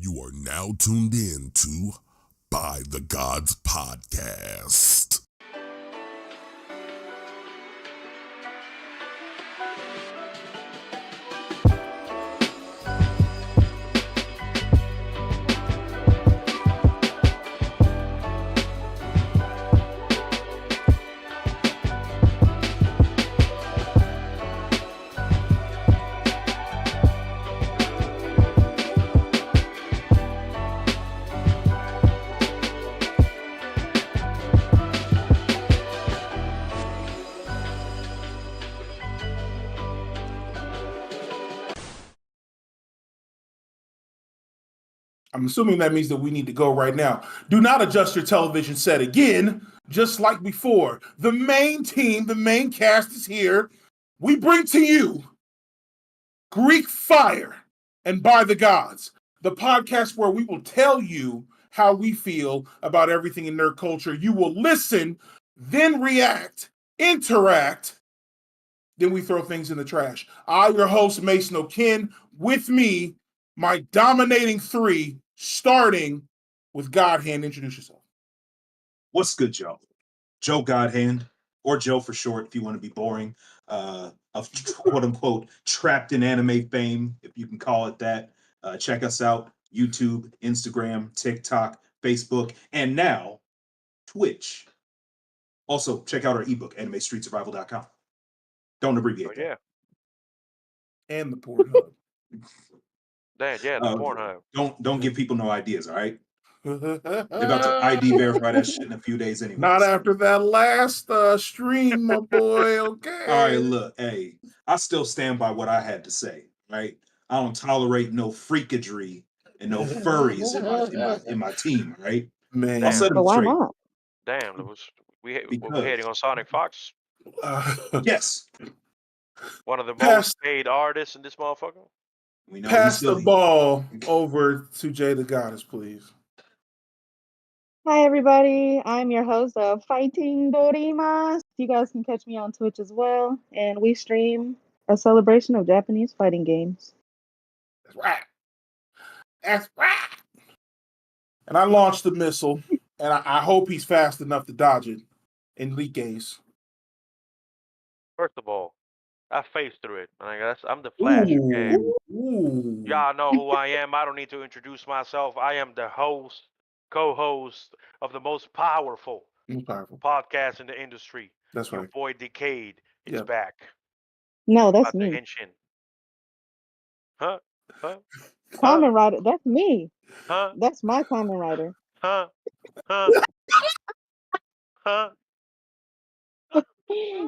You are now tuned in to By the Gods Podcast. I'm assuming that means that we need to go right now. Do not adjust your television set again, just like before. The main team, the main cast is here. We bring to you Greek Fire and By the Gods, the podcast where we will tell you how we feel about everything in nerd culture. You will listen, then react, interact, then we throw things in the trash. I, your host, Mason O'Kin, with me, my dominating three, starting with Godhand. Introduce yourself. What's good, Joe? Joe Godhand, or Joe for short, if you want to be boring, of quote-unquote trapped in anime fame, if you can call it that. Check us out, YouTube, Instagram, TikTok, Facebook, and now Twitch. Also, check out our ebook, AnimeStreetSurvival.com. Don't abbreviate that. Yeah. And the Pornhub. The Pornhub. Don't give people no ideas, all right? They're about to ID verify that shit in a few days anyway. Not after that last stream, my boy, okay? All right, look, hey, I still stand by what I had to say, right? I don't tolerate no freakadry and no furries in my team, right? Man. I'll set them But why straight. not? Damn, we're Because- heading on Sonic Fox, Yes, one of the Pass- most paid artists in this motherfucker. we know. Pass the ball over to Jay the Goddess, please. Hi, everybody. I'm your host of Fighting Dorimas. You guys can catch me on Twitch as well. And we stream a celebration of Japanese fighting games. That's right. That's right. And I launched the missile, and I hope he's fast enough to dodge it in League Gaze. First of all, I faced through it. I guess I'm the Flash. Okay? Ooh. Y'all know who I am. I don't need to introduce myself. I am the co-host of the most powerful Most powerful. podcast in the industry. That's Your right. boy Decade is Yep. back. No, that's About to me. henshin. Huh? Common Rider. That's me. Huh? That's my Common Rider. Huh? Huh? Huh?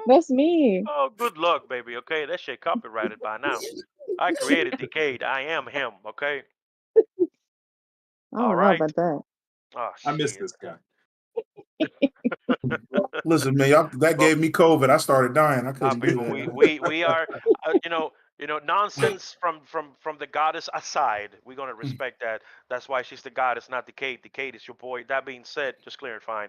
That's me. Oh, good luck, baby. Okay, that shit copyrighted by now. I created Decade. I am him. Okay. I don't All know right. about that. Oh, I miss shit. this guy. Listen, man, that gave me COVID. I started dying. I couldn't do People, that. we are, nonsense from the goddess aside. We're gonna respect that. That's why she's the goddess, not Decade. Decade is your boy. That being said, just clarifying,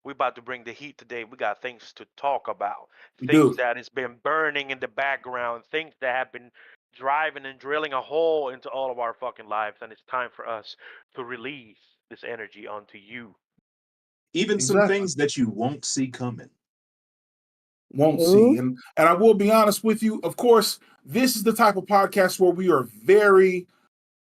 we about to bring the heat today. We got things to talk about. We Things do. that has been burning in the background. Things that have been driving and drilling a hole into all of our fucking lives, and it's time for us to release this energy onto you. Even some Exactly. things that you won't see coming. Won't Ooh. see. And I will be honest with you. Of course, this is the type of podcast where we are very,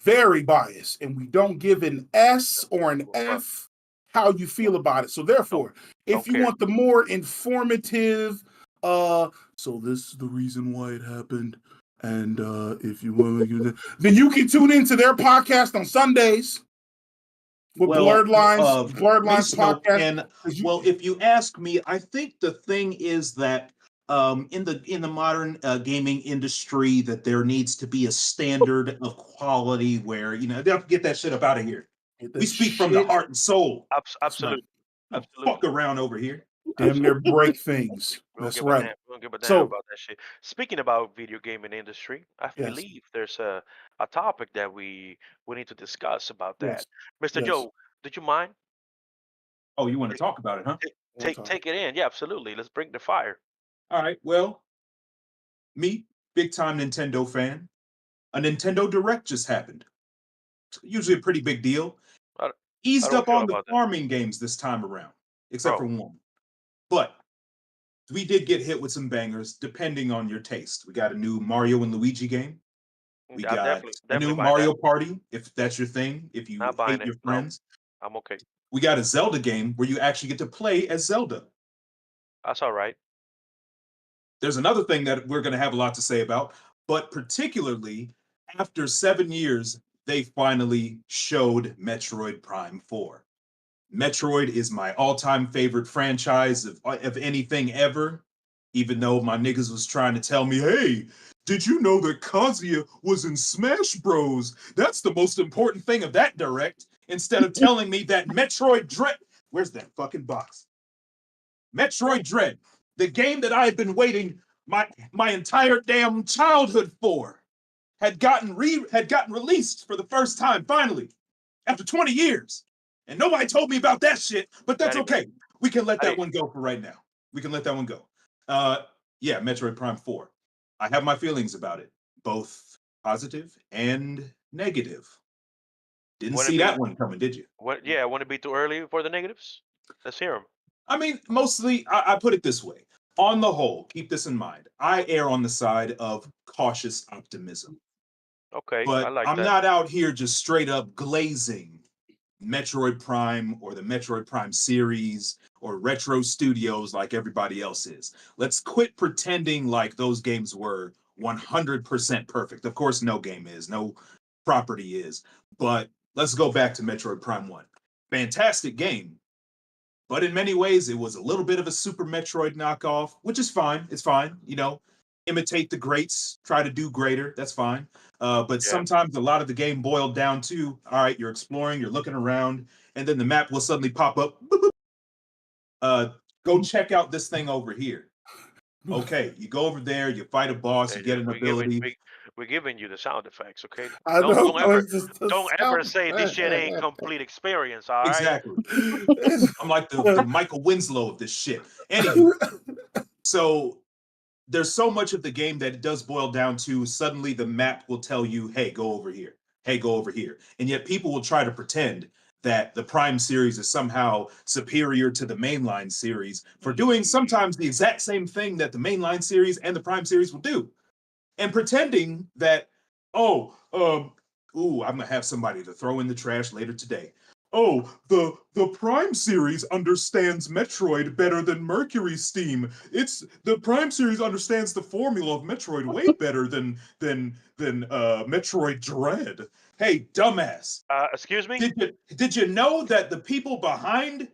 very biased, and we don't give an S or an F how you feel about it. So therefore, if you care. want the more informative, so this is the reason why it happened. And if you want to, then you can tune into their podcast on Sundays with Blurred Lines podcast. And well, if you ask me, I think the thing is that in the modern gaming industry, that there needs to be a standard of quality where they'll get that shit up out of here. We speak from the heart and soul. Absolutely. Don't fuck around over here. Damn near break things. That's right. We don't give a damn So- about that shit. Speaking about video gaming industry, I Yes. believe there's a topic that we need to discuss about that. Yes. Mr. Yes. Joe, did you mind? Oh, you want to talk about it, huh? Take it in. Yeah, absolutely. Let's bring the fire. All right. Well, me, big time Nintendo fan. A Nintendo Direct just happened. usually a pretty big deal. I Eased don't up feel on the about that, farming games this time around, except for bro. one. But we did get hit with some bangers, depending on your taste. We got a new Mario and Luigi game. We I'm got a definitely new buying that. Mario Party, if that's your thing, if you Not buying hate it. your No, friends. I'm okay. We got a Zelda game where you actually get to play as Zelda. That's all right. There's another thing that we're going to have a lot to say about, but particularly after 7 years, they finally showed Metroid Prime 4. Metroid is my all-time favorite franchise of anything ever, even though my niggas was trying to tell me, hey, did you know that Kazuya was in Smash Bros? That's the most important thing of that direct, instead of telling me that Metroid Dread, where's that fucking box? Metroid Dread, the game that I had been waiting my entire damn childhood for, had gotten released for the first time finally after 20 years. And nobody told me about that shit, but that's Danny, okay. We can let that Danny, one go for right now. We can let that one go. Yeah, Metroid Prime 4. I have my feelings about it, both positive and negative. Didn't wouldn't see it that be? one coming, did you? Yeah, wouldn't it be too early for the negatives? Let's hear them. I mean, mostly, I put it this way. On the whole, keep this in mind. I err on the side of cautious optimism. Okay, I But like I'm that. not out here just straight up glazing Metroid Prime or the Metroid Prime series or Retro Studios like everybody else is. Let's quit pretending like those games were 100% perfect. Of course, no game is, no property is. But let's go back to Metroid Prime 1. Fantastic game, but in many ways, it was a little bit of a Super Metroid knockoff, which is fine. It's fine. You know, imitate the greats, try to do greater. That's fine. But Yeah. sometimes a lot of the game boiled down to, all right, you're exploring, you're looking around, and then the map will suddenly pop up. Boop, boop. Go check out this thing over here. Okay, you go over there, you fight a boss, you Hey, get an ability. we're giving you the sound effects, okay? I Don't know, don't but ever it's just the don't ever sound say this shit ain't effect. complete experience, all right? Exactly. I'm like the Michael Winslow of this shit. Anywho, so there's so much of the game that it does boil down to suddenly the map will tell you, hey, go over here. Hey, go over here. And yet people will try to pretend that the Prime series is somehow superior to the mainline series for doing sometimes the exact same thing that the mainline series and the Prime series will do. And pretending that, I'm gonna have somebody to throw in the trash later today. Oh, the Prime series understands Metroid better than Mercury Steam. It's the Prime series understands the formula of Metroid way better than Metroid Dread. Hey, dumbass. Excuse me? Did you know that the people behind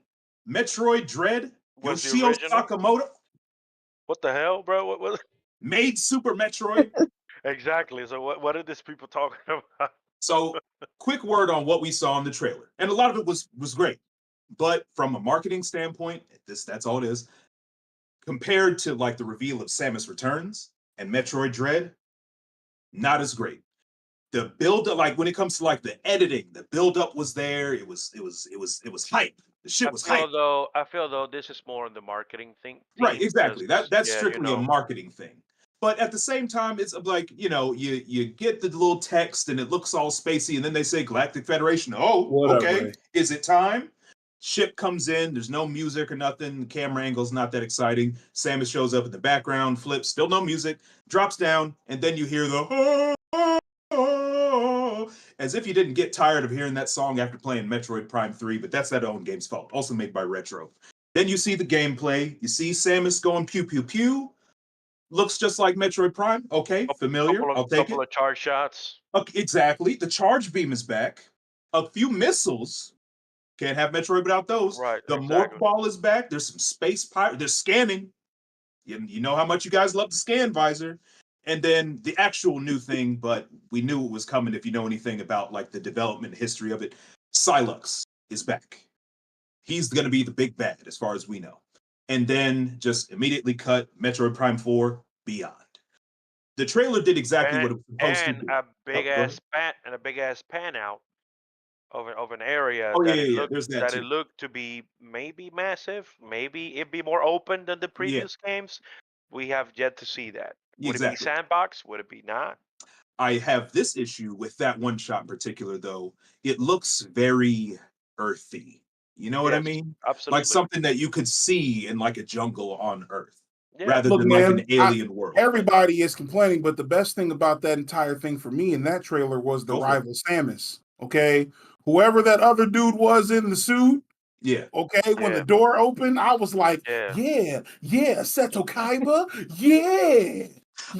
Metroid Dread, Was the Yoshio original? Sakamoto, What the hell, bro? What? made Super Metroid? Exactly. So what are these people talking about? So, quick word on what we saw in the trailer, and a lot of it was great. But from a marketing standpoint, that's all it is. Compared to like the reveal of Samus Returns and Metroid Dread, not as great. The build up, like when it comes to like the editing, the build up was there. It was hype. The shit was hype. I feel though this is more on the marketing Right, theme because exactly. That's yeah, strictly a marketing thing. But at the same time, it's like, you get the little text and it looks all spacey, and then they say Galactic Federation. Oh, Whatever. okay. Is it time? Ship comes in, there's no music or nothing. The camera angle's not that exciting. Samus shows up in the background, flips, still no music, drops down, and then you hear the as if you didn't get tired of hearing that song after playing Metroid Prime 3, but that's that own game's fault, also made by Retro. Then you see the gameplay. You see Samus going pew pew pew. Looks just like Metroid Prime. Okay, familiar. I'll take couple it. of charge shots. Okay, exactly. The charge beam is back. A few missiles. Can't have Metroid without those. Right, The morph exactly. ball is back. There's some space pirate. There's scanning. You know how much you guys love the scan visor. And then the actual new thing, but we knew it was coming if you know anything about like the development history of it. Psylux is back. He's going to be the big bad as far as we know. And then just immediately cut Metroid Prime 4 Beyond. The trailer did exactly what it was supposed to And do. a Oh, big go ahead. ass pan out of an area Oh, yeah, that yeah, yeah. There's that it too. looked to be maybe massive, maybe it'd be more open than the Yeah, previous games. We have yet to see that. Would it be exactly. sandbox? Would it be not? I have this issue with that one shot in particular, though. It looks very earthy. You know what I Yes, mean? Like absolutely. something that you could see in like a jungle on Earth, Yeah. rather Look, than like an man, alien world. But everybody is complaining, but the best thing about that entire thing for me in that trailer was the go for it. rival Samus. Okay, whoever that other dude was in the suit. Yeah, Okay, when the Yeah. door opened, I was like, Yeah. yeah, Seto Kaiba, yeah,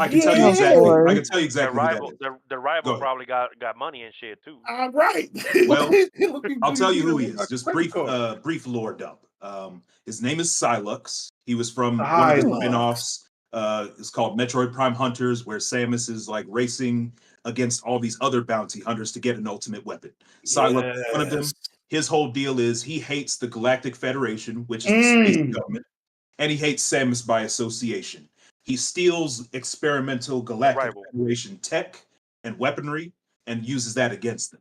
I can tell you Of exactly. I yeah. can course. tell you The exactly who that rival, is. the rival Go ahead. probably got money and shit too. All right. Well, Let me I'll tell you beat who him he with my is. Just credit card. brief lore dump. His name is Silux. He was from one of the Hilux. spin-offs. It's called Metroid Prime Hunters, where Samus is like racing against all these other bounty hunters to get an ultimate weapon. Silux is one of them. Yes. His whole deal is he hates the Galactic Federation, which is the space Mm. government, and he hates Samus by association. He steals experimental The Galactic rival. Federation tech and weaponry and uses that against them.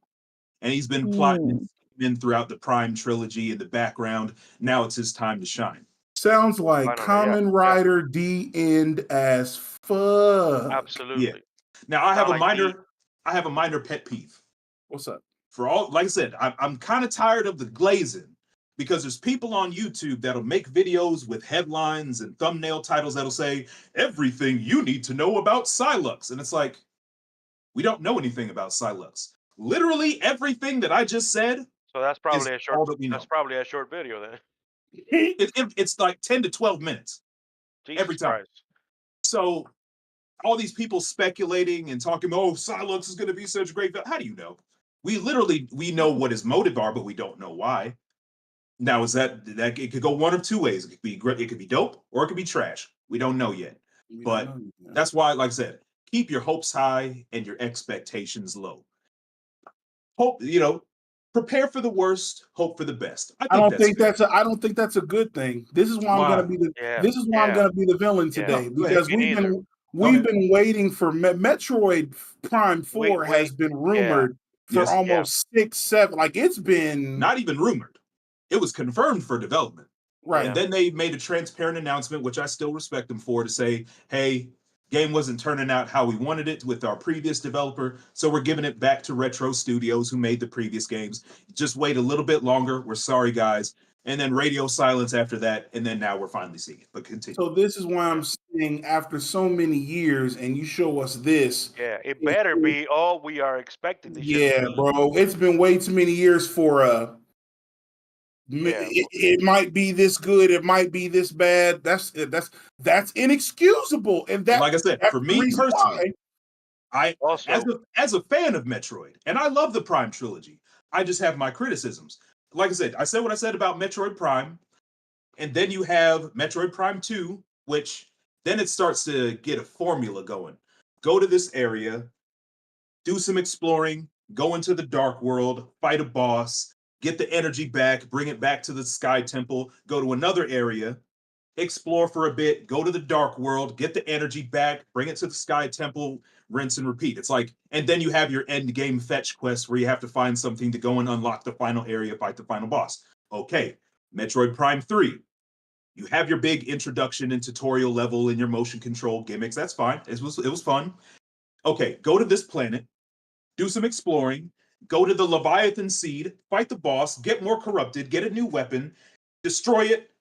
And he's been plotting and Mm. scheming throughout the Prime trilogy in the background. Now it's his time to shine. Sounds like Finally, yeah. Common Yeah. Rider D end as fuck. Yeah. Absolutely. Now I Sound like the have a minor pet peeve. What's up? For all, like I said, I'm kind of tired of the glazing, because there's people on YouTube that'll make videos with headlines and thumbnail titles that'll say everything you need to know about Silux, and it's like, we don't know anything about Silux. Literally everything that I just said so that's is probably a short all that we know. that's probably a short video then. It's like 10 to 12 minutes every Jesus time. Christ. So all these people speculating and talking, oh, Silux is going to be such a great film. How do you know? We know what his motive are, but we don't know why. Now, is that it could go one of two ways. It could be great, it could be dope, or it could be trash. We don't know yet. We don't But know yet. that's why, like I said, keep your hopes high and your expectations low. Hope, prepare for the worst, hope for the best. I don't that's think fair. I don't think that's a good thing. This is why I'm Why? gonna be the Yeah. this is why I'm Yeah. gonna be the villain Yeah. today, No, go ahead. because Me neither. Go we've ahead. been waiting for Metroid Prime 4 We has been yeah. rumored for Yes. Yeah. almost 6, 7. Like it's been Not even rumored. It was confirmed for development. right. And then they made a transparent announcement, which I still respect them for, to say, hey, game wasn't turning out how we wanted it with our previous developer, so we're giving it back to Retro Studios, who made the previous games. Just wait a little bit longer. We're sorry, guys. And then radio silence after that, and then now we're finally seeing it. But continue. So this is why Yeah. I'm saying, after so many years and you show us this, Yeah. It better be all we are expecting this shit to yeah, be. bro, it's been way too many years for Yeah. it might be this good, it might be this bad. That's inexcusable, and And like I said, that's for the me reason why. personally, I Also, as a fan of Metroid, and I love the Prime trilogy, I just have my criticisms. Like I said what I said about Metroid Prime, and then you have Metroid Prime 2, which then it starts to get a formula going. Go to this area, do some exploring, go into the dark world, fight a boss, get the energy back, bring it back to the Sky Temple, go to another area, explore for a bit, go to the dark world, get the energy back, bring it to the Sky Temple, rinse and repeat. It's like, and then you have your end game fetch quest where you have to find something to go and unlock the final area, fight the final boss. Okay, Metroid Prime 3. You have your big introduction and tutorial level and your motion control gimmicks. That's fine. It was fun. Okay, go to this planet, do some exploring, go to the Leviathan Seed, fight the boss, get more corrupted, get a new weapon, destroy it,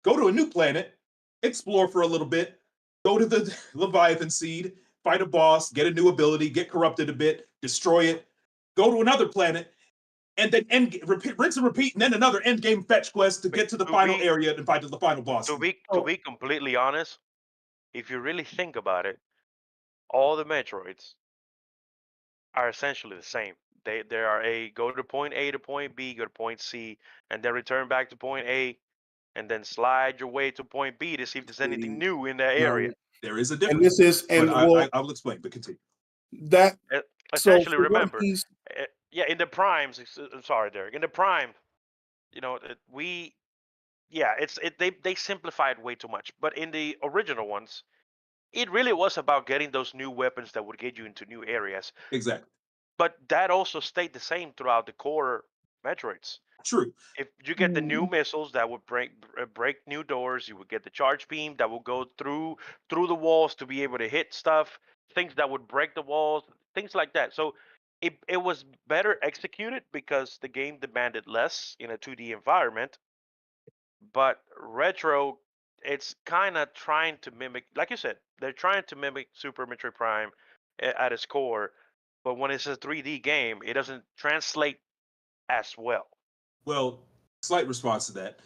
go to a new planet, explore for a little bit, go to the Leviathan Seed, fight a boss, get a new ability, get corrupted a bit, destroy it, go to another planet, and then rinse and repeat, and then another end game fetch quest to get to the to final be area and fight the final boss. to Oh, be completely honest, if you really think about it, all the Metroids are essentially the same. They are a go to point A to point B, go to point C, and then return back to point A, and then slide your way to point B to see if there's anything new in that area. There is a and difference, this is but and well I will explain. But continue. that so Essentially, for what remember, he's yeah, in the primes. I'm sorry, Derek. In the prime, they simplified way too much. But in the original ones, it really was about getting those new weapons that would get you into new areas. Exactly. But that also stayed the same throughout the core Metroids. True. If you get the new Mm. missiles that would break new doors, you would get the charge beam that would go through the walls to be able to hit stuff, things that would break the walls. things like that. So it was better executed because the game demanded less in a 2D environment. But retro, it's kind of trying to mimic, like you said, they're trying to mimic Super Metroid Prime at its core. But when it's a 3D game, it doesn't translate as well. Well, slight response to that.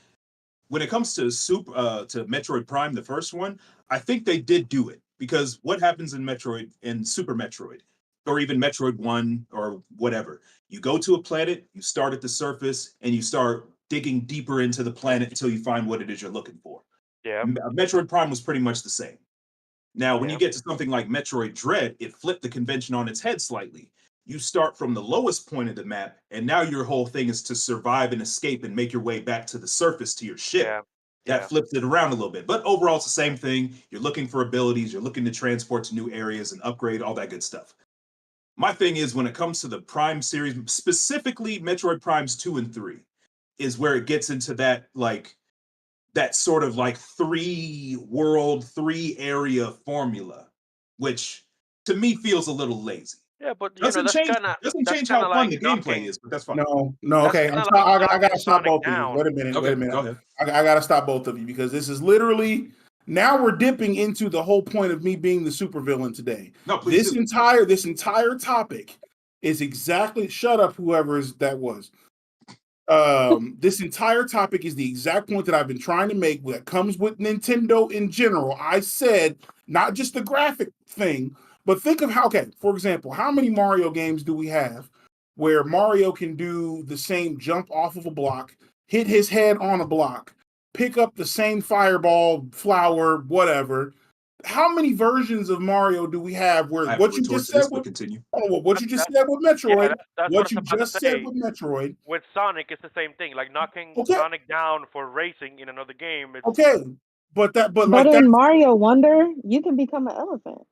When it comes to to Metroid Prime, the first one, I think they did do it because what happens in Metroid in Super Metroid, or even Metroid One or whatever, you go to a planet, you start at the surface, and you start digging deeper into the planet until you find what it is you're looking for. Yeah. Metroid Prime was pretty much the same. Now, when you Yeah. get to something like Metroid Dread, it flipped the convention on its head slightly. You start from the lowest point of the map, and now your whole thing is to survive and escape and make your way back to the surface to your ship. Yeah. That Yeah. flips it around a little bit. But overall, it's the same thing. You're looking for abilities, you're looking to transport to new areas and upgrade, all that good stuff. My thing is, when it comes to the Prime series, specifically Metroid Primes 2 and 3, is where it gets into that that sort of like 3 world, 3 area formula, which to me feels a little lazy. Yeah, but Doesn't that's change kind of doesn't that's change kind how of fun like the gameplay knocking. is, but that's fine. No, That's okay. kind of I like gotta knocking stop Sonic both of you. down. Wait a minute. Okay, Wait a minute. go ahead. I gotta stop both of you because this is literally now we're dipping into the whole point of me being the supervillain today. No, please This do. entire topic is exactly shut up, that was. This entire topic is the exact point that I've been trying to make that comes with Nintendo in general. I said not just the graphic thing, but think of for example, how many Mario games do we have where Mario can do the same jump off of a block, hit his head on a block, pick up the same fireball, flower, whatever? How many versions of Mario do we have where I have a what you retort just to said this, but with continue. what you just said with Yeah, Metroid, that's what I what was you about to just said say. with Metroid? With Sonic, it's the same thing. Like knocking Okay, Sonic down for racing in another game. It's okay, but But like that. in Mario Wonder, you can become an elephant.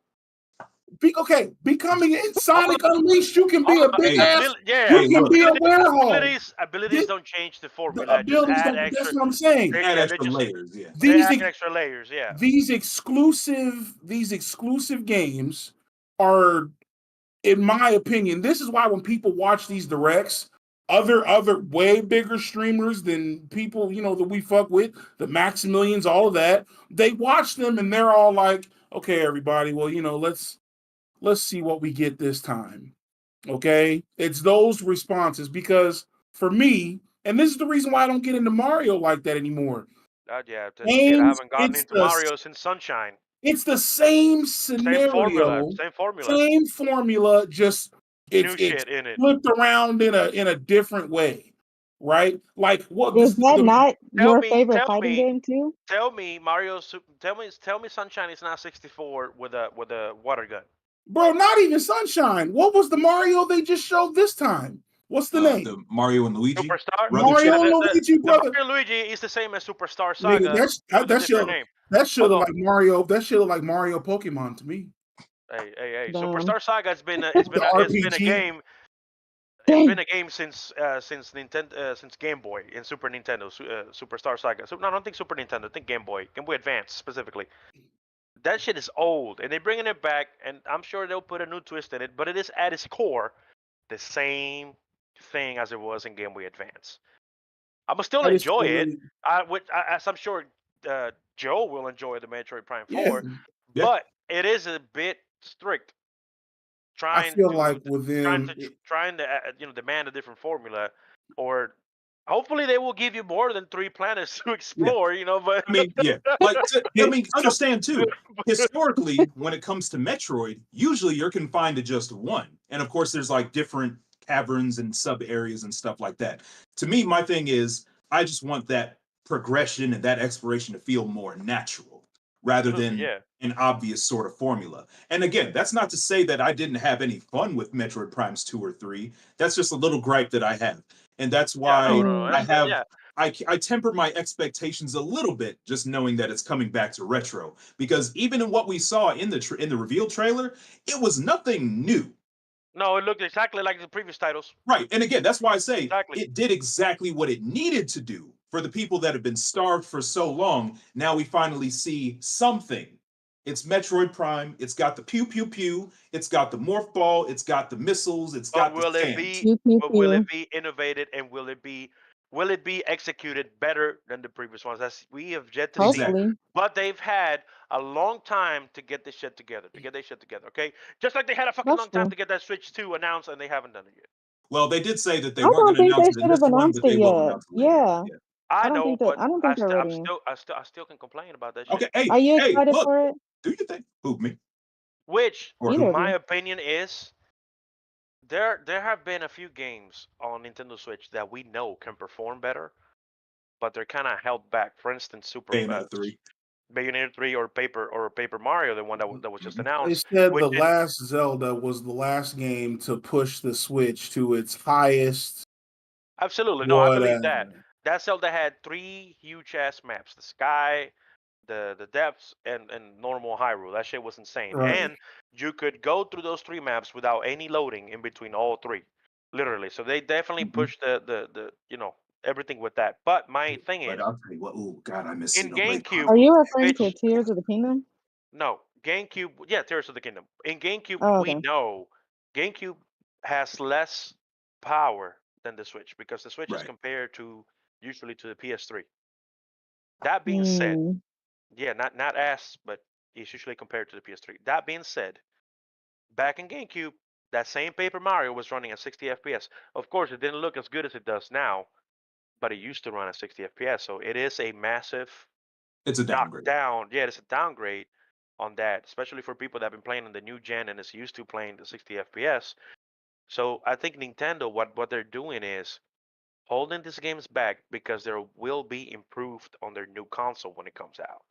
Becoming in Sonic All- Unleashed, you can be all a big ass. yeah, Hey, You can look. be a werewolf. abilities This, don't change the the formula. Just abilities add don't. That's extra. what I'm saying. Add They extra just layers, yeah. they These add ex- extra layers. Yeah. these exclusive games are, in my opinion, this is why when people watch these directs, other way bigger streamers than people that we fuck with, the Maximilians, all of that, they watch them and they're all like, okay, everybody, well, let's see what we get this time. Okay, it's those responses because for me, and this is the reason why I don't get into Mario like that anymore. Yeah. Shit, I Games, haven't gotten into Mario since Sunshine. it's the same Same formula. scenario, Same formula. same formula, just New it's shit in it. flipped around in a different way, right? Like what Is this that not your favorite Tell fighting me, game too? tell me, tell me, Sunshine is not 64 with a water gun. bro? Not even Sunshine. What was the Mario they just showed this time? What's the name? The Mario and Luigi Superstar. brother Mario chip. and Luigi, The brother. Mario and Luigi is the same as Superstar Nigga, Saga. With a that different should name. look Although, like Mario. That should look like Mario Pokemon to me. hey! Damn. Superstar Saga has been The it's been a RPG. game. It's Dang. been a game since Nintendo since Game Boy and Super Nintendo. Superstar Saga. So no, I don't think Super Nintendo. I think Game Boy Advance specifically. That shit is old, and they're bringing it back, and I'm sure they'll put a new twist in it. But it is at its core the same thing as it was in Game Boy Advance. I'm gonna still I just enjoy feel it. really, As I'm sure Joe will enjoy the Metroid Prime yeah. 4, Yeah. but it is a bit strict. I Trying feel to like with them, demand a different formula, or hopefully they will give you more than 3 planets to explore. But I mean, yeah. Like, I mean, so- understand too. Historically, when it comes to Metroid, usually you're confined to just one, and of course, there's like different caverns and sub areas and stuff like that. To me, my thing is, I just want that progression and that exploration to feel more natural, rather absolutely, than yeah. an obvious sort of formula. And again, that's not to say that I didn't have any fun with Metroid Primes 2 or 3. That's just a little gripe that I have. And that's Yeah, why no, I have yeah. I temper my expectations a little bit, just knowing that it's coming back to retro. Because even in what we saw in the reveal trailer, it was nothing new. No, it looked exactly like the previous titles. Right. And again, that's why I say Exactly. it did exactly what it needed to do for the people that have been starved for so long. Now we finally see something. It's Metroid Prime. It's got the pew pew pew. It's got the morph ball. It's got the missiles. It's But got will the it sand. be? Pew, pew, But will it pew. be innovated and will it be executed better than the previous ones? That's we have yet to see. Exactly. Hopefully. But they've had a long time to get this shit together. Okay, just like they had a fucking That's long time true. to get that Switch 2 announced, and they haven't done it yet. Well, they did say that they I weren't don't going to think announce they it in should have this one, announced but it they will yet. announce it later. Yeah. I I don't know, think that but I don't think they're I'm ready. I still can complain about that Okay, shit. hey, Are you hey, excited look, for it? do you think? Who, me? Which, Or Either who? of my you. opinion is, there have been a few games on Nintendo Switch that we know can perform better, but they're kind of held back. For instance, Bayonetta 3. Bayonetta 3 or Paper Mario, the one that was just Mhm. They announced, said which the is last Zelda was the last game to push the Switch to its highest. absolutely no. I believe that. Whatever. That Zelda had 3 huge ass maps: the sky, the depths, and normal Hyrule. That shit was insane. Right. And you could go through those 3 maps without any loading in between all 3, literally. So they definitely Mhm. pushed the everything with that. But my thing But is, I'll tell you what. Oh God, I miss in Xenoblade GameCube, Are Chronicles. you referring to which Tears of the Kingdom? no GameCube, yeah, Tears of the Kingdom. In GameCube, Oh, we okay. know GameCube has less power than the Switch because the Switch is Right. compared to usually to the PS3. That being said, Hmm. yeah, not as, but it's usually compared to the PS3. That being said, back in GameCube, that same Paper Mario was running at 60 FPS. Of course, it didn't look as good as it does now, but it used to run at 60 FPS. So it is a massive It's a knock downgrade. down. Yeah, it's a downgrade on that, especially for people that have been playing on the new gen and is used to playing the 60 FPS. So I think Nintendo, what they're doing is holding these games back because there will be improved on their new console when it comes out.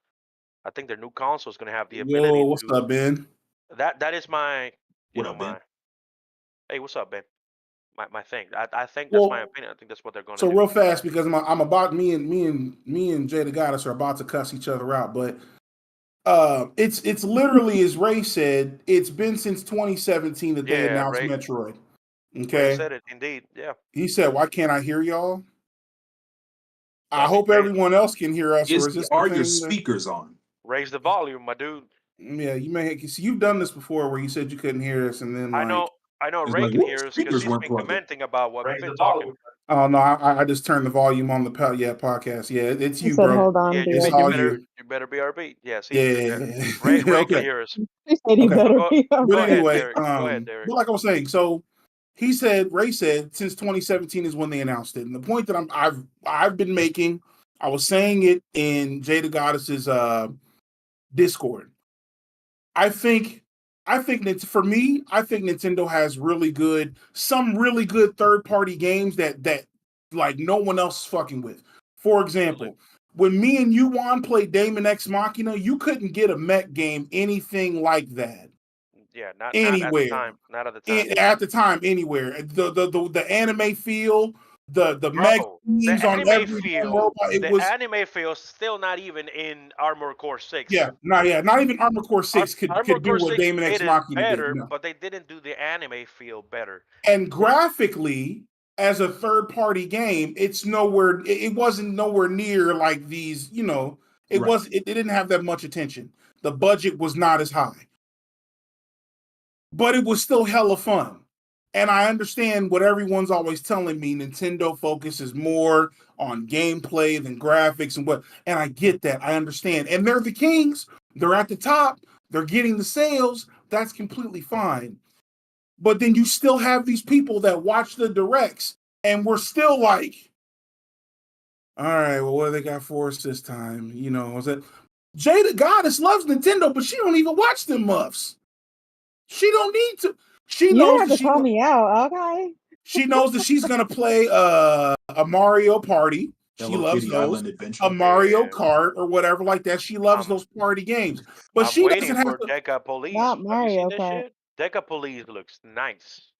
I think their new console is going to have the Yo, ability what's to. up, Ben? That is my, What up, Ben? my. Hey, what's up, Ben? My thing. I think that's my Well, opinion. I think that's what they're going to so do. real fast because I'm about me and Jay the Goddess are about to cuss each other out, but it's literally as Ray said, it's been since 2017 that they Yeah, announced Ray. Metroid. Ray Okay, said it. Indeed. Yeah. he said, "Why can't I hear y'all?" I Well, hope Ray, everyone else can hear us, or is this the Are your thing that? speakers on? raise the volume, my dude. Yeah, you may see you've done this before where you said you couldn't hear us, and then I like, know. I know. It's Ray like, can whoops, hear us because speakers she's weren't been plugged in. commenting about what we've been talking about. oh no, I just turned the volume on the podcast. Yeah, it's He you, said, bro. "Hold on, Yeah, It's BRB." all you. you better BRB. Yeah. See. Yeah. Ray can Okay. hear us. He said, "You Okay. better Go, be all But go right." ahead, anyway, Derek. Go ahead, Derek. but like I was saying, so Ray said since 2017 is when they announced it. And the point that I've been making, I was saying it in Jada Goddess's Discord. I think that for me, I think Nintendo has some really good third-party games that like no one else is fucking with. For example, when me and you Juan played Damon X Machina, you couldn't get a mech game anything like that Yeah. Not at the anywhere. time. Not at the time. At the time, anywhere. The anime feel, the mech Bro, themes on every damn robot. It the was anime feel still not even in Armored Core 6. not even Armored Core 6 Armored could do Core what 6 Damon X made it Machina did. better, No. but they didn't do the anime feel better. And graphically, as a third party game, it wasn't nowhere near like these, Right. it didn't have that much attention. The budget was not as high, but it was still hella fun. And I understand what everyone's always telling me. Nintendo focuses more on gameplay than graphics and I get that. I understand. And they're the kings. They're at the top. They're getting the sales. That's completely fine. But then you still have these people that watch the directs and we're still like, all right, well, what do they got for us this time? Is it Jada Goddess loves Nintendo, but she don't even watch them muffs. She don't need to. She You knows have that to call me out, okay? she knows that she's gonna play a Mario Party. She Hello loves Kitty those. Island A Adventure. Mario Yeah. Kart or whatever like that. She loves I'm those party games. But I'm she waiting doesn't have for to, Deca Police. Not Have you seen Mario this Kart. shit? Deca Police looks nice.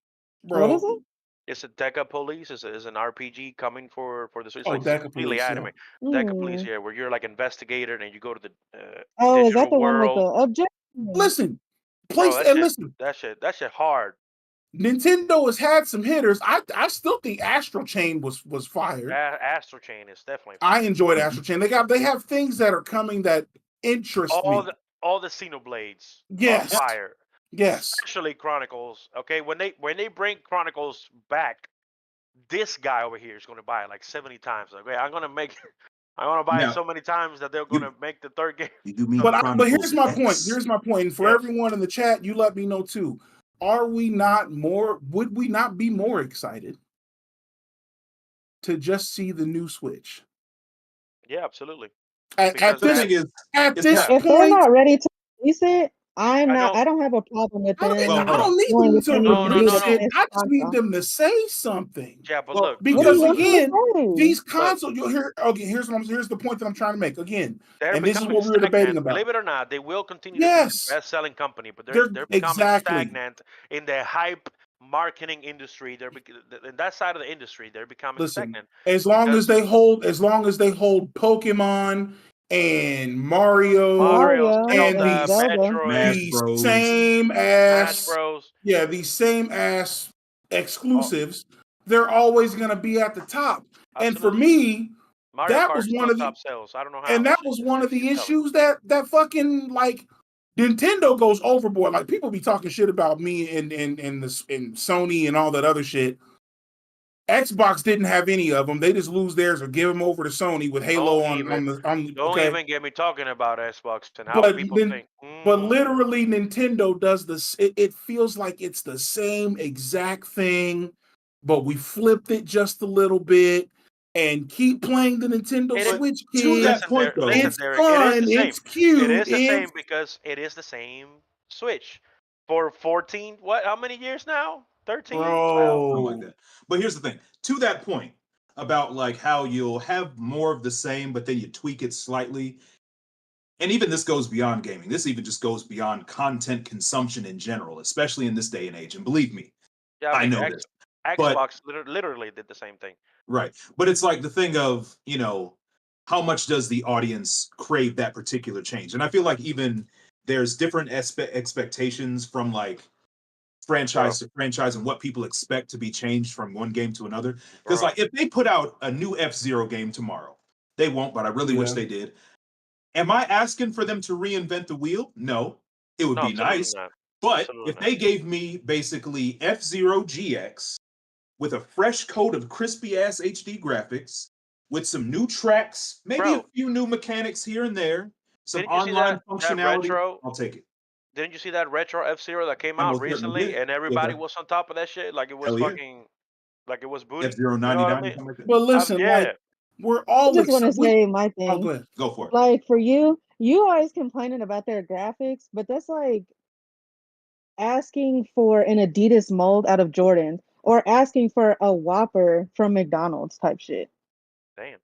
What is bro. it? It's a Deca Police. Is an RPG coming for the Switch. Oh, Like it's Deca completely Police, yeah. anime. Deca Police, Hmm. yeah, where you're like investigator and you go to the Oh, is that digital the one with the world. objective? Listen, Bro, listen. that shit hard. Nintendo has had some hitters. I still think Astral Chain was fire. Astro Chain is definitely I fire. enjoyed Mhm. Astral Chain. They have things that are coming that interest me. all the Xenoblades Yes. on fire. Yes. Especially Chronicles. Okay, when they bring Chronicles back, this guy over here is going to buy it like 70 times. Okay, I'm gonna buy it Now, so many times that they're gonna make the third game. you mean But Chronicles here's my X? point. Here's my point. And for Yes. everyone in the chat, you let me know too. Would we not be more excited to just see the new Switch? Yeah, absolutely. At Because The this thing is, at it's this not- If they're point, not ready to release it, I know. I don't have a problem with them. Well, I hold on. don't need going them with to any No, release of the it. finished I just need console. them to say something. Yeah, but Well, look, What do Because you want them again, to say? these consoles, you'll hear. Okay, here's the point that I'm trying to make. Again, they're and this is becoming what we were debating stagnant. about. Believe it or not, they will continue to be Yes, the best-selling company, but they're they're becoming exactly. stagnant in the hype marketing industry. In that side of the industry, they're becoming Listen, stagnant. as long as Because they hold Pokemon and Mario Mario and and these Zelda. Smash Metroid, Bros. same Smash ass Bros. these same ass Oh, exclusives, they're always gonna be at the top. And for absolutely. me, Mario that Kart was one still of the top sales. I don't know how. and that was one of the issues that fucking like Nintendo goes overboard. Like people be talking shit about me and Sony and all that other shit. Xbox didn't have any of them. They just lose theirs or give them over to Sony with Halo Don't okay. even get me talking about Xbox and how But people think. but literally Nintendo does this. It feels like it's the same exact thing, but we flipped it just a little bit and keep playing the Nintendo It is- Switch, To that kids. point, though, Listen, It's Derek, it is the fun. same. It's cute. It is the same because it is the same Switch for 14. What? How many years now? 13, 12. something like Bro. that. But here's the thing. To that point about like how you'll have more of the same, but then you tweak it slightly. And even this goes beyond gaming. This even just goes beyond content consumption in general, especially in this day and age. And believe me, Yeah, I know this. But Xbox literally did the same thing. right. But it's like the thing of, how much does the audience crave that particular change? And I feel like even there's different expectations from like franchise to franchise and what people expect to be changed from one game to another. Because Bro. like if they put out a new F-Zero game tomorrow, they won't, but I really wish Yeah. they did. Am I asking for them to reinvent the wheel? No. It would No, be absolutely nice. not. But Absolutely if not. they gave me basically F-Zero GX with a fresh coat of crispy ass HD graphics, with some new tracks, maybe a Bro, few new mechanics here and there, some didn't you see online that functionality, retro? I'll take it. Didn't you see that retro F-Zero that came I out most certainly recently did. and Yes, everybody sir. was on top of that shit like it was Hell yeah. fucking like it was booty? F-Zero You know what 99 I mean? something like that. But listen, Yeah. like we're I all just want to excited. say my Oh, go thing. ahead. Go for it. Like for you always complaining about their graphics, but that's like asking for an Adidas mold out of Jordan or asking for a Whopper from McDonald's type shit. Damn.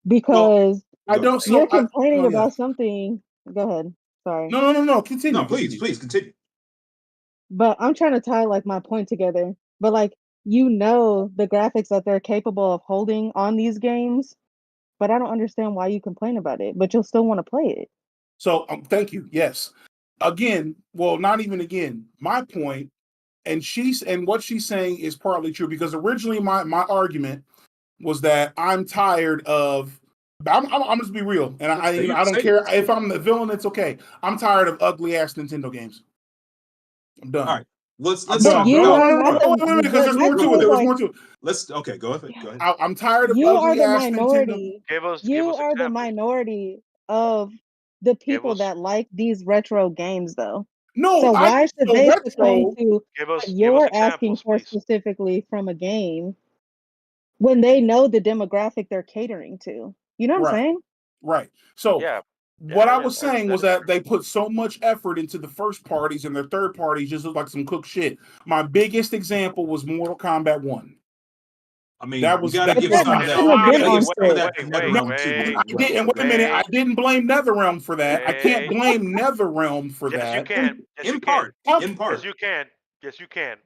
Because I don't. you're So complaining oh, yeah. about something. Go ahead. Sorry. No. Continue. No, please continue. But I'm trying to tie like my point together. But like the graphics that they're capable of holding on these games, but I don't understand why you complain about it, but you'll still want to play it. So thank you. Yes. Again, well, not even again. My point, and what she's saying is partly true because originally my argument was that I'm tired of. I'm just be real, and I don't care if I'm the villain. It's okay. I'm tired of ugly ass Nintendo games. I'm done. All right. Let's But talk you about are not wait, because there's more to it. There was more to it. let's okay, go ahead. Go ahead. I'm tired of you are ugly the ass Nintendo. minority. Give us You are the examples. minority of the people us- that like these retro games, though. No, So why should they succumb retro. to Give what us you're asking examples, for please. specifically from a game when they know the demographic they're catering to? You know what I'm saying? Right. So Yeah. what I was saying was that true. they put so much effort into the first parties and their third parties just look like some cooked shit. My biggest example was Mortal Kombat 1. I mean, That was you gotta that give was some my of shouldn't have been on I didn't wait a minute. I didn't blame NetherRealm for that. I can't blame NetherRealm for Yes, that. you can. Yes, in you part. can. In part. Yes, you can. Yes, you can.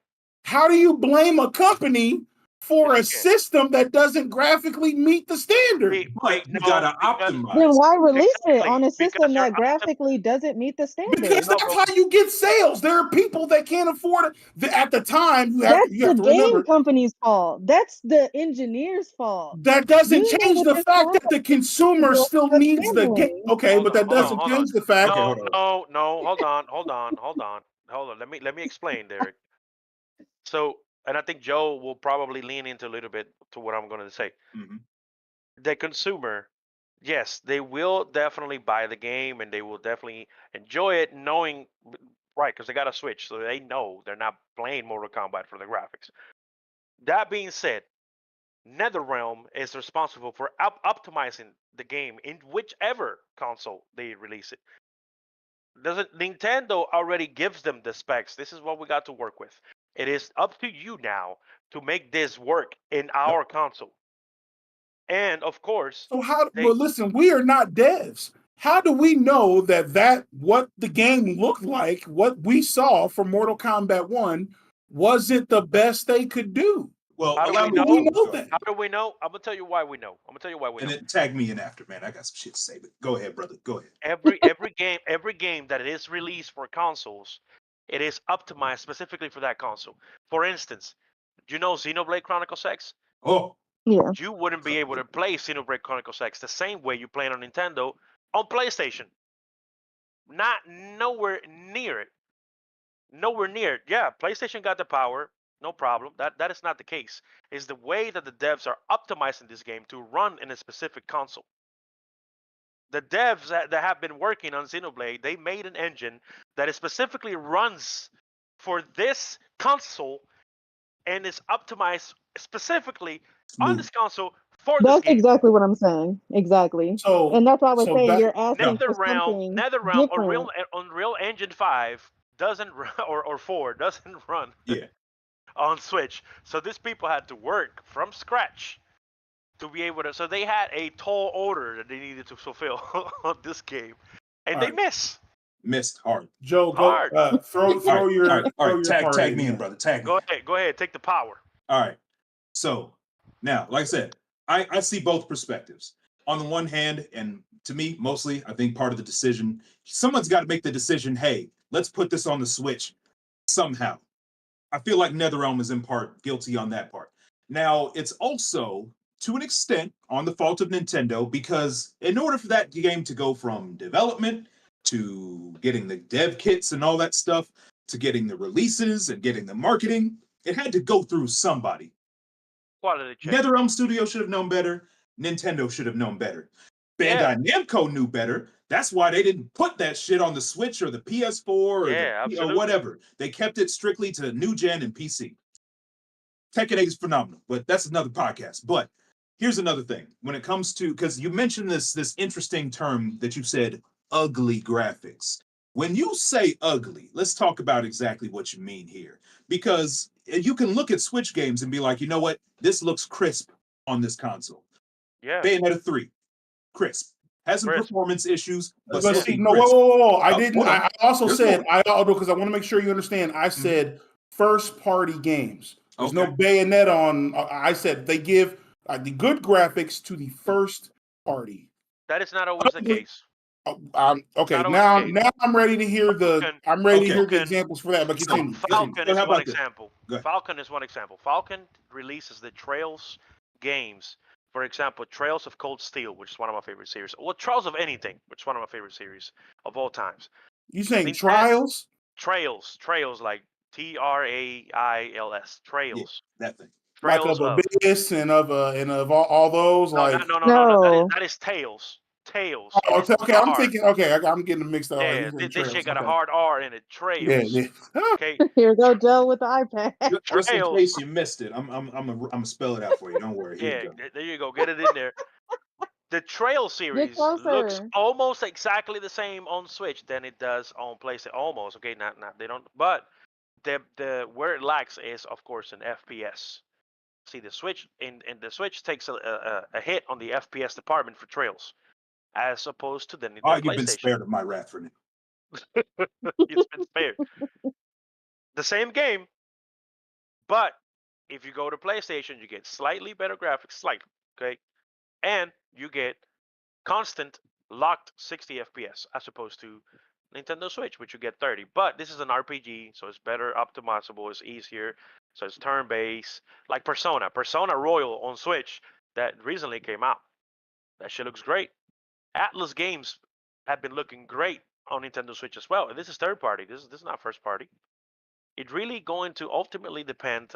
How do you blame a company for a Yes, you can. system that doesn't graphically meet the standard. But you no, gotta because Then optimize. why release it exactly on a because system you're that graphically doesn't meet the Because standard? No, that's but how you get sales. There are people that can't afford it. At the time, you That's have the to game remember company's fault. That's the engineer's fault. that doesn't You know change what the this fact that the consumer capable still of needs the game. handling. Okay, but that hold on, doesn't hold on. change the fact. Okay, No, hold on. no, hold on. Let me explain, Derek. So, and I think Joe will probably lean into a little bit to what I'm going to say. Mhm. The consumer, yes, they will definitely buy the game and they will definitely enjoy it, knowing right because they got a Switch, so they know they're not playing Mortal Kombat for the graphics. That being said, NetherRealm is responsible for optimizing the game in whichever console they release it. Doesn't Nintendo already gives them the specs? This is what we got to work with. It is up to you now to make this work in our console. And of course, So how? they But listen, we are not devs. How do we know that what the game looked like, what we saw from Mortal Kombat 1, wasn't the best they could do? Well, how do allow we me How to do we know? go. know Go ahead. that? How do we know? I'm gonna tell you why we know. I'm gonna tell you why we And know. then tag me in after, man. I got some shit to say, but go ahead, brother. Go ahead. Every game that is released for consoles, it is optimized specifically for that console. For instance, do you know Xenoblade Chronicles X? Oh, Yeah. You wouldn't be able to play Xenoblade Chronicles X the same way you play it on Nintendo on PlayStation. Not nowhere near it. Nowhere near it. Yeah, PlayStation got the power, no problem. That is not the case. It's the way that the devs are optimizing this game to run in a specific console. The devs that have been working on Xenoblade, they made an engine that specifically runs for this console and is optimized specifically on smooth. this console for this That's game. exactly what I'm saying. Exactly. So And that's why I was so saying back you're asking No, for something NetherRealm, different. Unreal Engine 5 doesn't run, or 4 doesn't run yeah. on Switch. So these people had to work from scratch to be able to. So they had a tall order that they needed to fulfill on this game, and all they right, Missed hard. Joe, go hard. throw All right, all your right, all throw right. your Tag, party tag in me in, there. brother. Tag me. Go ahead, take the power. All right. So now, like I said, I see both perspectives. On the one hand, and to me, mostly, I think part of the decision, someone's got to make the decision. Hey, let's put this on the Switch somehow. I feel like NetherRealm is in part guilty on that part. Now, it's also to an extent on the fault of Nintendo because in order for that game to go from development to getting the dev kits and all that stuff to getting the releases and getting the marketing, it had to go through somebody. Quality check. NetherRealm Studio should have known better. Nintendo should have known better. Yeah. Bandai Namco knew better. That's why they didn't put that shit on the Switch or the PS4 or Yeah, or absolutely. whatever. They kept it strictly to new gen and PC. Tekken 8 is phenomenal, but that's another podcast. But here's another thing. When it comes to, because you mentioned this interesting term that you said, ugly graphics. When you say ugly, let's talk about exactly what you mean here. Because you can look at Switch games and be like, you know what? This looks crisp on this console. Yeah. Bayonetta 3, crisp. Has some Crisp. performance issues, but But still see, be no, crisp. whoa. I Oh, didn't. hold on. I also There's said more. because I want to make sure you understand. I said first party games. There's no Okay. Bayonetta on. I said they give the good graphics to the first party. That is not always the Ugly- case. Okay, Not always the case. now I'm ready to hear Falcon, I'm ready to Okay. hear the Falcon, examples for that. But So, continue. Falcon so is how one about this? example. Go ahead. Falcon is one example. Falcon releases the Trails games. For example, Trails of Cold Steel, which is one of my favorite series. Well, Trails of anything, which is one of my favorite series of all times. You saying Nintendo- trials? Trails like Trails. Yeah, Trails. that thing. Like Trails of of. Abyss and of all those, No, like no. No. That is Tails. Tails. oh, It's okay. I'm R. thinking. Okay, I'm getting them mixed up. Like, Yeah, you're saying this shit trails. got a Okay. hard R in it. Yeah, Trails. yeah. Okay. Here go Joe with the iPad. Just in Trails. case you missed it, I'm spell it out for you. Don't worry. Here Yeah, you go. there you go. Get it in there. The Trail series looks closer. almost exactly the same on Switch than it does on PlayStation. Almost. Okay, not they don't. But the where it lacks is of course in FPS. See, the Switch in the Switch takes a hit on the FPS department for Trails, as opposed to the Oh, you've been PlayStation. spared of my wrath for now. It's been spared. The same game, but If you go to PlayStation, you get slightly better graphics, slightly, okay, and you get constant locked 60 FPS as opposed to Nintendo Switch, which you get 30. But this is an RPG, so it's better optimizable, it's easier, so it's turn-based, like Persona Royal on Switch that recently came out. That shit looks great. Atlas games have been looking great on Nintendo Switch as well. And this is third party. This is not first party. It really going to ultimately depend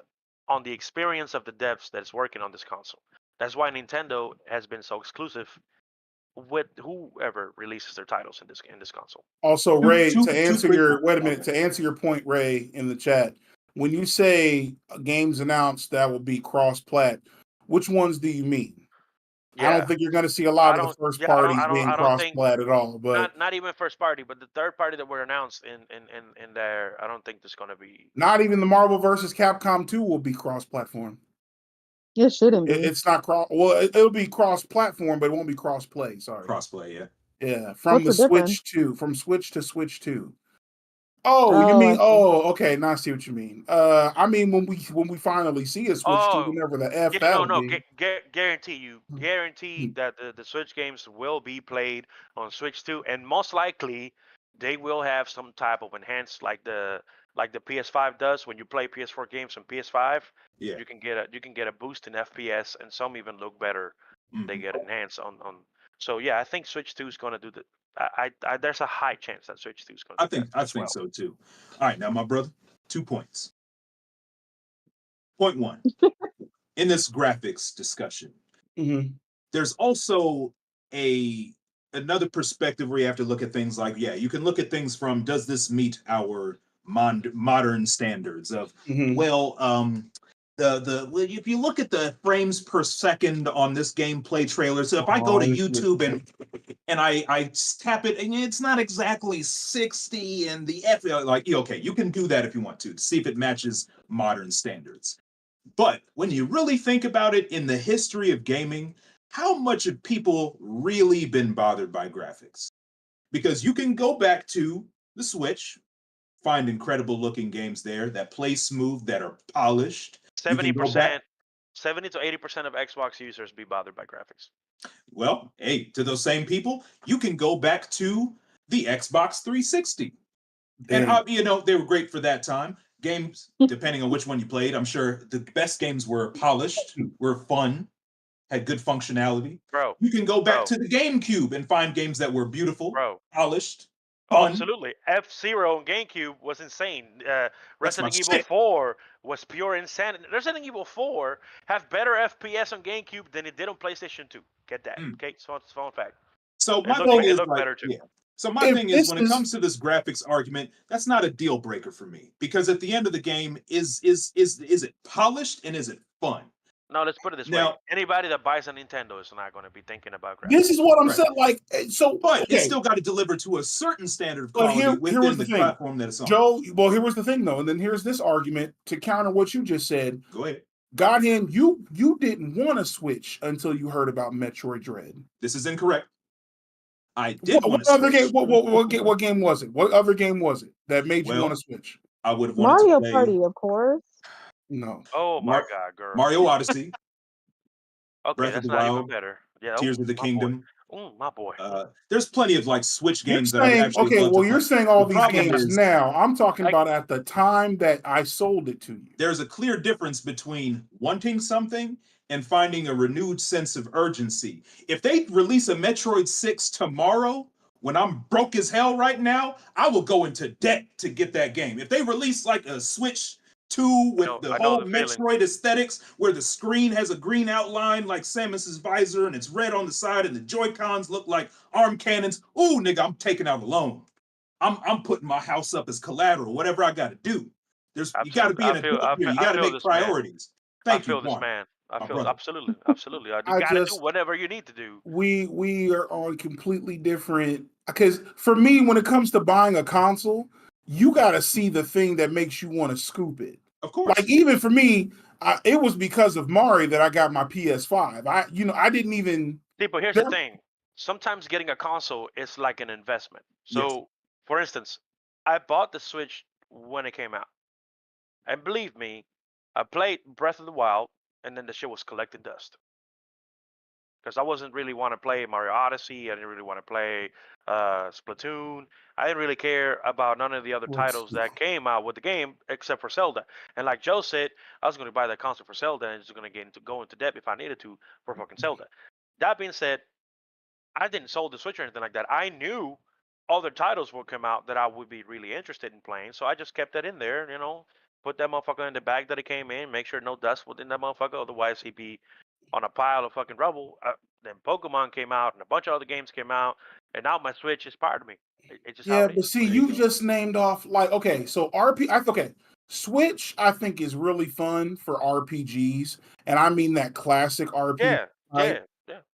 on the experience of the devs that's working on this console. That's why Nintendo has been so exclusive with whoever releases their titles in this console. Also, Ray, Two to answer quick your points. wait a minute, to answer your point, Ray, in the chat, when you say games announced that will be cross-plat, which ones do you mean? I don't Yeah, think you're going to see a lot of the first parties being I don't think cross-plat at all. But not even first party, but the third party that were announced in there. I don't think there's gonna be. not even the Marvel versus Capcom 2 will be cross-platform. It shouldn't be. It's not cross. Well, it'll be cross-platform, but it won't be cross-play. Sorry. Crossplay, yeah. Yeah, from What's the the difference? Switch 2, from Switch to Switch 2. Oh, you Oh, mean I see. okay, now I see what you mean. I mean when we finally see a Switch 2, Oh, whenever the F yeah, that'll no, be. guarantee that the Switch games will be played on Switch 2, and most likely they will have some type of enhanced, like the PS5 does when you play PS4 games on PS5. Yeah. You can get a boost in FPS, and some even look better. They Mhm. get enhanced on. So yeah, I think Switch 2 is gonna do the. I there's a high chance that Switch 2 is gonna do that I as think well. so too. All right, now my brother, 2 points. Point 1. In this graphics discussion, Mhm. there's also another perspective where you have to look at things like, yeah, you can look at things from, does this meet our modern standards of, Mhm. well, if you look at the frames per second on this gameplay trailer, so if I go to YouTube and I tap it, and it's not exactly 60, and the F, like, okay, you can do that if you want to see if it matches modern standards. But when you really think about it, in the history of gaming, how much have people really been bothered by graphics? Because you can go back to the Switch, find incredible looking games there that play smooth, that are polished. You can go back. 70 to 80% of Xbox users be bothered by graphics. Well, hey, to those same people, you can go back to the Xbox 360. And Dang. they were great for that time. Games, depending on which one you played, I'm sure the best games were polished, were fun, had good functionality. Bro, You can go back bro, to the GameCube and find games that were beautiful, bro. polished, Oh, fun. absolutely. F-Zero on GameCube was insane. That's my Resident Evil shit. 4 was pure insanity. Resident Evil 4 have better FPS on GameCube than it did on PlayStation 2. Get that, Mm. okay? So it's a fun fact. So It my looked thing it is looked like, better too. yeah. So my If thing is, this when it is comes to this graphics argument, that's not a deal breaker for me, because at the end of the game, is it polished and is it fun? No, let's put it this way. Now, Anybody that buys a Nintendo is not going to be thinking about this graphics. is what I'm right, saying, like so but it's okay, still got to deliver to a certain standard of but quality here was within the the thing. platform that it's on. Joe, well, here was the thing though, and then here's this argument to counter what you just said. Go ahead. Godhand, you didn't want to switch until you heard about Metroid Dread. This is incorrect. I did want What to other switch. game? What game was it? What other game was it that made you want to Well, switch? I would have wanted to Mario play Party, of course. No. Oh my God, girl. Mario Odyssey, Okay, Breath of that's the not even Wild, better. Yeah, Tears of the my boy. Kingdom. My boy. There's plenty of like Switch You're games that I would saying actually okay. love to Well, play. you're saying all The these problem games is, now. I'm talking Like, about at the time that I sold it to you. there's a clear difference between wanting something and finding a renewed sense of urgency. If they release a Metroid 6 tomorrow, when I'm broke as hell right now, I will go into debt to get that game. If they release like a Switch 2 with the I know whole the feeling. Metroid aesthetics, where the screen has a green outline like Samus's visor and it's red on the side and the Joy-Cons look like arm cannons, ooh, nigga, I'm taking out a loan. I'm putting my house up as collateral, whatever I got to do. You got to Absolutely. be an adult here. You I got to feel make this man. priorities. I Thank you, feel this Juan, man. I my feel brother. absolutely. You I gotta do just whatever you need to do. we are on completely different. Because for me, when it comes to buying a console, you got to see the thing that makes you want to scoop it. Of course. Like even for me, it was because of Mari that I got my PS5. I didn't even. See, but here's the thing. Sometimes getting a console is like an investment. Yes. So, for instance, I bought the Switch when it came out. And believe me, I played Breath of the Wild, and then the shit was collecting dust. Because I wasn't really want to play Mario Odyssey. I didn't really want to play Splatoon. I didn't really care about none of the other titles that came out with the game except for Zelda. And like Joe said, I was going to buy that console for Zelda and just going to go into debt if I needed to for fucking Zelda. That being said, I didn't sold the Switch or anything like that. I knew other titles would come out that I would be really interested in playing, so I just kept that in there. Put that motherfucker in the bag that it came in. Make sure no dust was in that motherfucker, otherwise he'd be on a pile of fucking rubble. Then Pokemon came out and a bunch of other games came out, and now my Switch is part of me. It's just how Yeah, it but is. see, you just named off like okay, so okay, Switch I think is really fun for RPGs, and I mean that classic RPG, Yeah, right?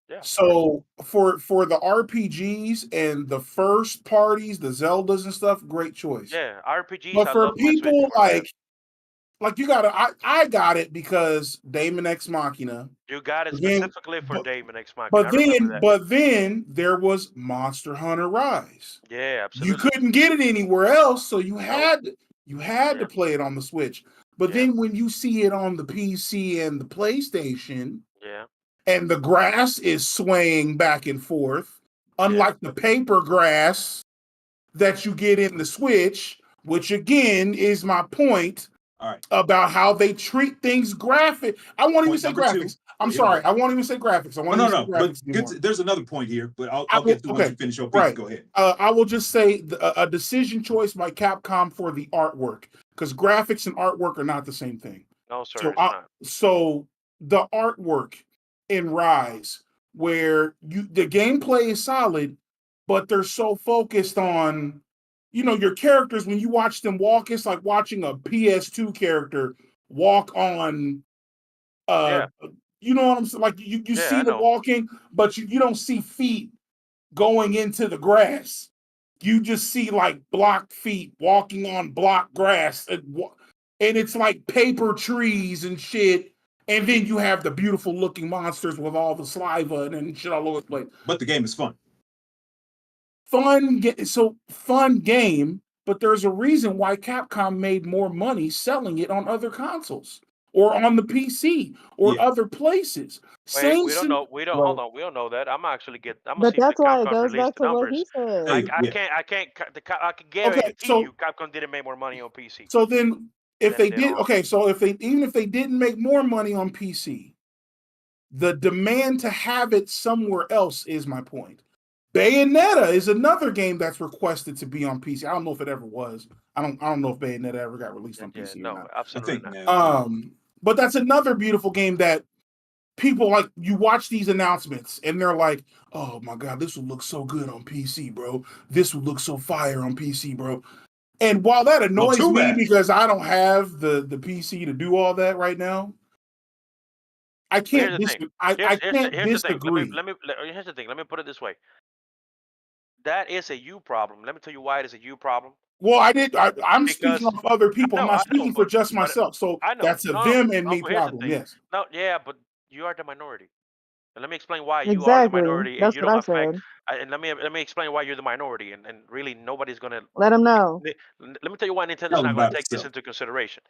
yeah. So for the RPGs and the first parties, the Zeldas and stuff, great choice. Yeah, RPGs. But I for love my Switch people for that. like you gotta, I got it because Daemon X Machina. You got it Again, specifically for but, Daemon X Machina. I but remember then that. but then there was Monster Hunter Rise. Yeah, You absolutely. couldn't get it anywhere else, so you Nope. had to play it on the Switch. But Yeah. then when you see it on the PC and the PlayStation, Yeah. and the grass is swaying back and forth, unlike the paper grass that you get in the Switch, which again is my point All right. about how they treat things graphic. I won't even Point say number two. graphics. I'm You know. sorry. I won't even say graphics. I won't even say No. But graphics anymore. there's another point here, but I'll get to once you finish your piece. Right. Go ahead. I will just say a decision choice by Capcom for the artwork, because graphics and artwork are not the same thing. No, sir, So, it's not. so the artwork in Rise, where the gameplay is solid, but they're so focused on, your characters. When you watch them walk, it's like watching a PS2 character walk on. Yeah. You know what I'm saying? Like you Yeah, see I the know. walking, but you don't see feet going into the grass. You just see like blocked feet walking on blocked grass, and it's like paper trees and shit. And then you have the beautiful looking monsters with all the saliva and shit all over the place. But the game is fun. Fun game, but there's a reason why Capcom made more money selling it on other consoles or on the PC or other places. Wait, we don't know. Hold on. We don't know that. I'm But see if that's the why it Capcom goes released back the to what he numbers. said. Hey, I can guarantee you Capcom didn't make more money on PC. So then if than they did did, on- okay, so even if they didn't make more money on PC, the demand to have it somewhere else is my point. Bayonetta is another game that's requested to be on PC. I don't know if it ever was. I don't know if Bayonetta ever got released on PC or not. absolutely not. Yeah. But that's another beautiful game that people like. You watch these announcements and they're like, "Oh my god, this would look so good on PC, bro. This would look so fire on PC, bro." And while that annoys me because I don't have the PC to do all that right now, I can't. I can't disagree. Here's the thing. Let me put it this way. That is a you problem. Let me tell you why it is a you problem. Well, I'm speaking of other people. I'm not speaking for just myself. So that's a them and me problem. Yes. No, yeah, but you are the minority. And let me explain why you are the Exactly. minority and That's you what don't I affect. said. And let me explain why you're the minority and really nobody's gonna. Let him know. Let me tell you why Nintendo's Tell not him going about to take this itself. into consideration.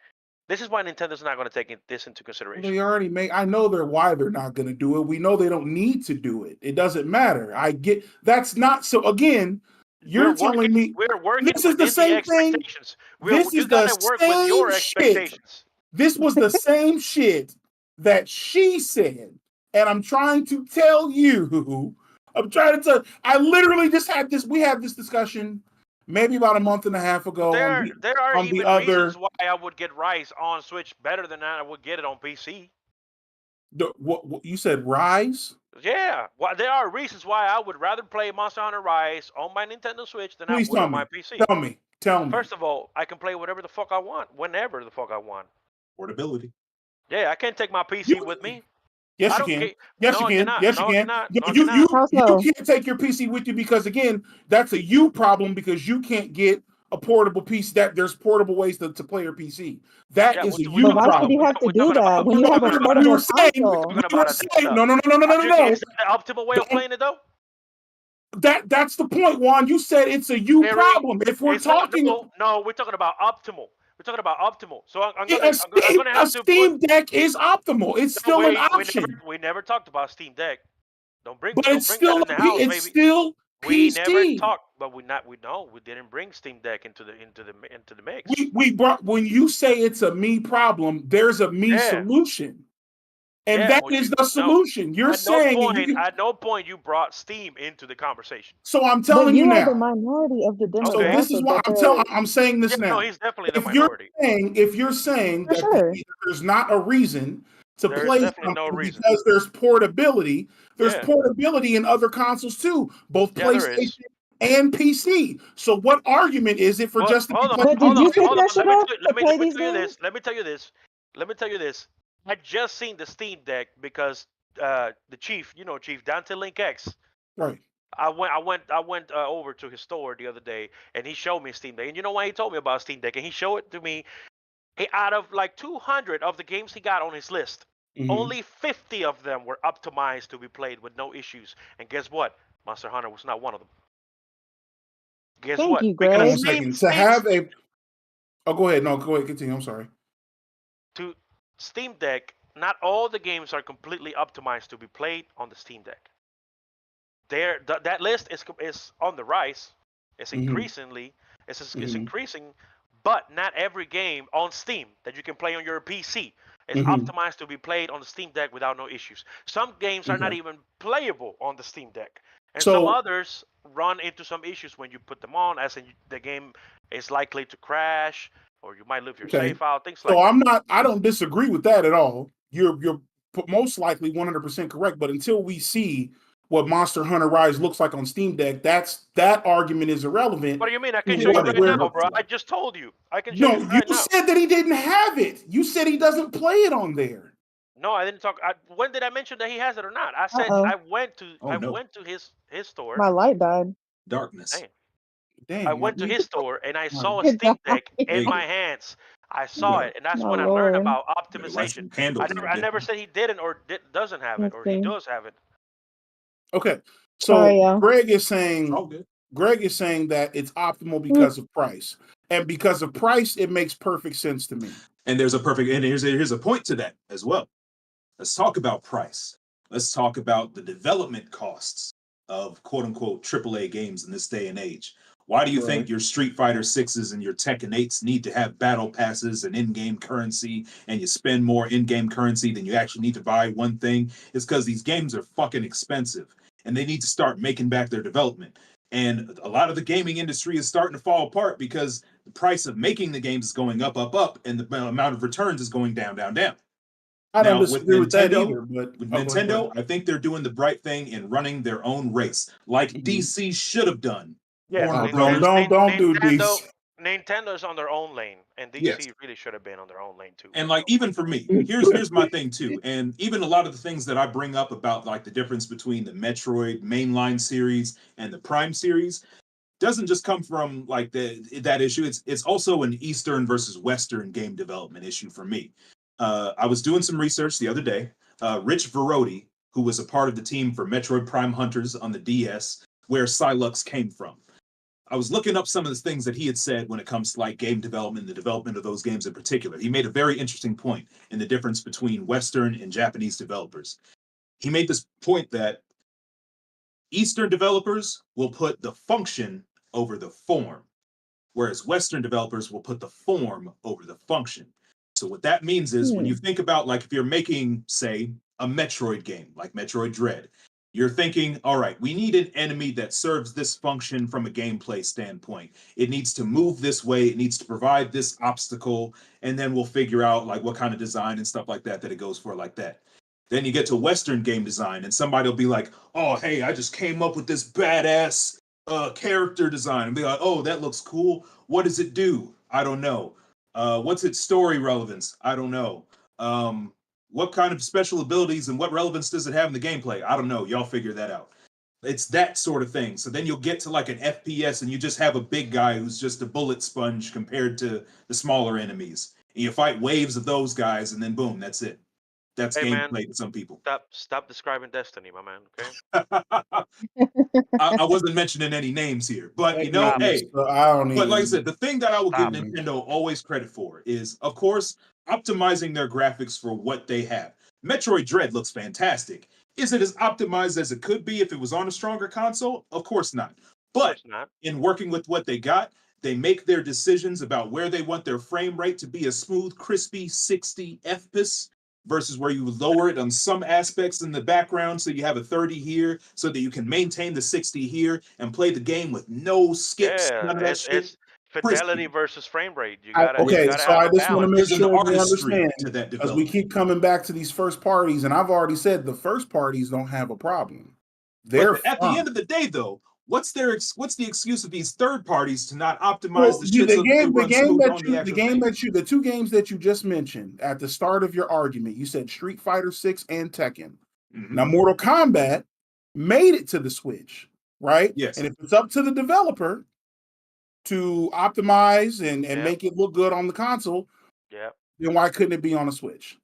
This is why Nintendo's not going to take this into consideration. They already I know why they're not going to do it. We know they don't need to do it. It doesn't matter. I get that's not so. Again, you're telling me we're working this is the same thing. This is the same shit. This was the same shit that she said, and I'm trying to tell you. I literally just had this. We had this discussion maybe about a month and a half ago. There are even reasons why I would get Rise on Switch better than I would get it on PC. What you said, Rise? Yeah, well, there are reasons why I would rather play Monster Hunter Rise on my Nintendo Switch than I would on my PC. Tell me. First of all, I can play whatever the fuck I want, whenever the fuck I want. Portability. Yeah, I can't take my PC with me. Yes, you can. Yes, you can. Yes, you can. You can't take your PC with you because again, that's a you problem because you can't get a portable PC. That there's portable ways to play your PC. That is a you problem. But why should you have to do that when you have a portable console? No. Is that the optimal way of playing it though? That's the point, Juan. You said it's a you problem. If we're talking, no, we're talking about optimal. We're talking about optimal. So I'm Yeah, gonna I'm gonna a have to Steam put. Deck is optimal. It's No, still an we option, never talked about Steam Deck. but Don't it's bring that still in the house, it's baby. still We never PC. talked, but we didn't bring Steam Deck into the mix. We brought when you say it's a me problem, there's a me Yeah, solution, and yeah. that Well, is you the no. solution. You're saying, and you can. At no point you brought Steam into the conversation. So I'm But telling you you are the now. minority of the So Okay. this is demographic why that they're I'm saying Yeah, this no, now. he's definitely the minority. If you're saying for that sure. there's not a reason to There is play definitely no something reason. because there's portability. There's Yeah, portability in other consoles too, both yeah, there is. PlayStation and PC. So what argument is it for Well, just to be played But on did you pick PC? hold on. that shit up to play Let me these tell you games? this. Let me tell you this. Let me tell you this. I just seen the Steam Deck because the chief, Chief Dante Link X. Right. I went over to his store the other day, and he showed me Steam Deck. And you know why he told me about Steam Deck? And he showed it to me. Out of like 200 of the games he got on his list, only 50 of them were optimized to be played with no issues. And guess what? Monster Hunter was not one of them. Guess Thank what? you, Hold on Greg. a second. To have a oh, go ahead. No, go ahead. Continue. I'm sorry. To Steam Deck, not all the games are completely optimized to be played on the Steam Deck. That list is on the rise. It's increasingly, it's increasing, but not every game on Steam that you can play on your PC is optimized to be played on the Steam Deck without no issues. Some games are not even playable on the Steam Deck, and some So others run into some issues when you put them on, as in the game is likely to crash, or you might lose your okay. save file, things So like that. I don't disagree with that at all. You're most likely 100% correct. But until we see what Monster Hunter Rise looks like on Steam Deck, that argument is irrelevant. What do you mean? I to can show you what right we're- now, bro. I just told you. I can show No, you you right now. said that he didn't have it. You said he doesn't play it on there. No, I didn't talk. When did I mention that he has it or not? I said Uh-oh. I went to no. his store. My light died. Darkness. Damn. I went to his store and I saw a Right. Steam Deck There in you my go. hands. I saw it, and that's My when I learned lord. about Better light optimization. some candles. I never said he didn't or doesn't have it, Let's or he see. does have it. Okay. So Sorry, y'all. Greg is saying All good. that it's optimal because of price. And because of price, it makes perfect sense to me. And here's a point to that as well. Let's talk about price. Let's talk about the development costs of quote unquote AAA games in this day and age. Why do you think your Street Fighter 6s and your Tekken 8s need to have battle passes and in-game currency, and you spend more in-game currency than you actually need to buy one thing? It's because these games are fucking expensive and they need to start making back their development. And a lot of the gaming industry is starting to fall apart because the price of making the games is going up, and the amount of returns is going down, down, down. I don't Now, disagree with that Nintendo- either. But With go ahead. Nintendo, I think they're doing the right thing in running their own race, like DC should have done. Yes, Warner Oh, Brothers. don't do this. Nintendo's on their own lane, and DC Yes. really should have been on their own lane too. And like even for me, here's my thing too. And even a lot of the things that I bring up about like the difference between the Metroid mainline series and the Prime series doesn't just come from like that issue. It's also an Eastern versus Western game development issue for me. I was doing some research the other day. Rich Verodi, who was a part of the team for Metroid Prime Hunters on the DS, where Silux came from. I was looking up some of the things that he had said when it comes to like game development, the development of those games in particular. He made a very interesting point in the difference between Western and Japanese developers. He made this point that Eastern developers will put the function over the form, whereas Western developers will put the form over the function. So what that means is when you think about like if you're making, say, a Metroid game like Metroid Dread, you're thinking, all right, we need an enemy that serves this function from a gameplay standpoint. It needs to move this way, it needs to provide this obstacle, and then we'll figure out like what kind of design and stuff like that it goes for like that. Then you get to Western game design, and somebody will be like, oh, hey, I just came up with this badass character design. And be like, oh, that looks cool. What does it do? I don't know. What's its story relevance? I don't know. What kind of special abilities and what relevance does it have in the gameplay? I don't know. Y'all figure that out. It's that sort of thing. So then you'll get to like an FPS and you just have a big guy who's just a bullet sponge compared to the smaller enemies. And you fight waves of those guys and then boom, that's it. that's Hey man, gameplay to some people. stop describing Destiny, my man. Okay. I wasn't mentioning any names here, but you know, Stop it. hey, So I don't but like I even. said, the thing that I will give Stop it. Nintendo always credit for is, of course, optimizing their graphics for what they have. Metroid Dread looks fantastic. Is it as optimized as it could be if it was on a stronger console? Of course not. Of But course not. in working with what they got, they make their decisions about where they want their frame rate to be a smooth, crispy 60 FPS versus where you lower it on some aspects in the background so you have a 30 here so that you can maintain the 60 here and play the game with no skips, Yeah, none of that shit. it's fidelity Crispy. versus frame rate. You gotta Okay, have so a I just want to balance. make There's an sure we artistry understand to that because we development. keep coming back to these first parties, and I've already said the first parties don't have a problem. But They're at the fine. end of the day, though, what's the excuse of these third parties to not optimize Well, the shit so that they run smooth on the two games that you just mentioned at the start of your argument, you said Street Fighter 6 and Tekken. Mhm. Now, Mortal Kombat made it to the Switch, right? Yes. And if it's up to the developer to optimize and Yeah. make it look good on the console, Yeah. then why couldn't it be on a Switch?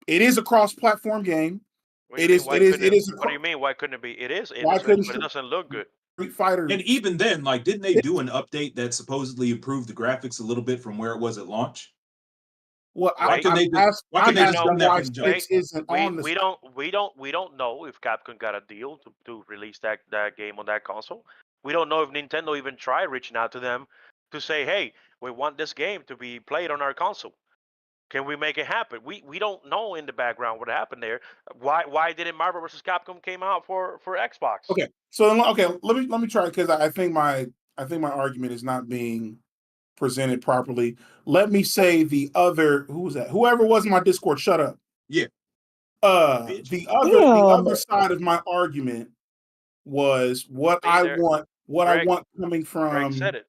It is a cross-platform game. What do you mean? Why couldn't it? What do you mean? Why couldn't it be? It is in Why the Switch, couldn't but it doesn't look good. Street Fighter? And even then, like, didn't they do an update that supposedly improved the graphics a little bit from where it was at launch? Well, Why couldn't they just I'm done asking that why from the jump? Switch isn't on the. We don't know if Capcom got a deal to release that game on that console. We don't know if Nintendo even tried reaching out to them to say, hey, we want this game to be played on our console. Can we make it happen? We don't know in the background what happened there. Why didn't Marvel vs. Capcom came out for Xbox? Okay, so let me try because I think my argument is not being presented properly. Let me say the other who was that? Whoever was in my Discord, shut up. Yeah. The other side of my argument was what I want coming from. Greg said it.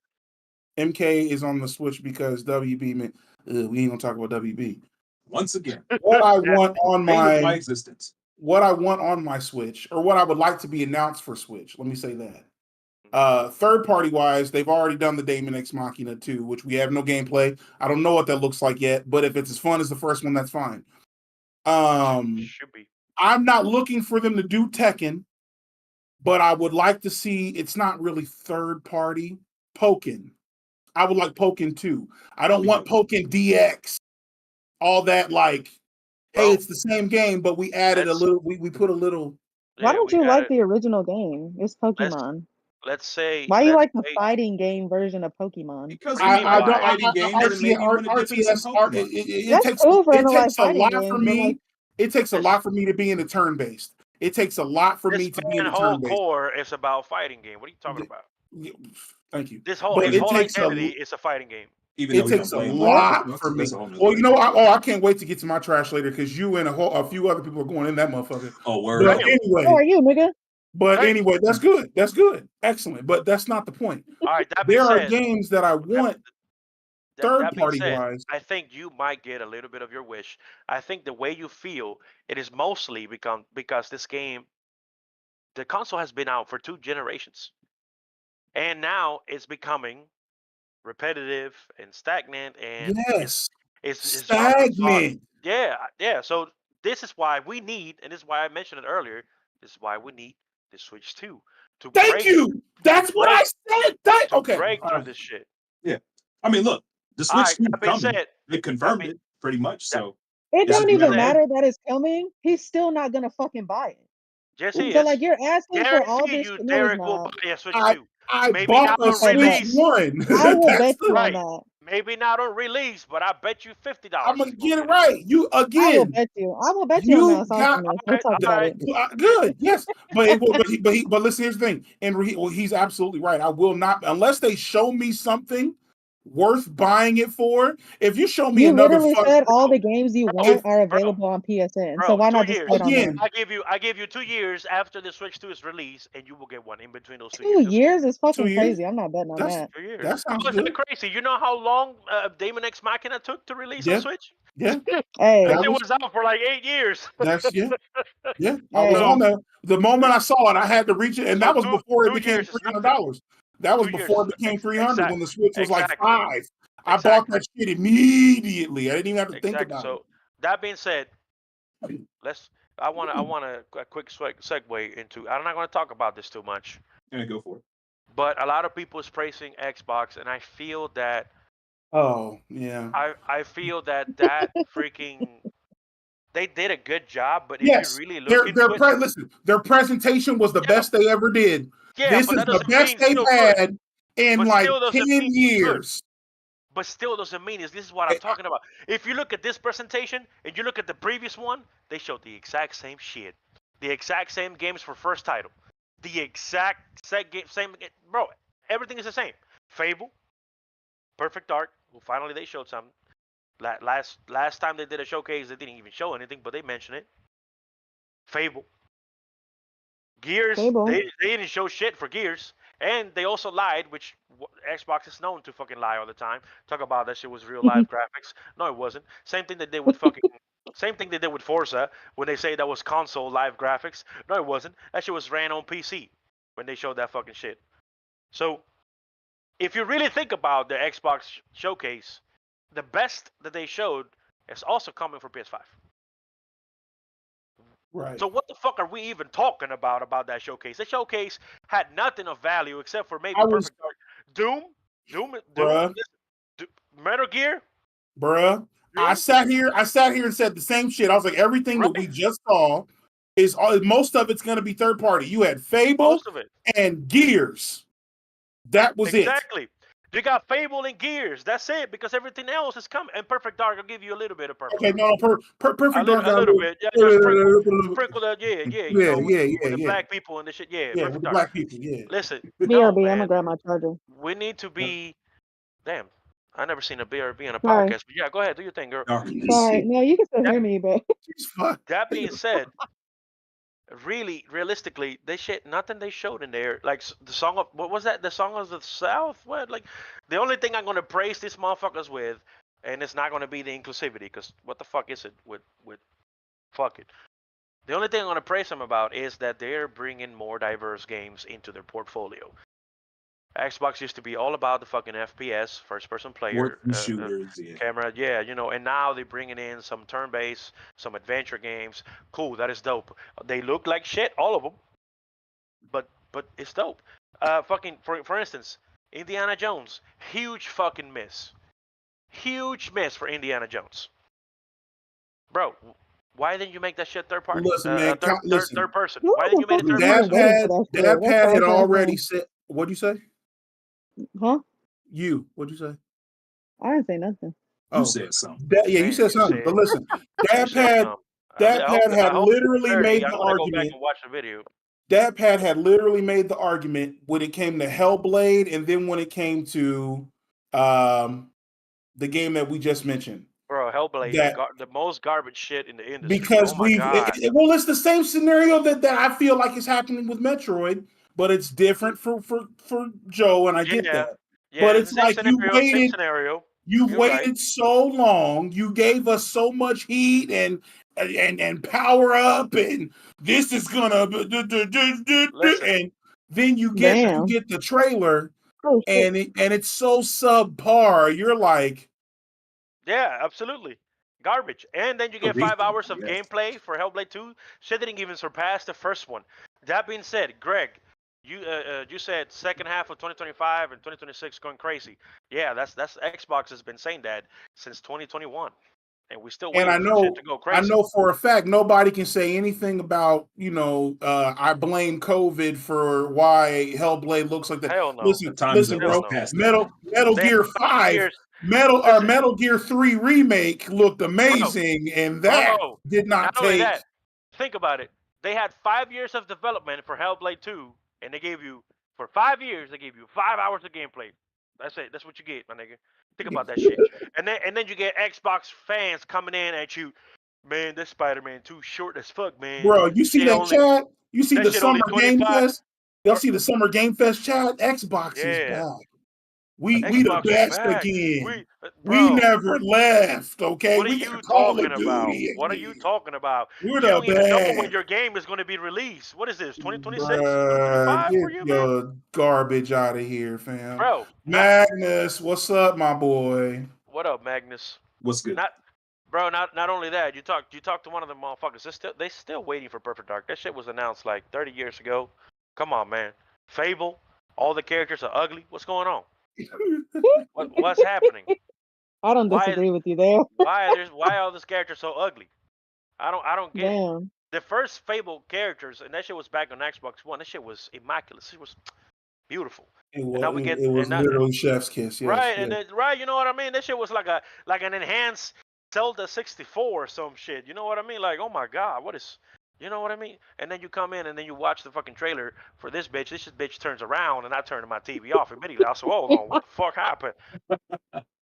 MK is on the Switch because WB man, we ain't gonna talk about WB. Once again, What I want on my existence. What I want on my Switch, or what I would like to be announced for Switch. Let me say that. Third party wise, they've already done the Daemon X Machina 2, which we have no gameplay. I don't know what that looks like yet, but if it's as fun as the first one, that's fine. Should be. I'm not looking for them to do Tekken, but I would like to see. It's not really third party. Pokken. I would like Pokken 2. I don't want Pokken DX. All that like, hey, it's the same game, but we added a little. We put a little. Why don't you like the original game? It's Pokemon. Let's say. Why you like the fighting game version of Pokemon? Because I don't. fighting game, but it takes a lot for me. It takes a lot for me to be in the turn based. It takes a lot for me to be in the turn based. Core is about fighting game. What are you talking about? Thank you. This whole identity is a fighting game. It takes a lot for me. Well, you know, I can't wait to get to my trash later because you and a few other people are going in that motherfucker. Oh, word. But anyway, who are you, nigga? But anyway, that's good. That's good. Excellent. But that's not the point. All right. There are games that I want third party wise. I think you might get a little bit of your wish. I think the way you feel, it is mostly because this game, the console has been out for 2 generations. And now it's becoming repetitive and stagnant, and yes, it's stagnant. Yeah. So this is why we need, and this is why I mentioned it earlier. This is why we need the Switch 2 to Thank you. That's what I said. Okay, break through this shit. Yeah, I mean, look, the Switch 2 coming. They confirmed it pretty much. So it don't even matter that it's coming. He's still not gonna fucking buy it. Yes, he so is. like you're asking for all this. Derek will buy a Switch 2. I bought a Switch 1. I will bet you on that. Maybe not on release, but I bet you $50. I'm gonna get it right. You again. I will bet you on that. We'll talk about it. Good. Yes, but listen. Here's the thing, and he's absolutely right. I will not unless they show me something worth buying it for. If you show me you another, literally said all the games you want are available on PSN. So why not just put again? I give you 2 years after the Switch 2 is released, and you will get one in between those 2 years. 2 years is fucking crazy. I'm not betting on that. 2 years. That sounds good. Crazy. You know how long Daemon X Machina took to release on Switch? Yeah. Hey, it was out for like 8 years. That's yeah. I was on there. The moment I saw it, I had to reach it, and that was before it became $300. That was before it became $300 when the Switch was like $5. I bought that shit immediately. I didn't even have to think about it. So that being said, I want a quick segue into. I'm not going to talk about this too much, Yeah, go for it. but a lot of people is praising Xbox, and I feel that Oh, yeah. I feel that freaking they did a good job, but if you Yes. really look into it, Listen, their presentation was the yeah, best they ever did. yeah, This but is that the doesn't best mean they've still good. had in But like still doesn't 10 mean good. years. But still doesn't mean this is what Eh, I'm talking about. If you look at this presentation and you look at the previous one, they showed the exact same shit. The exact same games for first title. The exact same bro, everything is the same. Fable, Perfect Dark, well finally they showed something. Last time they did a showcase, they didn't even show anything, but they mentioned it. Fable. Gears, Fable. they didn't show shit for Gears, and they also lied, which Xbox is known to fucking lie all the time. Talk about that shit was real live graphics. No, it wasn't. Same thing they did with fucking. Same thing they did with Forza when they say that was console live graphics. No, it wasn't. That shit was ran on PC when they showed that fucking shit. So if you really think about the Xbox showcase, the best that they showed is also coming for PS5. Right. So what the fuck are we even talking about that showcase? The showcase had nothing of value except for maybe I was, Perfect Dark. Doom, bruh, Metal Gear, bruh. I Doom, sat here and said the same shit. I was like, everything that we right? just saw is most of it's gonna be third party. You had Fable Most of it. and Gears. That was it. Exactly. You got Fable and Gears. That's it. Because everything else is coming. And Perfect Dark, I'll give you a little bit of Perfect Okay, Dark. no, Perfect Dark A got a little little, bit. Yeah, just sprinkle that. Yeah, yeah. You know, with the yeah. black people and the shit. Yeah, Yeah, with Perfect the Dark. black people, yeah. Listen, no, BRB. I'm gonna man. grab my charger. We need to be. Damn, I never seen a BRB on a Sorry. podcast. But yeah, go ahead, do your thing, girl. Darkness. Sorry. No, you can still hear me, but She's fine. That being said, really, realistically, they shit nothing they showed in there. Like the song of what was that? The song of the South. What? Like the only thing I'm gonna praise these motherfuckers with, and it's not gonna be the inclusivity, because what the fuck is it with fuck it. The only thing I'm gonna praise them about is that they're bringing more diverse games into their portfolio. Xbox used to be all about the fucking FPS, first person player Fourth shooters, yeah. camera, yeah, and now they're bringing in some turn-based, some adventure games. Cool, that is dope. They look like shit, all of them, but it's dope. Fucking for instance, Indiana Jones, huge miss for Indiana Jones, bro. Why didn't you make that shit third party? Listen, man, listen. Third person. who Why didn't the you make it fuck is third even person? waiting for that shit? That's Dad all had I'm already saying. said. What'd you say? Huh? What'd you say? I didn't say nothing. You Oh, said something. yeah, you Damn, said you something. But said listen, you said something. Dad I had hope for literally clarity. made I'm the gonna go back argument. and watch the video. Dad had literally made the argument when it came to Hellblade, and then when it came to the game that we just mentioned. Bro, Hellblade, That the most garbage shit in the industry. because Oh my god. well, it's the same scenario that I feel like is happening with Metroid, but it's different for Joe, and I get Yeah, that. yeah, But it's it's the same like scenario. Same scenario. you've You're right. waited so long, you gave us so much heat and power up, and this is gonna Listen, and then you Damn. get the trailer, Oh shit. and it's so subpar. You're like, yeah, absolutely. Garbage. And then you get 5 hours of Yes. gameplay for Hellblade 2. Shit didn't even surpass the first one. That being said, Greg, you said second half of 2025 and 2026 going crazy. Yeah, that's Xbox has been saying that since 2021. And we're still and waiting for shit to go I crazy. know for a fact nobody can say anything about, I blame COVID for why Hellblade looks like that. Hell no. Times are Hell Bro. no. past that. Metal They had Gear 5 5, years. Listen, Metal Gear 3 remake looked amazing, and that bro, did not not only take. that, think about it. They had 5 years of development for Hellblade 2, and they gave you, for 5 years, they gave you 5 hours of gameplay. That's it. That's what you get, my nigga. Think about that shit. And then you get Xbox fans coming in at you, man, this Spider-Man too short as fuck, man. Bro, you see Shit that only chat? You see that the shit only Summer Game 25. Fest? Y'all see the Summer Game Fest chat? Xbox is Yeah, back. We the Xbox is best back. again. We Bro, never left, okay? what are We got you Call talking of about? Duty What are you again. talking about? We're You the don't even know when best. your game is going to be released. What is this? 2026? Bruh, 2025 for get you, man? your garbage out of here, fam. Bro, not Magnus, what's up, my boy? what up, Magnus? What's good? Not Bro, not only that, you talk to one of the motherfuckers. They still waiting for Perfect Dark. That shit was announced like 30 years ago. Come on, man. Fable, all the characters are ugly. What's going on? What's happening? I don't Why disagree with you there. why are all these characters so ugly? I don't get it. Damn. The first Fable characters, and that shit was back on Xbox One. That shit was immaculate. It was beautiful. It And was now we get it was and now, literally chef's kiss. Yes, right, and yes. then right, you know what I mean? That shit was like an enhanced Zelda 64 or some shit. You know what I mean? Like, oh my god, what is, you know what I mean? And then you come in and then you watch the fucking trailer for this bitch. This bitch turns around and I turn my TV off immediately. I said, hold on, what the fuck happened?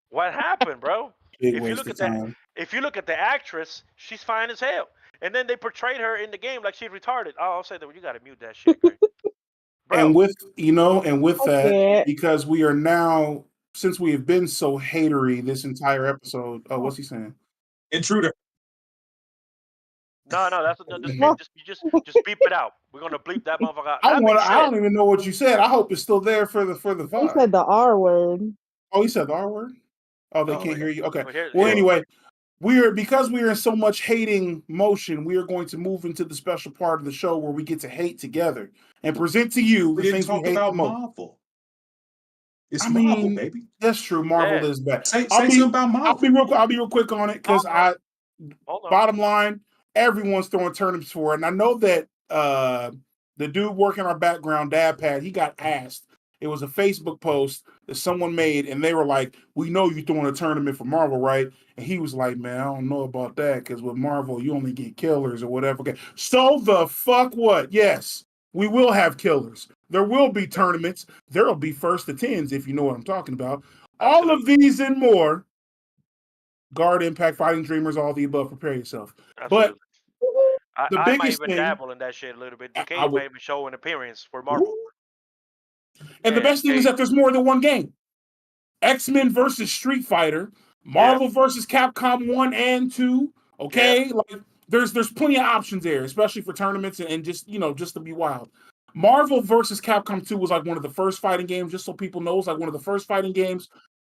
What happened, bro? Big If you waste look of at that, time. if you look at the actress, she's fine as hell. And then they portrayed her in the game like she's retarded. Oh, I'll say that you gotta mute that shit, Craig. And Bro. with I that, can't. because we are now, since we have been so hatery this entire episode. Oh, what's he saying? Intruder. No, that's no, just beep it out. We're gonna bleep that motherfucker out. That being I said, don't even know what you said. I hope it's still there for the He VOD. said the R word. Oh, he said the R word? Oh, they Oh, can't yeah. hear you. Okay. well, here- Well, here- anyway, because we are in so much hating motion, we are going to move into the special part of the show where we get to hate together and present to you We the didn't things we talk hate about the most. Marvel. It's I Marvel, mean, baby. that's true. Marvel Yeah. is bad. Say I'll something about I'll Marvel. I'll be real quick on it because hold on. bottom line, everyone's throwing turnips for it. And I know that the dude working our background, Dad Pad, he got asked. It was a Facebook post that someone made, and they were like, "We know you're throwing a tournament for Marvel, right?" And he was like, "Man, I don't know about that because with Marvel, you only get killers or whatever." Okay. So the fuck what? Yes, we will have killers. There will be tournaments. There will be first to tens if you know what I'm talking about. All of these and more. Guard, Impact, Fighting Dreamers, all the above. Prepare yourself. But Absolutely. the I might biggest even thing, dabble in that shit a little bit. I Ducade would, might even show an appearance for Marvel. and the Yeah, best thing is Ducade. that there's more than one game. X-Men versus Street Fighter, Marvel versus Capcom 1 and 2. Okay, like there's plenty of options there, especially for tournaments and just just to be wild. Marvel versus Capcom 2 was like one of the first fighting games, just so people know, it's like one of the first fighting games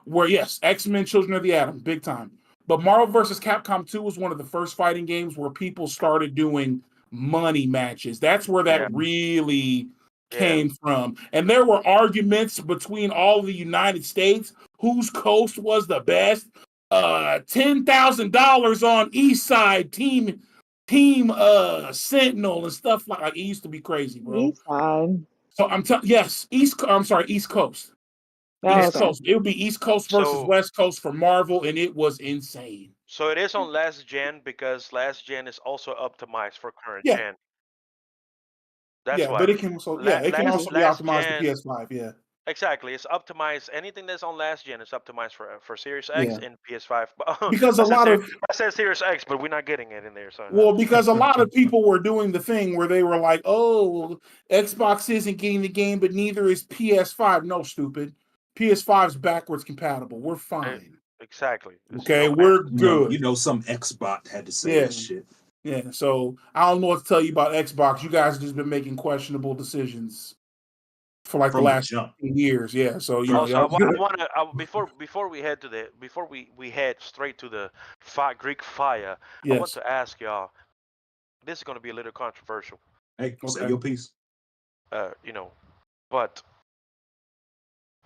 where yes, X-Men Children of the Atom, big time. But Marvel versus Capcom 2 was one of the first fighting games where people started doing money matches. That's where that Yeah. really Yeah. came from. And there were arguments between all of the United States whose coast was the best. $10,000 on East Side team Sentinel and stuff like it used to be crazy, bro. East side. So East Coast. Oh, East okay. Coast. It would be East Coast versus So West Coast for Marvel, and it was insane. so it is on last gen because last gen is also optimized for current Yeah. gen. That's Yeah, why. but it can also it can also be Last optimized gen, to PS5. Yeah. exactly. It's optimized. Anything that's on last gen is optimized for Series X Yeah. and PS5. But Because a lot of I said Series X, but we're not getting it in there. So because a lot of people were doing the thing where they were like, "Oh, Xbox isn't getting the game, but neither is PS5." No, stupid. PS5's backwards compatible. We're fine. exactly. Okay, we're good. You know, some Xbot had to say Yeah. that shit. Yeah. So I don't know what to tell you about Xbox. You guys have just been making questionable decisions for like From the the last jump. years. Yeah. So you know, Also, I y'all. want to before we head to the before we head straight to the Greek fire. I want Yes. to ask y'all. This is going to be a little controversial. Hey, say Okay. your piece. But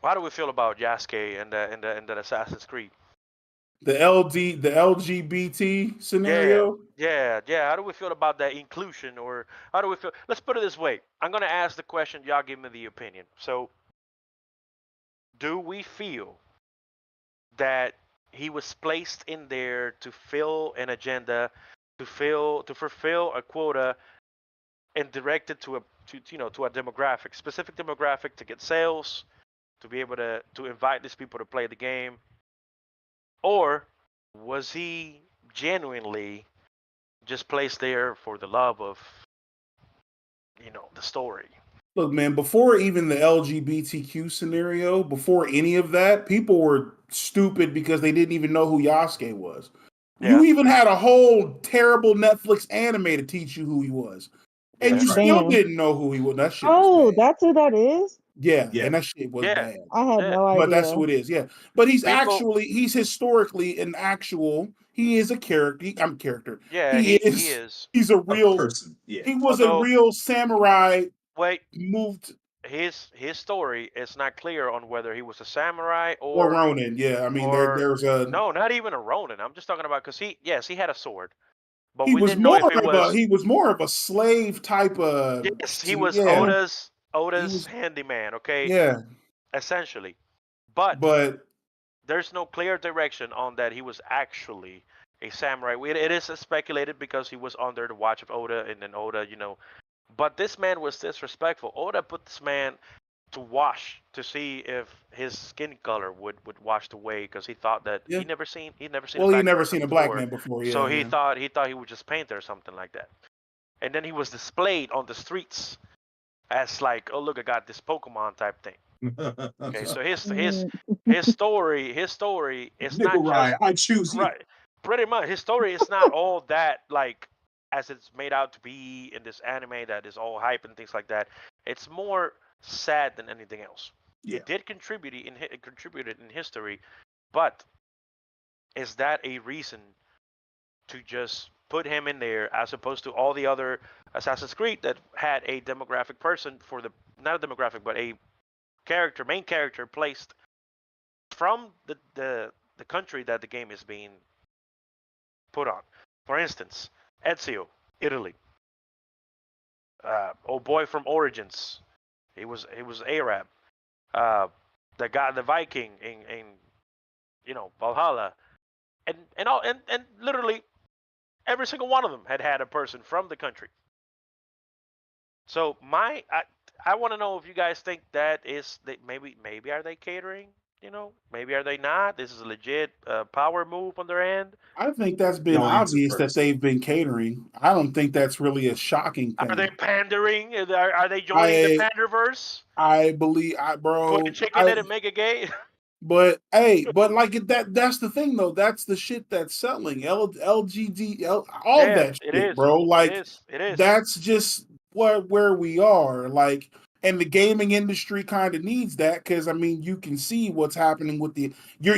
how do we feel about Yasuke and the Assassin's Creed? The LGBT scenario. Yeah. How do we feel about that inclusion, or how do we feel? Let's put it this way. I'm gonna ask the question. Y'all give me the opinion. So, do we feel that he was placed in there to fill an agenda, to fulfill a quota, and directed to a demographic, specific demographic, to get sales, to be able to invite these people to play the game, or was he genuinely just placed there for the love of the story? Look, man, before even the LGBTQ scenario, before any of that, people were stupid because they didn't even know who Yasuke was. Yeah. You even had a whole terrible Netflix anime to teach you who he was. And you That's right. still Damn. didn't know who he was. That shit was Oh, bad. that's who that is? Yeah, Yeah. and that shit was Yeah. bad. I had Yeah. no But that's idea. who it is. Yeah, but he's People- historically an actual. He is a character. I'm a character. Yeah, He he is. is. He's a A real. person. Yeah. He was a Although, real samurai. wait, Moved his story is not clear on whether he was a samurai or Ronin. Yeah, I mean there's a. no, not even a Ronin. I'm just talking about because he had a sword, but He we was didn't know more if it of a. was. He was more of a slave type of. Yes, he was Yeah, Oda's he was. handyman. Okay, Yeah, essentially, but but there's no clear direction on that he was actually a samurai. It is speculated because he was under the watch of Oda, and then Oda, But this man was disrespectful. Oda put this man to wash to see if his skin color would wash away because he thought that yeah. he'd never seen a Well, he black never person seen a black before. man before. So Yeah, he thought he would just paint or something like that. And then he was displayed on the streets as like, oh look, I got this Pokemon type thing. Okay, so his story is not Nigga just Ryan, I choose you. right. Pretty much, his story is not all that like as it's made out to be in this anime that is all hype and things like that. It's more sad than anything else. Yeah. It did contributed in history, but is that a reason to just put him in there as opposed to all the other Assassin's Creed that had a demographic person for the not a demographic but a main character placed from the country that the game is being put on. For instance, Ezio, Italy. Old boy from Origins, he was Arab. The Viking in Valhalla, and literally every single one of them had a person from the country. So I want to know if you guys think that maybe are they catering? Maybe are they not? This is a legit power move on their end. I think that's been Y'all answer obvious that first. they've been catering. I don't think that's really a shocking thing. Are they pandering? Are they joining the Panderverse? I believe, Put a chicken in it and make it gay? But like that's the thing though. That's the shit that's selling. LGD, all Yeah, that it shit, is. bro. Like It is. that's just where we are. Like, and the gaming industry kind of needs that because I mean you can see what's happening with you're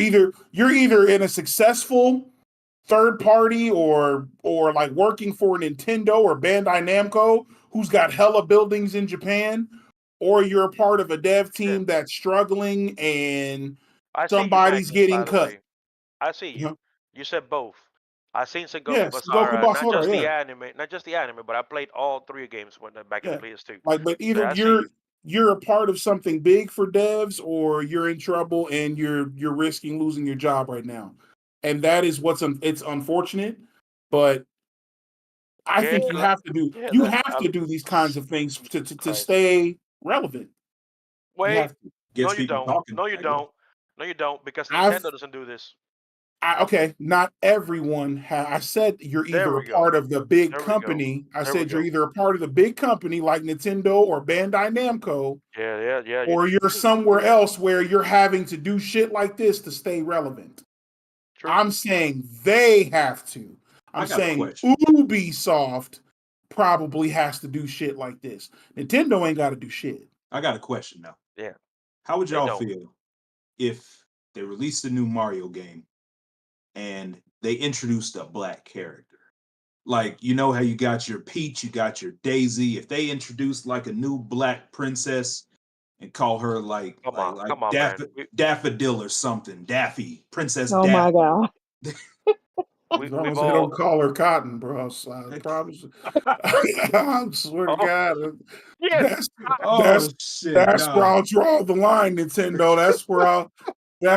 either in a successful third party or like working for Nintendo or Bandai Namco who's got hella buildings in Japan, or you're a part of a dev team that's struggling and I see you, somebody's Magnus, getting by the cut. way. I see you. You know? You said both. I seen Sengoku Yes, Goku Basara, not just Basara, the anime, but I played all three games back in yeah. the PS2. Like, but So either I see you. you're a part of something big for devs, or you're in trouble and you're risking losing your job right now, and that is it's unfortunate, but I Yeah, think you have to do these kinds of things to Christ. stay relevant. You Wait, have to. no, Gets you people don't. talking. No, you I guess. don't. No, you don't, because I've Nintendo doesn't do this. Okay, not everyone. I said you're There either we a go. part of the big There we go. company. I There we said you're go. either a part of the big company like Nintendo or Bandai Namco, Yeah. or you're somewhere else where you're having to do shit like this to stay relevant. True. I'm saying they have to. I'm I got a saying question. Ubisoft probably has to do shit like this. Nintendo ain't got to do shit. I got a question now. Yeah. How would They y'all don't. feel if they released a new Mario game and they introduced a black character? Like, you know how you got your Peach, you got your Daisy. If they introduced like a new black princess and call her like Come on, man. Daffodil or something, Daffy, Princess Oh my Daffy. god. As long as they don't call her Cotton, bro. I promise. I swear to God. Yes. That's where I'll draw the line, Nintendo. That's where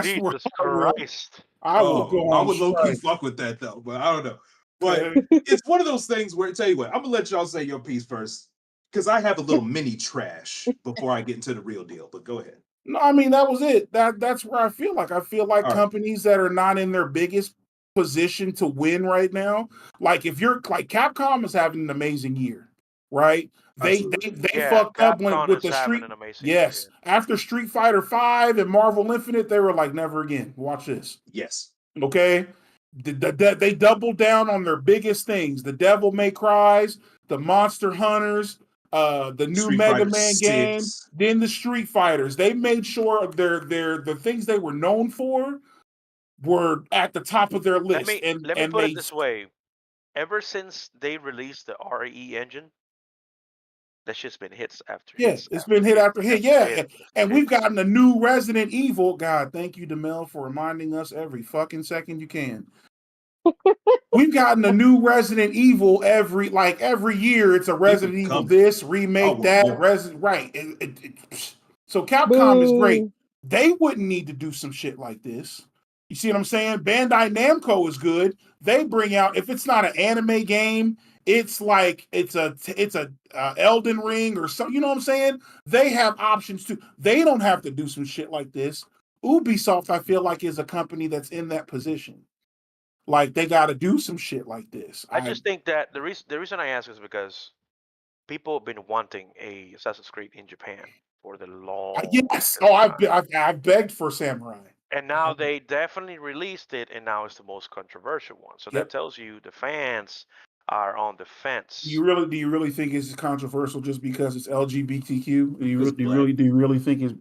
Jesus I Christ. will go I on would low key strike. fuck with that though, but I don't know. But Okay. it's one of those things where, tell you what, I'm gonna let y'all say your piece first because I have a little mini trash before I get into the real deal. But go ahead. No, I mean that was it. That's where I feel like All right. companies that are not in their biggest position to win right now. Like if you're like Capcom is having an amazing year, right? They fucked up Capcom with is the having Street. an amazing year, Yes, after Street Fighter V and Marvel Infinite, they were like never again. Watch this. Yes. Okay, they doubled down on their biggest things: the Devil May Cries, the Monster Hunters, the new Street Mega Fighter Man 6. game, then the Street Fighters. They made sure the things they were known for were at the top of their list. Let me put it this way. Ever since they released the RE engine, that's just been hits after hits. It's been hit after hit. Yeah. And we've hits. gotten a new Resident Evil. God, thank you, DeMel, for reminding us every fucking second you can. We've gotten a new Resident Evil every year. It's a Resident Evil this, remake that, right. So Capcom is great. They wouldn't need to do some shit like this. You see what I'm saying? Bandai Namco is good. They bring out, if it's not an anime game, it's like it's a Elden Ring or something. You know what I'm saying? They have options too. They don't have to do some shit like this. Ubisoft, I feel like, is a company that's in that position. Like they got to do some shit like this. I just think that the reason I ask is because people have been wanting a Assassin's Creed in Japan for the long. Yes. Oh, I've begged for Samurai. And now they definitely released it, and now it's the most controversial one. So that tells you the fans are on the fence. Do you really think it's controversial just because it's LGBTQ? Do you really think it's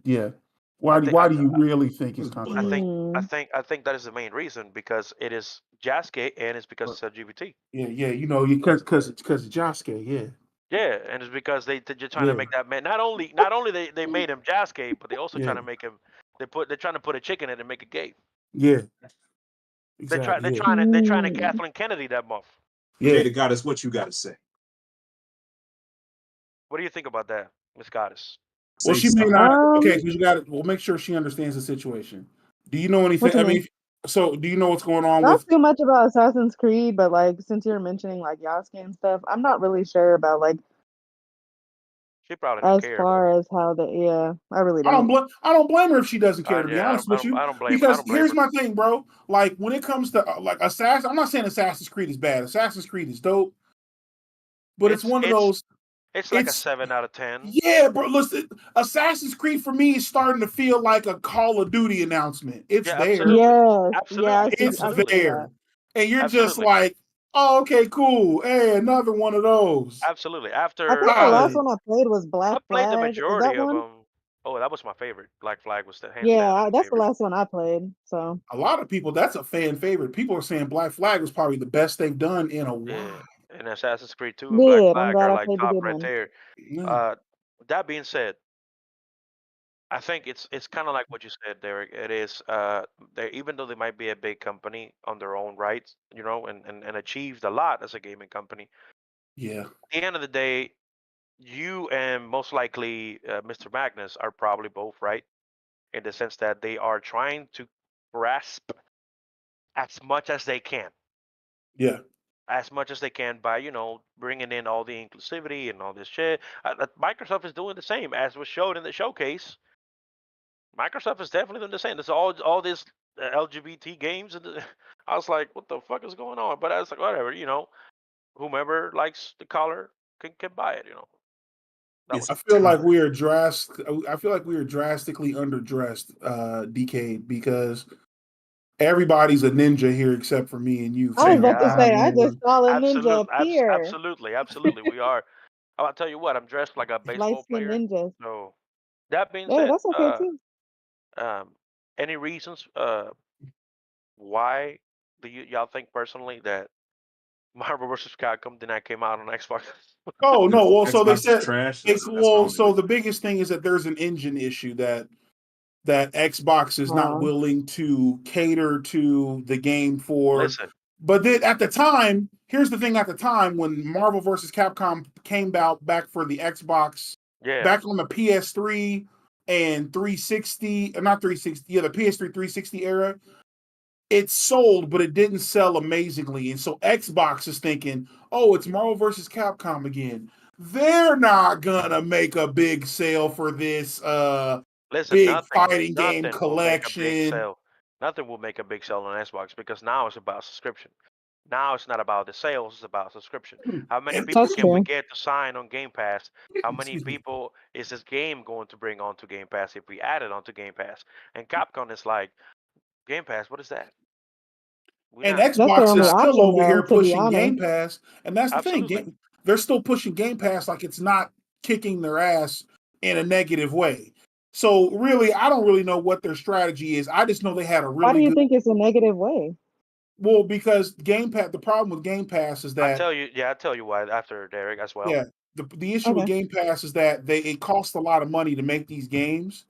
Why do you really think it's controversial? I think that is the main reason, because it is Jasuke and it's because it's LGBT. Yeah, because it's Jasuke, yeah. Yeah, and it's because they're trying to make that man. Not only they made him Jasuke, but they also trying to make him. They're trying to put a chick in it and make it gay. Yeah. Exactly. They're trying to Kathleen Kennedy that month. Yeah. Jada Goddess, what you got to say? What do you think about that, Miss Goddess? Well, she may not. Okay, you got it. We'll make sure she understands the situation. Do you know anything? I mean, so do you know what's going on? Not too much about Assassin's Creed, but like since you're mentioning like Yasuke and stuff, I'm not really sure about like. She probably don't care. As far as how I really don't. I don't blame her if she doesn't care. To be honest with you, I don't blame. Because here's my thing, bro. Like when it comes to like I'm not saying Assassin's Creed is bad. Assassin's Creed is dope, but it's one of those. It's like a 7 out of 10. Yeah, bro. Listen, Assassin's Creed for me is starting to feel like a Call of Duty announcement. It's there. Absolutely. Yes. Absolutely. Yeah, it's there. And you're just like, oh, okay, cool. Hey, another one of those. Absolutely. After I think the last one I played was Black Flag. I played the majority of them. Oh, that was my favorite. Black Flag was the that's the last one I played. So a lot of people, that's a fan favorite. People are saying Black Flag was probably the best they've done in a while. Yeah. And Assassin's Creed 2 and Black Flag are like top right there. Yeah. That being said, I think it's kind of like what you said, Derek. It is even though they might be a big company on their own rights, and achieved a lot as a gaming company. Yeah. At the end of the day, you and most likely Mr. Magnus are probably both right, in the sense that they are trying to grasp as much as they can. Yeah. As much as they can by bringing in all the inclusivity and all this shit. Microsoft is doing the same, as was showed in the showcase. Microsoft is definitely doing the same. There's all this LGBT games, and I was like, what the fuck is going on? But I was like, whatever, whomever likes the color can buy it. I feel like we are drastically underdressed, DK, because everybody's a ninja here except for me and you. I was about to say, I just saw a ninja appear. Absolutely, we are. I'll tell you what, I'm dressed like a baseball player. Ninja. So that being said, that's okay too. Any reasons why do y'all think personally that Marvel vs. Capcom did not came out on Xbox? Oh no! Well, so they said trash. So the biggest thing is that there's an engine issue that Xbox is not willing to cater to the game for. Listen. But then at the time, here's the thing: at the time when Marvel vs. Capcom came out back for the Xbox, back on the PS3 and 360, not 360, the PS3 360 era, it sold, but it didn't sell amazingly. And so Xbox is thinking, oh, it's Marvel vs. Capcom again. They're not gonna make a big sale for this big fighting game collection. Nothing will make a big sale on Xbox, because now it's about subscription. Now it's not about the sales, it's about subscription. How many people can we get to sign on Game Pass? How many people is this game going to bring onto Game Pass if we add it onto Game Pass? And Capcom is like, Game Pass, what is that? And Xbox is still over here pushing Game Pass. And that's the thing. they're still pushing Game Pass like it's not kicking their ass in a negative way. So really, I don't really know what their strategy is. I just know they had a Why do really you good. think it's a negative way? Well, because Game Pass, the problem with Game Pass is I that tell you, yeah, I tell you why after Derek as well. yeah, the issue with Okay. Game Pass is that it costs a lot of money to make these games.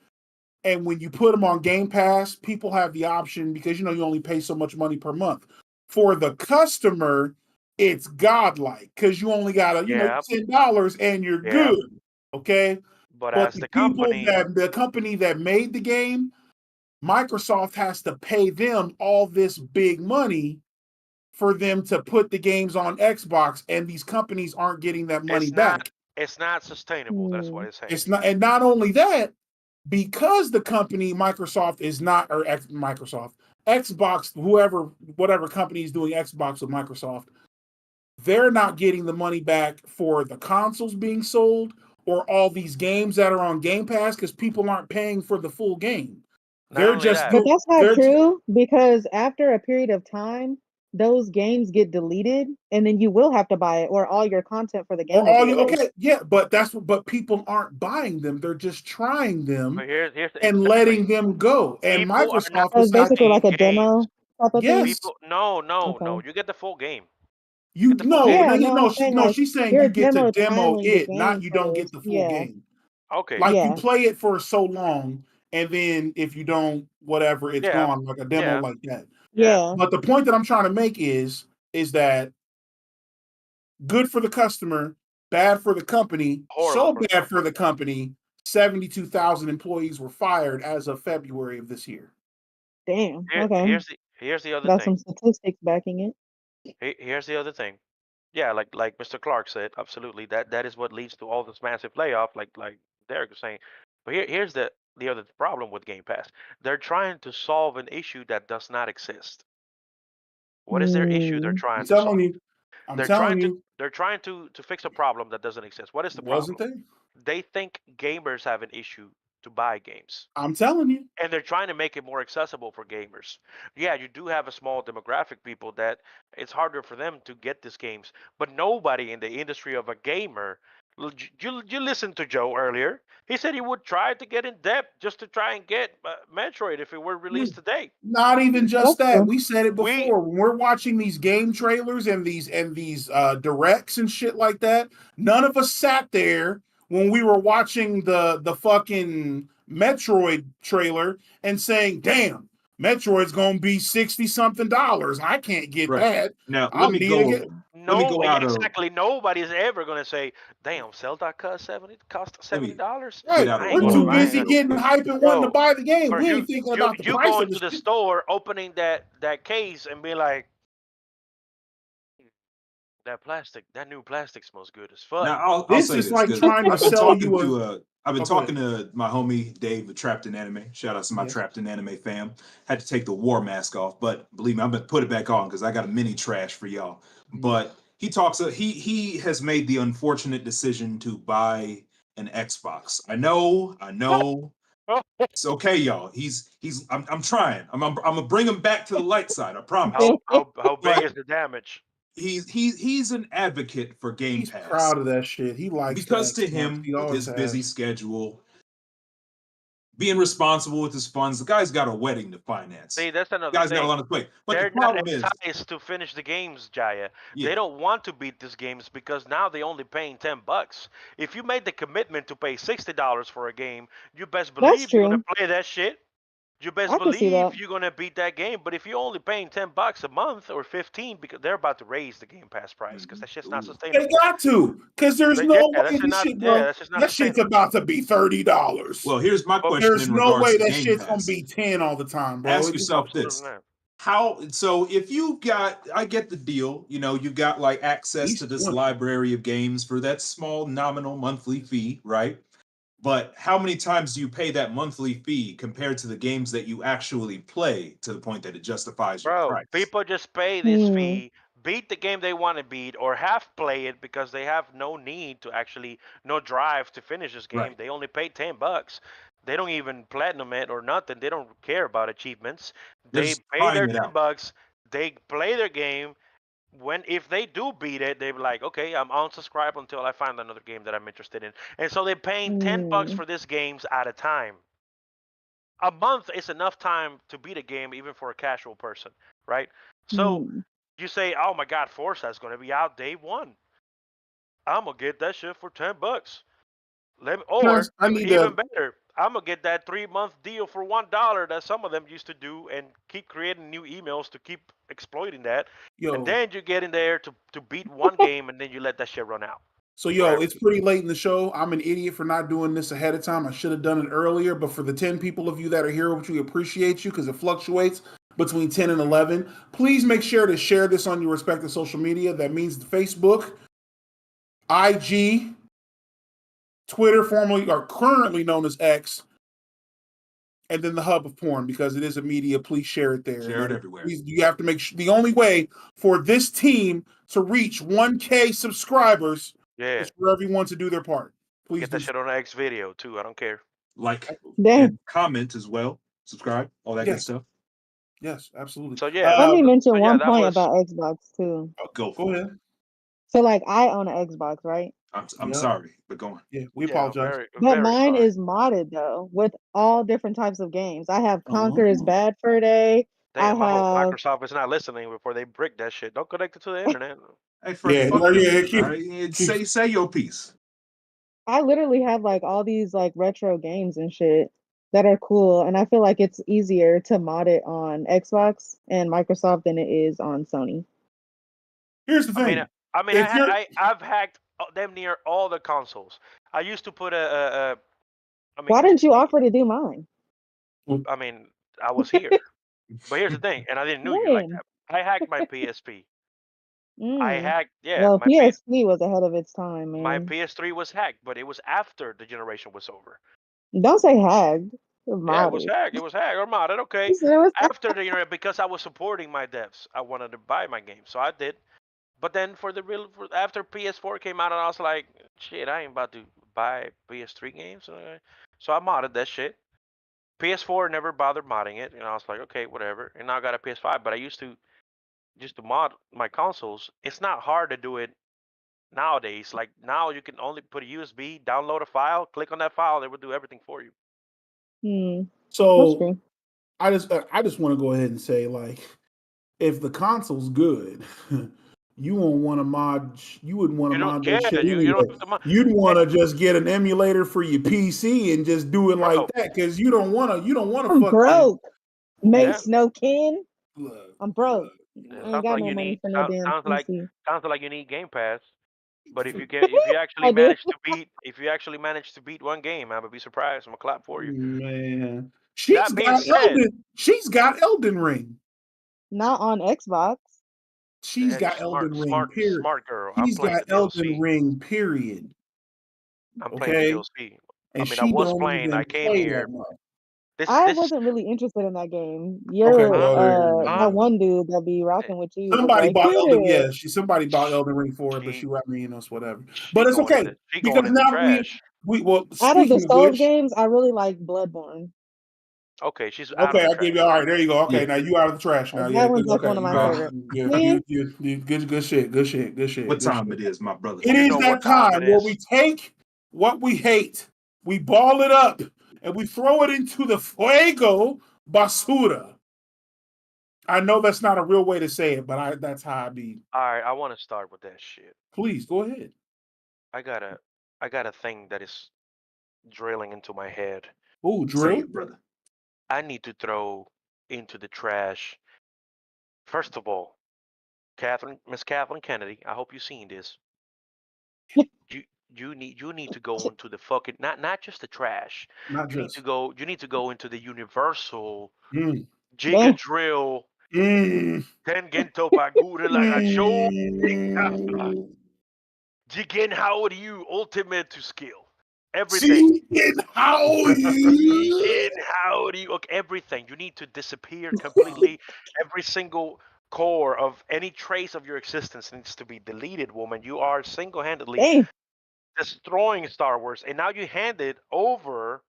And when you put them on Game Pass, people have the option because you only pay so much money per month. For the customer, it's godlike because you only got Yeah, $10 and you're yeah. good. Okay. But But as the the people company, the company that made the game, Microsoft has to pay them all this big money for them to put the games on Xbox, and these companies aren't getting that money back. it's not sustainable. That's what it's saying. It's not, and not only that, because the company Microsoft is not, or Microsoft, Xbox, whatever company is doing Xbox with Microsoft, they're not getting the money back for the consoles being sold or all these games that are on Game Pass because people aren't paying for the full game. Not They're only just that, But that's not they're true because after a period of time, those games get deleted and then you will have to buy it or all your content for the game or will all be you erased. okay, yeah, but people aren't buying them. They're just trying them but here's and exactly. letting them go. And People are not Microsoft So it's decided, basically buying like a games. demo type of thing. yes, People, no, Okay. you get the full game. you Get the full no, game. no, Yeah, no, I'm saying like she's saying you're you get to demo demo trialing the it, not game you don't get first. the full Yeah. game. Okay. Like you Yeah. play it for so long, and then if you don't, whatever, it's Yeah. gone, like a demo Yeah. like that. Yeah. Yeah. But the point that I'm trying to make is that good for the customer, bad for the company, Horrible so for the bad for company. the company. 72,000 employees were fired as of February of this year. Damn. Here, Okay. here's the other Got thing. some statistics backing it. Here's the other thing. Yeah, like Mr. Clark said, absolutely. That is what leads to all this massive layoff, like Derek was saying. But here's the other problem with Game Pass. They're trying to solve an issue that does not exist. What is their issue they're Mm. I'm trying to solve? telling you, I'm They're telling trying to you, they're trying to fix a problem that doesn't exist. What is the wasn't problem? there? They think gamers have an issue to buy games. I'm telling you. And they're trying to make it more accessible for gamers. Yeah, you do have a small demographic people that it's harder for them to get these games, but nobody in the industry of a gamer. You listened to Joe earlier. He said he would try to get in depth just to try and get Metroid if it were released today. Not even just That's that. true. We said it We before. When we're watching these game trailers and these directs and shit like that, none of us sat there when we were watching the fucking Metroid trailer and saying, "Damn, Metroid's gonna be 60 something dollars. I can't get Right. that. Now I'll need to get." let me no go yeah, out of exactly. Nobody's ever gonna say, "Damn, Zelda cost let me $70." get Right. out of I ain't We're gonna too buy busy it, Mm. getting hype and wanting to bro. buy the game. Or We ain't thinking you about the you price going of to the the shit. store, opening that case, and be like, that new plastic smells good as fuck. now. I'll This say is this like because trying to I've been sell talking you a. to Oh, go ahead. my homie Dave, the Trapped in Anime. Shout out to my Yes. Trapped in Anime fam. Had to take the war mask off, but believe me, I'm gonna put it back on because I got a mini trash for y'all. But he talks. He has made the unfortunate decision to buy an Xbox. I know. It's okay, y'all. I'm trying. I'm gonna bring him back to the light side. I promise. How big But is the damage? he's an advocate for Game He's Pass proud of that shit. He likes the because to Xbox. him, He with always his busy has. schedule, being responsible with his funds, the guy's got a wedding to finance. See, that's The another guy's got a thing. lot of play. But the They're not problem is, enticed to finish the games, Jaya. yeah, They don't want to beat these games because now they only paying $10. If you made the commitment to pay $60 for a game, you best That's believe you're gonna true. play that shit. You best I can see believe that. you're gonna beat that game. But if you're only paying $10 a month or 15, because they're about to raise the Game Pass price, because that shit's not ooh, They sustainable. got to, because there's Yeah, no way that's this not. shit, Yeah, bro. that's just not That shit's sustainable. about to be $30. well, here's my But question There's in no regards way to that Game shit's gonna Pass. be 10 all the time, bro. Ask It just, yourself absolutely this: not. so if you got, I get the deal. You know, you got like at access to least this 20. library of games for that small nominal monthly fee, right? But how many times do you pay that monthly fee compared to the games that you actually play to the point that it justifies your Bro, price? people just pay this Hmm. fee, beat the game they want to beat, or half play it because they have no need to actually, no drive to finish this game. Right. They only pay $10. They don't even platinum it or nothing. They don't care about achievements. They're They just pay trying their it out. $10. They play their game. if they do beat it, they're like, okay, I'm unsubscribed until I find another game that I'm interested in. And so they're paying $10 for these games at a time. A month is enough time to beat a game, even for a casual person, right? So you say, oh my God, Forza is going to be out day one. I'm gonna get that shit for $10. Or I need even to, better, I'm gonna get that 3-month deal for $1 that some of them used to do, and keep creating new emails to keep exploiting that. And yo. then you get in there to beat one game, and then you let that shit run out. So, yo, it's pretty late in the show. I'm an idiot for not doing this ahead of time. I should have done it earlier, but for the 10 people of you that are here, which we appreciate you because it fluctuates between 10 and 11, please make sure to share this on your respective social media. That means Facebook, IG, Twitter, formerly or currently known as X, and then the hub of porn, because it is a media. Please share it there. Share it everywhere. Please, you have to make sure the only way for this team to reach 1K subscribers is for everyone to do their part. Please get that shit on the X video too. I don't care. Like Damn. and comment as well. Subscribe, all that good stuff. Yes, absolutely. So yeah, Let me mention one that point was- about Xbox too. Go ahead. So like I own an Xbox, right? I'm sorry, but go on. Yeah, we apologize. But mine is modded though, with all different types of games. I have Conquer is Bad Fur Day. Damn, I hope have Microsoft is not listening before they brick that shit. Don't connect it to the internet. Hey, Frank, fuck you. Say your piece. I literally have like all these like retro games and shit that are cool, and I feel like it's easier to mod it on Xbox and Microsoft than it is on Sony. Here's the thing. I've hacked damn near all the consoles. I used to put Why didn't you offer to do mine? I mean, I was here. But here's the thing, and I didn't know you like that. I hacked my PSP. I hacked, Well, my PSP was ahead of its time, man. My PS3 was hacked, but it was after the generation was over. Don't say hacked. Yeah, it was hacked. It was hacked or modded. Okay. After the internet, because I was supporting my devs, I wanted to buy my game, so I did. But then after PS4 came out, and I was like, shit, I ain't about to buy PS3 games, so I modded that shit. PS4 never bothered modding it, and I was like, okay, whatever. And now I got a PS5, but I used to mod my consoles. It's not hard to do it nowadays. Like now, you can only put a USB, download a file, click on that file, it will do everything for you. So I just want to go ahead and say, like, if the console's good, you won't want to mod. You wouldn't want to mod that shit anyway. You'd want to just get an emulator for your PC and just do it like that, because you don't want to. I'm broke. Makes no kin. I'm broke. I ain't got no money for no damn PC. Sounds like you need Game Pass. But if you actually manage to beat one game, I'm gonna be surprised. I'm gonna clap for you. Man, she's got Elden Ring. Not on Xbox. She's got Elden Ring. Period. Smart girl. She's got Elden Ring. Period. I'm playing DLC. And I was playing. I came here. I wasn't really interested in that game. You're that one dude that be rocking with you. Somebody bought Elden. Yeah, somebody bought Elden Ring for her, but she I mean, it's whatever. But it's okay because now we out of the Souls games, I really like Bloodborne. Okay, she's okay. I give you all right. There you go. Okay, now you out of the trash now. That one's like one of my favorite. Good shit. What time it is, my brother? It is that time where we take what we hate, we ball it up, and we throw it into the fuego basura. I know that's not a real way to say it, but that's how I be. All right, I want to start with that shit. Please go ahead. I got a thing that is drilling into my head. Oh, drill, brother. I need to throw into the trash. First of all, Miss Kathleen Kennedy, I hope you've seen this. You need to go into the fucking not just the trash. You need to go into the universal Giga Drill Tengen Topagure Lagasho Jigen how do you ultimate to skill. Everything. How do you everything. You need to disappear completely. Every single core of any trace of your existence needs to be deleted, woman. You are single-handedly destroying Star Wars, and now you handed over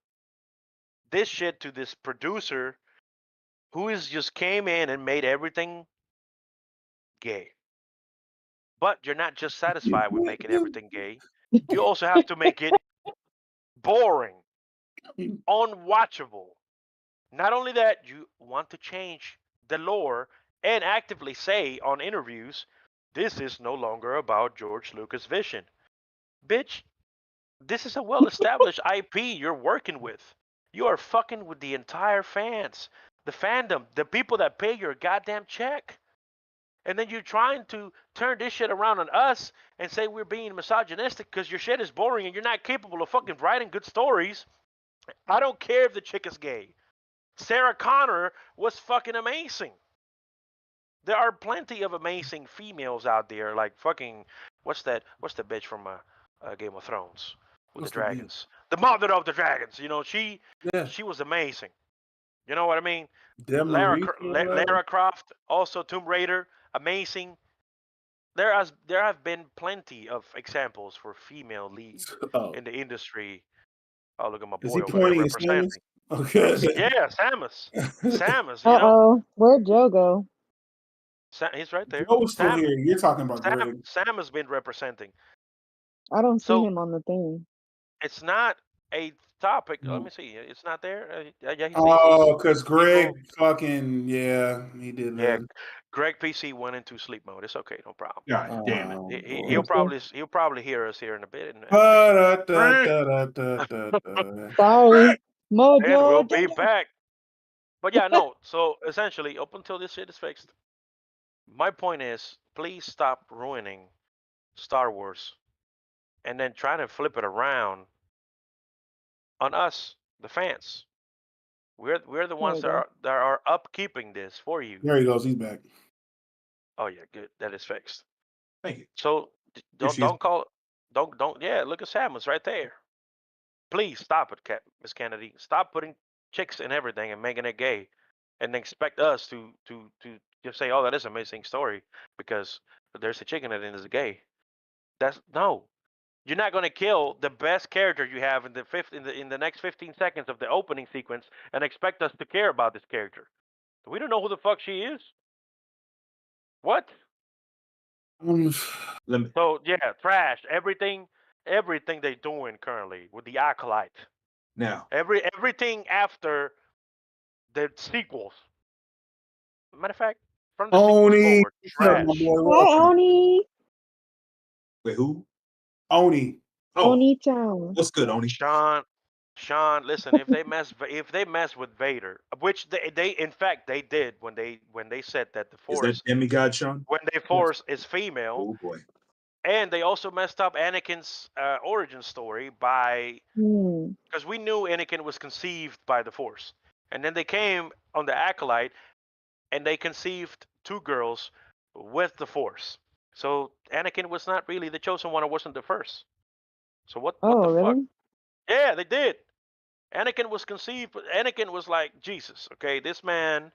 this shit to this producer who just came in and made everything gay. But you're not just satisfied with making everything gay. You also have to make it boring, unwatchable. Not only that, you want to change the lore and actively say on interviews, this is no longer about George Lucas' vision. Bitch, this is a well-established IP you're working with. You are fucking with the entire fans, the fandom, the people that pay your goddamn check. And then you're trying to turn this shit around on us and say we're being misogynistic because your shit is boring and you're not capable of fucking writing good stories. I don't care if the chick is gay. Sarah Connor was fucking amazing. There are plenty of amazing females out there, like fucking what's that? What's the bitch from Game of Thrones with What's the the bitch? dragons? The mother of the dragons. You know, she Yeah. was amazing. You know what I mean? Marie or whatever. Lara Croft, also Tomb Raider, amazing. There have been plenty of examples for female lead Oh, in the industry. Oh, look at my is boy he over there pointing at Samus? representing. Okay. Yeah, Samus. Samus, you know, Uh-oh. Where'd Joe go? He's right there. Joe is still Sam, here. You're talking about Greg. Sam has been representing. I don't see So him on the thing. it's not a topic. Let No. me see. It's not there. Yeah, Oh, because Greg people. fucking, yeah, he did Yeah, that. Greg PC went into sleep mode. It's okay, no problem. God damn it. He'll Okay. probably hear us here in a bit and Sorry. and we'll Mojo. be back. But yeah, no. So essentially, up until this shit is fixed, my point is, please stop ruining Star Wars and then trying to flip it around on us, the fans. We're the There ones we go. that are upkeeping this for you. There he goes. He's back. Oh yeah, good. That is fixed. Thank you. So Here she is. don't yeah. Look at Samus right there. Please stop it, Miss Kennedy. Stop putting chicks in everything and making it gay, and then expect us to just say, oh, that is an amazing story because there's a chick in it and it's gay. That's no. You're not going to kill the best character you have in the next 15 seconds of the opening sequence and expect us to care about this character. We don't know who the fuck she is. What? Let me, So yeah, trash. Everything they're doing currently with the Acolyte. now, Everything after the sequels. Matter of fact, from the sequels Oni. forward, What's up, my trash. boy? Hi, Welcome. Oni. wait, who? Oni. Oh, Oni-chan. what's good, Oni? Sean, listen. If they mess with Vader, which they in fact they did when they said that the Is that Force demigod, Sean? Force is female, Oh boy. and they also messed up Anakin's origin story by Hmm. because we knew Anakin was conceived by the Force, and then they came on the Acolyte, and they conceived two girls with the Force. So Anakin was not really the chosen one; or wasn't the first. So what Oh, the fuck? really? Yeah, they did. Anakin was conceived. Anakin was like Jesus. Okay, this man,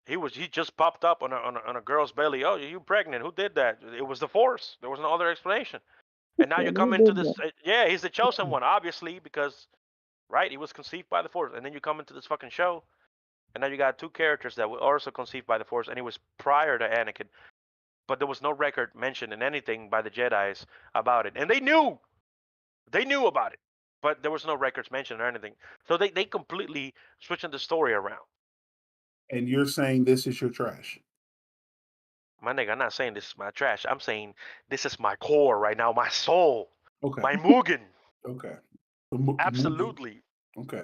he just popped up on a girl's belly. Oh, you pregnant? Who did that? It was the Force. There was no other explanation. And now Yeah, you who come into did this. that? Yeah, he's the chosen one, obviously, because right, he was conceived by the Force. And then you come into this fucking show, and now you got two characters that were also conceived by the Force, and it was prior to Anakin, but there was no record mentioned in anything by the Jedi's about it, and they knew about it, but there was no records mentioned or anything. So they completely switching the story around. And you're saying this is your trash. My nigga, I'm not saying this is my trash. I'm saying this is my core right now, my soul, Okay. my Mugen. Okay. Absolutely. Okay.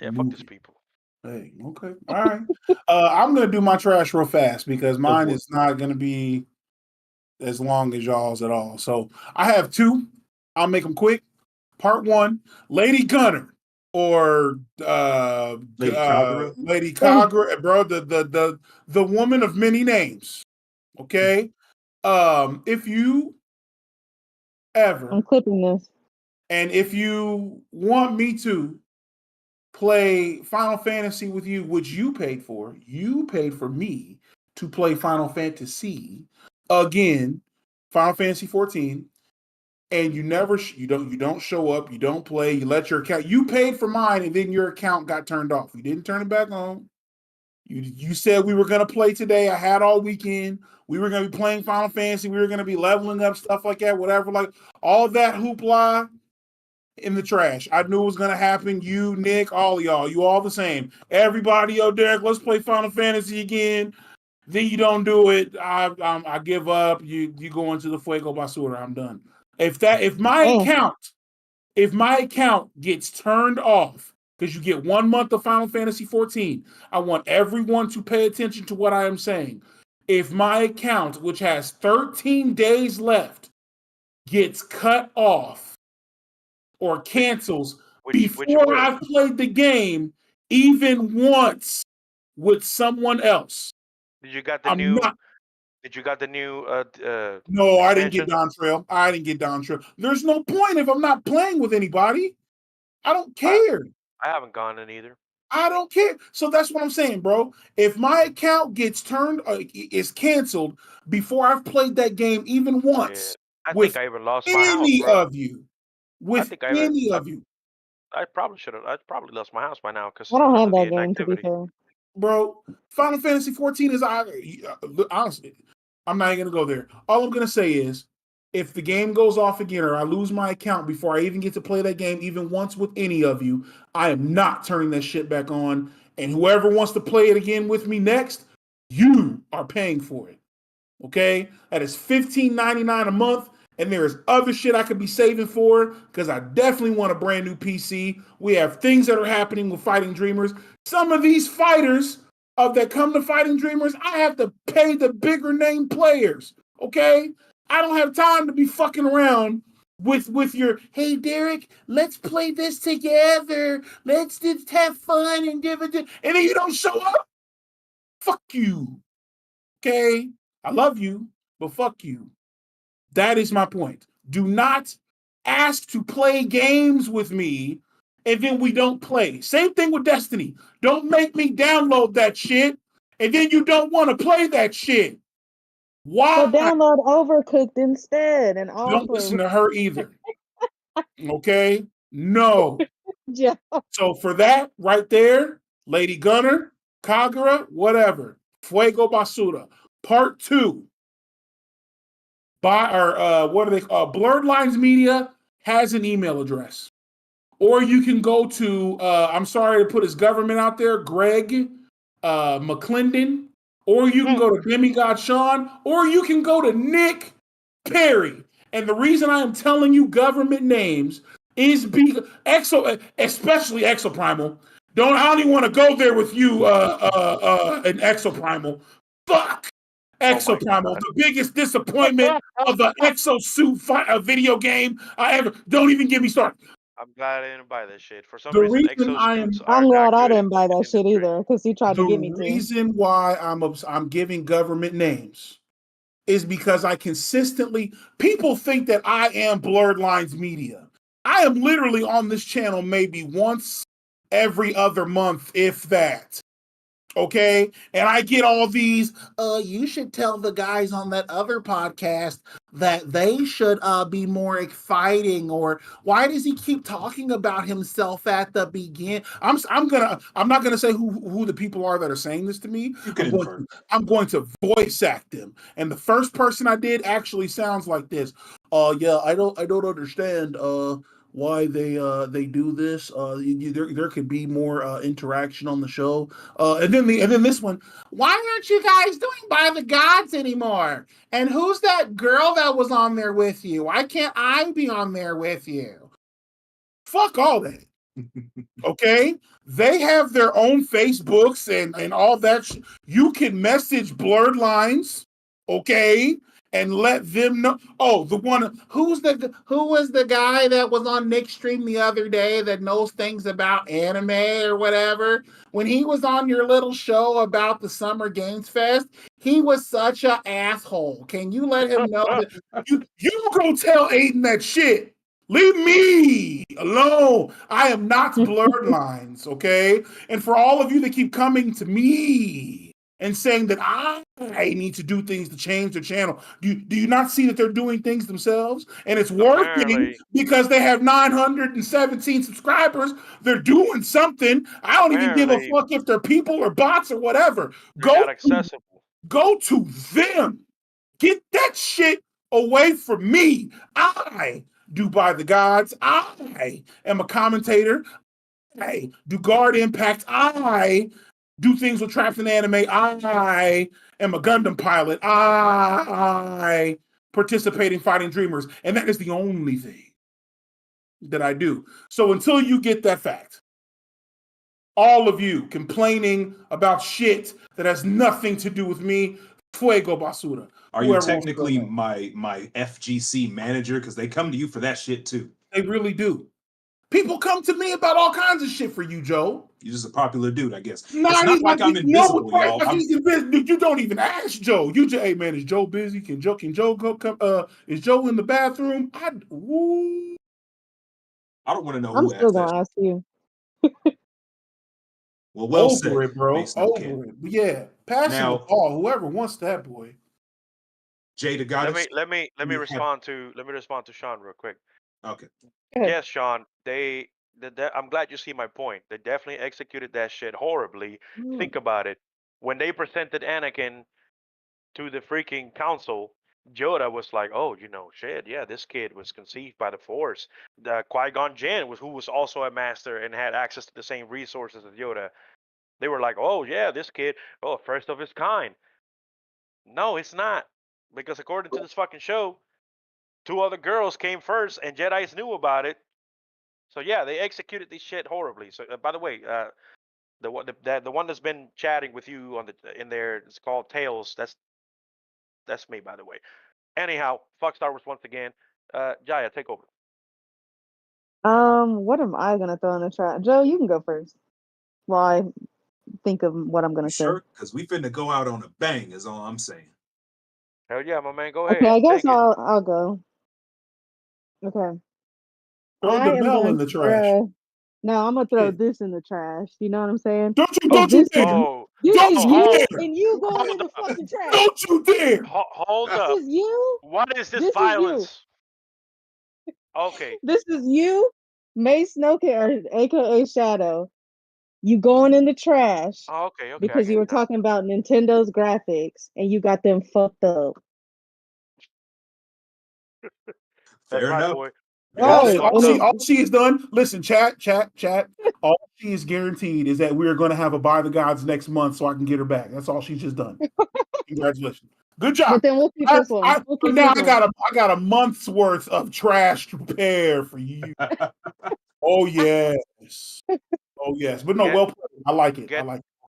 Yeah, fuck these Mugen. people. Hey, okay. All right. I'm gonna do my trash real fast because mine for it. is not gonna be as long as y'all's at all. So I have two. I'll make them quick. Part one, Lady Gunner or Lady Kagura? Lady Kagura, bro, the woman of many names. Okay. If you ever I'm clipping this. and if you want me to play Final Fantasy with you, which you paid for. You paid for me to play Final Fantasy again, Final Fantasy 14, and you never you don't show up, you don't play, you let your account. You paid for mine, and then your account got turned off. You didn't turn it back on. You said we were gonna play today. I had all weekend. We were gonna be playing Final Fantasy. We were gonna be leveling up, stuff like that, whatever. Like all that hoopla in the trash. I knew it was gonna happen. You, Nick, all of y'all, you all the same. Everybody, yo, Derek, let's play Final Fantasy again. Then you don't do it. I give up. You go into the Fuego Basura. I'm done. If my account gets turned off because you get 1 month of Final Fantasy 14, I want everyone to pay attention to what I am saying. If my account, which has 13 days left, gets cut off or cancels before I've played the game even once with someone else, Did you got the I'm new? not. Did you got the new? No, I didn't get expansion? Dawn Trail. I didn't get Dawn Trail. There's no point if I'm not playing with anybody. I don't care. I haven't gone in either. I don't care. So that's what I'm saying, bro. If my account gets is canceled before I've played that game even once I with think I even lost my house, any bro. of you, with any of you, I probably should have. I probably lost my house by now because I don't have of the that game, to be inactivity. fair. bro. Final Fantasy 14 is honestly, I'm not even gonna go there. All I'm gonna say is, if the game goes off again or I lose my account before I even get to play that game even once with any of you, I am not turning that shit back on. And whoever wants to play it again with me next, you are paying for it. Okay? That is $15.99 a month. And there is other shit I could be saving for because I definitely want a brand new PC. We have things that are happening with Fighting Dreamers. Some of these fighters that come to Fighting Dreamers, I have to pay the bigger name players. Okay? I don't have time to be fucking around with your, hey Derek, let's play this together. Let's just have fun and give it, and then you don't show up. Fuck you. Okay? I love you, but fuck you. That is my point. Do not ask to play games with me and then we don't play. Same thing with Destiny. Don't make me download that shit and then you don't want to play that shit. Why? So download Overcooked instead and all Don't play listen with to her either. Okay? No. Joe. So for that right there, Lady Gunner, Kagura, whatever, Fuego Basura, part 2. What are they? Blurred Lines Media has an email address, or you can go to. I'm sorry to put his government out there, Greg McClendon, or you can go to Demigod Sean, or you can go to Nick Perry. And the reason I am telling you government names is because especially Exoprimal. I don't even want to go there with you, an Exoprimal. Fuck. Exoprimal, the biggest disappointment of the Exosuit video game I ever. Don't even get me started. I'm glad I didn't buy that shit. For some The reason, reason I'm glad I didn't buy that shit either because he tried to get me the to. reason why I'm giving government names is because I consistently people think that I am Blurred Lines Media. I am literally on this channel maybe once every other month, if that. Okay, and I get all these. You should tell the guys on that other podcast that they should be more fighting. Or why does he keep talking about himself at the begin? I'm not gonna say who the people are that are saying this to me. I'm going to voice act them. And the first person I did actually sounds like this. Yeah, I don't understand. Why they do this? There could be more interaction on the show. And then this one. Why aren't you guys doing By the Gods anymore? And who's that girl that was on there with you? Why can't I be on there with you? Fuck all that. Okay, they have their own Facebooks and all that. You can message Blurred Lines. Okay, and let them know. Oh, who was the guy that was on Nick's stream the other day that knows things about anime or whatever? When he was on your little show about the Summer Games Fest, he was such an asshole. Can you let him know that you go tell Aiden that shit? Leave me alone. I am not Blurred Lines, okay? And for all of you that keep coming to me and saying that I need to do things to change their channel. Do you not see that they're doing things themselves? And it's working Apparently. because they have 917 subscribers. They're doing something. I don't even give a Apparently. fuck if they're people or bots or whatever. They're not accessible. Go to them. Get that shit away from me. I do by the gods. I am a commentator. I do guard impact. I do things with traps in anime. I am a Gundam pilot. I participate in fighting dreamers. And that is the only thing that I do. So until you get that fact, all of you complaining about shit that has nothing to do with me, fuego basura. Are you technically my FGC manager? Because they come to you for that shit too. They really do. People come to me about all kinds of shit for you, Joe. You're just a popular dude, I guess. It's Not not like I'm invisible, y'all. He's invisible. You don't even ask Joe. You just, hey man, is Joe busy? Can Joe go come? Is Joe in the bathroom? I don't want to know I'm who still asked gonna that. ask you. Well over said, it, bro. Mason Over Ken. it. Yeah, passing the ball. Whoever wants that boy. Jay the Goddess. Let me respond to Sean real quick. Okay. Yes, Sean. I'm glad you see my point. They definitely executed that shit horribly. Think about it. When they presented Anakin to the freaking council, Yoda was like, "Oh, shit, yeah, this kid was conceived by the Force." Qui-Gon Jinn who was also a master and had access to the same resources as Yoda. They were like, "Oh yeah, this kid, first of his kind." No, it's not, because according to this fucking show, 2 other girls came first, and Jedi's knew about it. So yeah, they executed this shit horribly. So by the way, the one that's been chatting with you in there, it's called Tails. That's me, by the way. Anyhow, fuck Star Wars once again. Jaya, take over. What am I gonna throw in the trash? Joe, you can go first. While I think of what I'm gonna say. Sure, because we finna go out on a bang, is all I'm saying. Hell yeah, my man, go ahead. Okay, I guess Take it. I'll go. Okay. Throw I the am mail going in the to trash. No, I'm gonna throw Shit. this in the trash. You know what I'm saying? Don't you dare! This Don't is you you, dare! and you going in the fucking trash. Don't you dare! Hold This up. is you. What is this This is violence? Okay. This is you, May Snowcat, aka Shadow. You going in the trash Oh, okay. I because get you were it now. talking about Nintendo's graphics and you got them fucked up. That's Fair right, enough. boy. Right. All she has done. Listen, chat. All she is guaranteed is that we are going to have a By the Gods next month, so I can get her back. That's all she's just done. Congratulations. Good job. But then we'll keep this one. We'll keep Now this I got a month's worth of trash to prepare for you. Oh yes. Oh yes. But no, well played. I like it.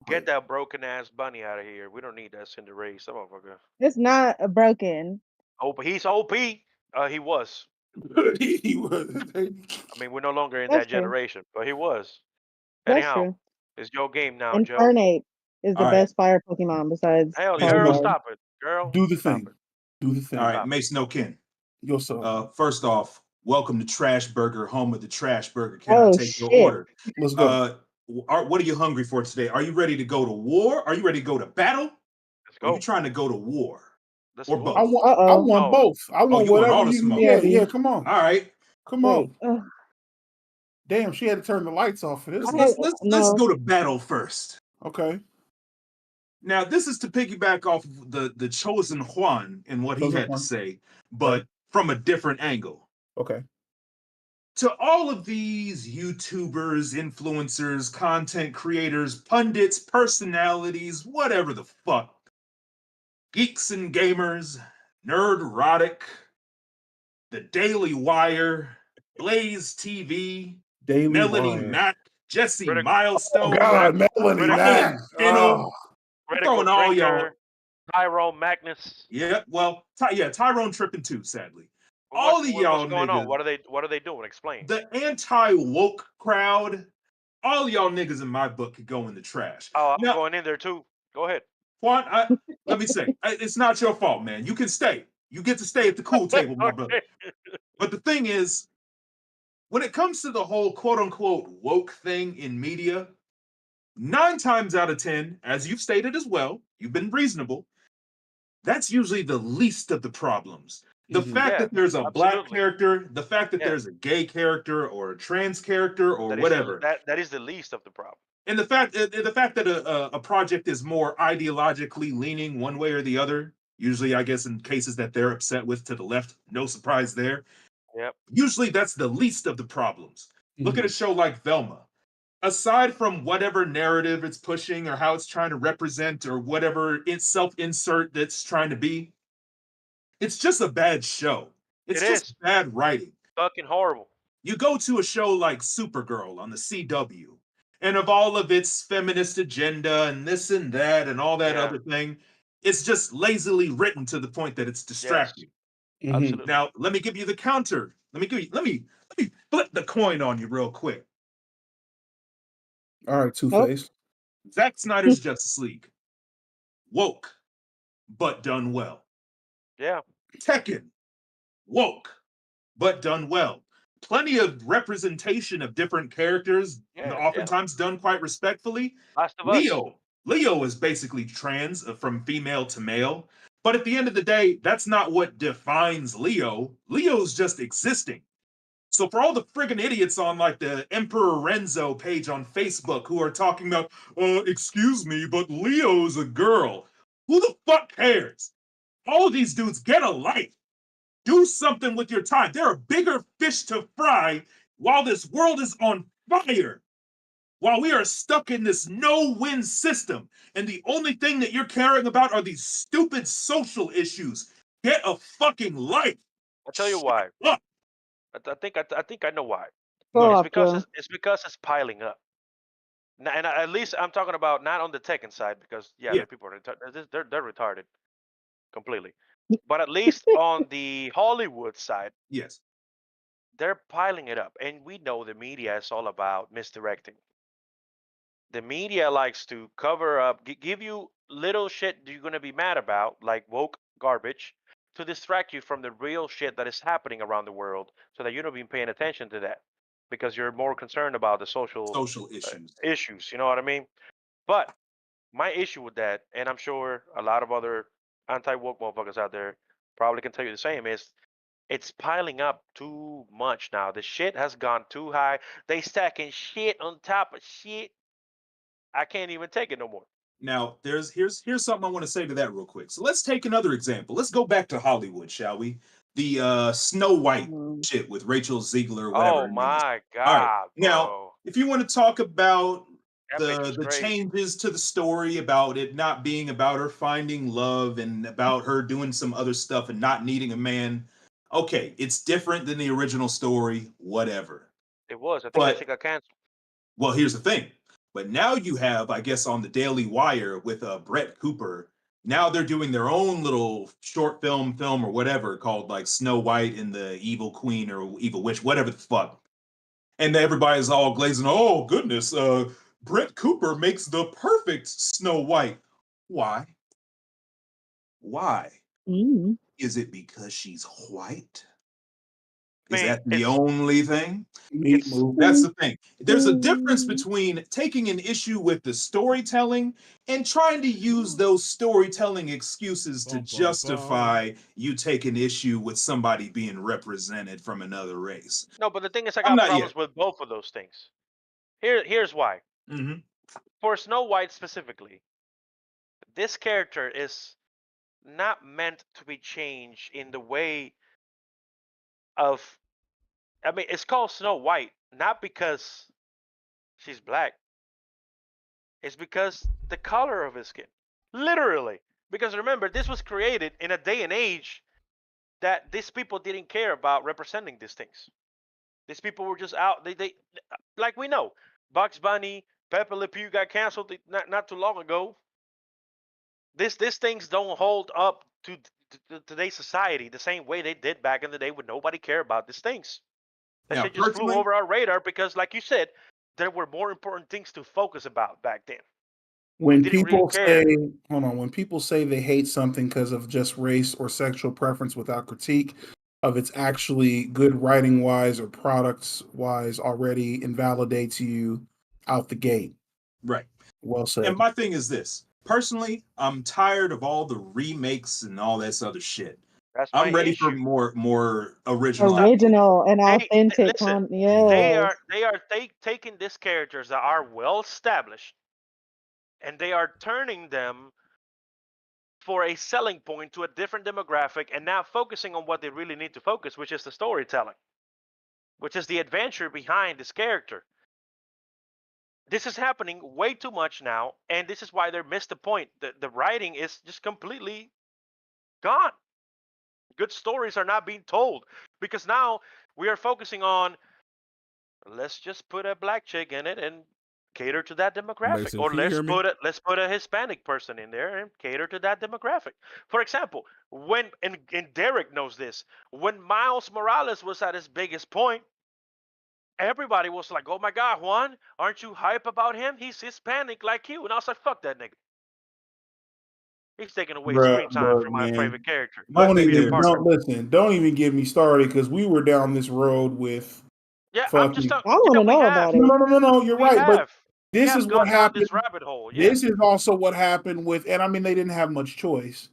Get that broken ass bunny out of here. We don't need that Cinderella, some motherfucker. It's not broken. Oh, but he's OP. He was. He was. I mean, we're no longer in That's that true. generation, but he was. That's Anyhow, true. it's your game now, Joe. Incarnate is the All right. best fire Pokemon besides Hell, Mason, girl, Charizard. stop it. Girl, Do the stop thing. it. Do the thing. All right, Stop it. Mason Ken. Yo, so. First off, welcome to Trash Burger, home of the Trash Burger. Can I take your order? Let's go. What are you hungry for today? Are you ready to go to war? Are you ready to go to battle? Let's go. Or are you trying to go to war? Let's Or move. both? I want both. I want you want whatever all the you can smoke. get. Yeah, come on. All right. Come on. Damn, she had to turn the lights off for this. Let's go to battle first. Okay. Now, this is to piggyback off of the chosen Juan and what he had to say, but from a different angle. Okay. To all of these YouTubers, influencers, content creators, pundits, personalities, whatever the fuck, geeks and gamers, Nerdrotic, The Daily Wire, Blaze TV, Melanie Mack, Jesse Milestone, Oh God, Melanie Mack. Throwing all y'all. Tyrone Magnus. Yeah, well, Tyrone tripping too, sadly. All of y'all what's going niggas. on? What are they doing? Explain. The anti-woke crowd, all y'all niggas in my book could go in the trash. Oh, I'm going in there too. Go ahead. Juan, let me say, it's not your fault, man. You can stay. You get to stay at the cool table, my brother. But the thing is, when it comes to the whole quote-unquote woke thing in media, 9 times out of 10, as you've stated as well, you've been reasonable. That's usually the least of the problems. The fact Yeah, that there's a black absolutely. character, the fact that Yeah. there's a gay character or a trans character or That is whatever, that is the least of the problem. and the fact that a project is more ideologically leaning one way or the other, usually I guess in cases that they're upset with to the left, no surprise there. Yep. Usually that's the least of the problems. Look at a show like Velma. Aside from whatever narrative it's pushing or how it's trying to represent or whatever self-insert that's trying to be, it's just a bad show. It's It just is. bad writing. Fucking horrible. You go to a show like Supergirl on the CW, and of all of its feminist agenda and this and that and all that Yeah. other thing, it's just lazily written to the point that it's distracting. Absolutely. Now, let me give you the counter. Let me flip the coin on you real quick. All right, Two-Face. Zack Snyder's Justice League. Woke, but done well. Yeah. Tekken. Woke, but done well. Plenty of representation of different characters, Yeah. oftentimes done quite respectfully. Last of Us. Leo is basically trans from female to male. But at the end of the day, that's not what defines Leo. Leo's just existing. So for all the friggin' idiots on like the Emperor Renzo page on Facebook who are talking about, excuse me, but Leo's a girl. Who the fuck cares? All of these dudes get a life. Do something with your time. There are bigger fish to fry while this world is on fire. While we are stuck in this no-win system, and the only thing that you're caring about are these stupid social issues. Get a fucking life. I'll tell you why. Up. I think I know why. Go It's up, because it's piling up. And at least I'm talking about not on the Tekken side because the people are they're retarded completely. But at least on the Hollywood side, Yes. they're piling it up, and we know the media is all about misdirecting. The media likes to cover up, give you little shit you're gonna be mad about, like woke garbage, to distract you from the real shit that is happening around the world, so that you don't be paying attention to that because you're more concerned about the social issues. issues. You know what I mean? But my issue with that, and I'm sure a lot of other anti-woke motherfuckers out there probably can tell you the same, is it's piling up too much now. The shit has gone too high. They stacking shit on top of shit. I can't even take it no more. Now, here's something I want to say to that real quick. So let's take another example. Let's go back to Hollywood, shall we? The Snow White shit with Rachel Ziegler, whatever. Oh my god! All right. Bro. Now, if you want to talk about That bitch was the crazy. changes to the story about it not being about her finding love and about her doing some other stuff and not needing a man, okay, it's different than the original story, whatever. It was. I think that shit got canceled. Well, here's the thing. But now you have, I guess, on the Daily Wire with Brett Cooper. Now they're doing their own little short film or whatever called like Snow White and the Evil Queen or Evil Witch, whatever the fuck. And everybody's all glazing. Oh goodness, Brett Cooper makes the perfect Snow White. Why? Why? Mm. Is it because she's white? I Is mean, that the only thing? Meat move. That's the thing. There's a difference between taking an issue with the storytelling and trying to use those storytelling excuses to justify you take an issue with somebody being represented from another race. No, but the thing is, I I'm got not problems with both of those things. Here's why. Mm-hmm. For Snow White specifically, this character is not meant to be changed in the way of. I mean, it's called Snow White not because she's black. It's because the color of his skin, literally. Because remember, this was created in a day and age that these people didn't care about representing these things. These people were just out. They like we know, Bugs Bunny, Pepe Le Pew got canceled not too long ago. These things don't hold up to today's society the same way they did back in the day when nobody cared about these things. That Now, shit just flew personally- over our radar because, like you said, there were more important things to focus about back then. When didn't really people care. say, hold on, when people say they hate something because of just race or sexual preference without critique of its actually good writing wise or products wise already invalidates you out the gate. Right. Well said. And my thing is this. Personally, I'm tired of all the remakes and all that other shit. That's my I'm ready issue. for more original. Original and authentic Listen, yes. they are taking these characters that are well established, and they are turning them for a selling point to a different demographic, and now focusing on what they really need to focus, which is the storytelling, which is the adventure behind this character. This is happening way too much now, and this is why they missed the point. The writing is just completely gone. Good stories are not being told because now we are focusing on, let's just put a black chick in it and cater to that demographic, Mason, or can you hear me? let's put a Hispanic person in there and cater to that demographic. For example, when and Derek knows this, when Miles Morales was at his biggest point, everybody was like, "Oh my God, Juan, aren't you hype about him? He's Hispanic like you." And I was like, "Fuck that nigga. He's taking away screen time Bruh, from my man. favorite character, my Don't favorite even partner." don't listen. Don't even get me started because we were down this road with Yeah, I'm just fucking. talking. I want Yeah, to we know have, about No, it. no, no, no, no. You're we right, but have, we this have is gone what down this happened. rabbit hole. Yeah, This is also what happened with, and I mean, they didn't have much choice.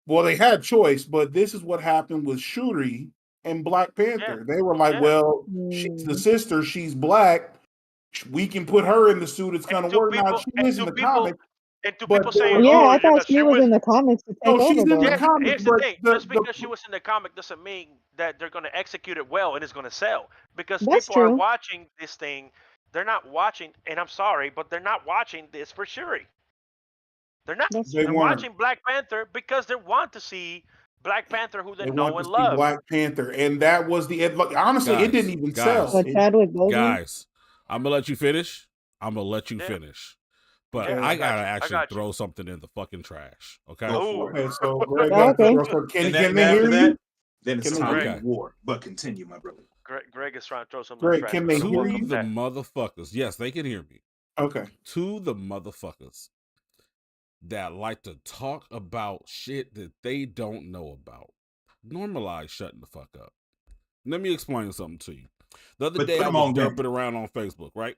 Well, they had choice, but this is what happened with Shuri and Black yeah, Panther. They were like, yeah. well, she's the sister, she's black. We can put her in the suit. It's going And to to work. Now, people, she and is in to the people, comic, and to but people there saying, was Yeah, "Oh I yeah, thought she she was was." in the comics to no, take she's over in the though. Yeah, comic, here's the but thing. Just because she was in the comic doesn't mean that they're going to execute it well and it's going to sell. Because That's people are true. watching this thing, they're not watching. And I'm sorry, but they're not watching this for Shuri. They're not. That's they They're true. weren't. watching Black Panther because they want to see Black Panther, who they They know want to and see love. Black Panther, and that was the look, honestly, it didn't even sell. But Chadwick Boseman. Guys, I'm gonna let you finish. I'm gonna let you Yeah. finish. But Yeah, Okay. I got gotta you. I actually got you. throw something in the fucking trash. Okay. Go Oh, for it. Okay, so Greg Oh, got okay. to throw. Can And they after hear that, you? then it's Can they time hear for Okay. war. But continue, my brother. Greg is trying to throw something Greg, in the trash. can I'm they gonna hear welcome To the that. motherfuckers, yes, they can hear me. Okay. To the motherfuckers that like to talk about shit that they don't know about, normalize shutting the fuck up. Let me explain something to you. The other But day put I 'em was on game. derping around on Facebook, right?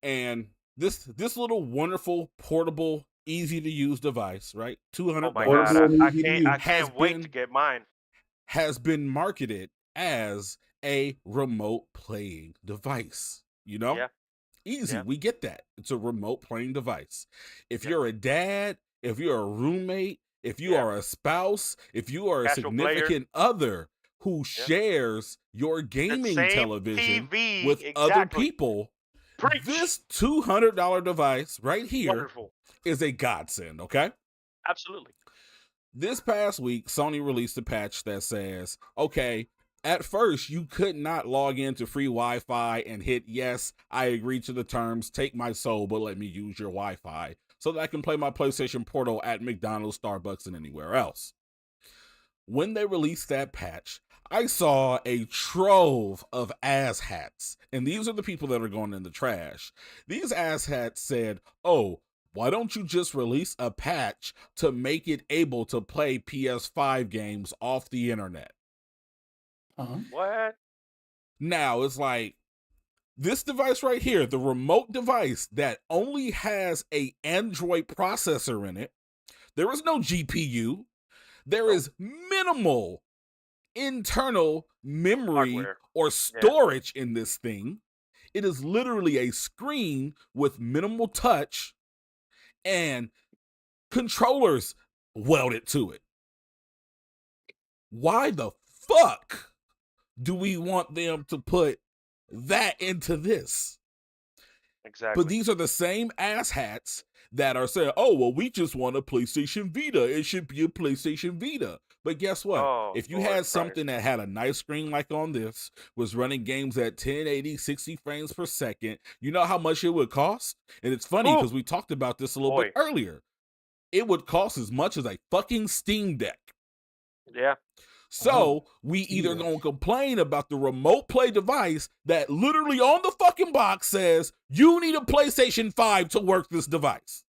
And this little wonderful portable, easy to use device, right? $200 Oh my Portable God, and I easy to can't. use. I has can't wait to been get mine. has been marketed as a remote playing device. You know? Yeah. Easy, Yeah. we get that. It's a remote playing device. If Yeah. you're a dad, if you're a roommate, if you Yeah. are a spouse, if you are a Casual player. significant other who shares your The gaming same television TV. with other Exactly. people, Preach. this $200 device right here Wonderful. is a godsend, okay? Absolutely. This past week, Sony released a patch that says, okay, at first you could not log into free Wi-Fi and hit, yes, I agree to the terms, take my soul, but let me use your Wi-Fi so that I can play my PlayStation Portal at McDonald's, Starbucks, and anywhere else. When they released that patch, I saw a trove of asshats, and these are the people that are going in the trash. These asshats said, oh, why don't you just release a patch to make it able to play PS5 games off the internet? What? Now, it's like, this device right here, the remote device that only has a Android processor in it, there is no GPU, there is minimal internal memory Hardware. or storage in this thing. It is literally a screen with minimal touch and controllers welded to it. Why the fuck do we want them to put that into this? Exactly. But these are the same asshats that are saying, oh, well, we just want a PlayStation Vita. It should be a PlayStation Vita. But guess what? If you had something that had a nice screen like on this, was running games at 1080, 60 frames per second, you know how much it would cost? And it's funny because we talked about this a little bit earlier. It would cost as much as a fucking Steam Deck. Yeah. So we either gonna complain about the remote play device that literally on the fucking box says you need a PlayStation 5 to work this device.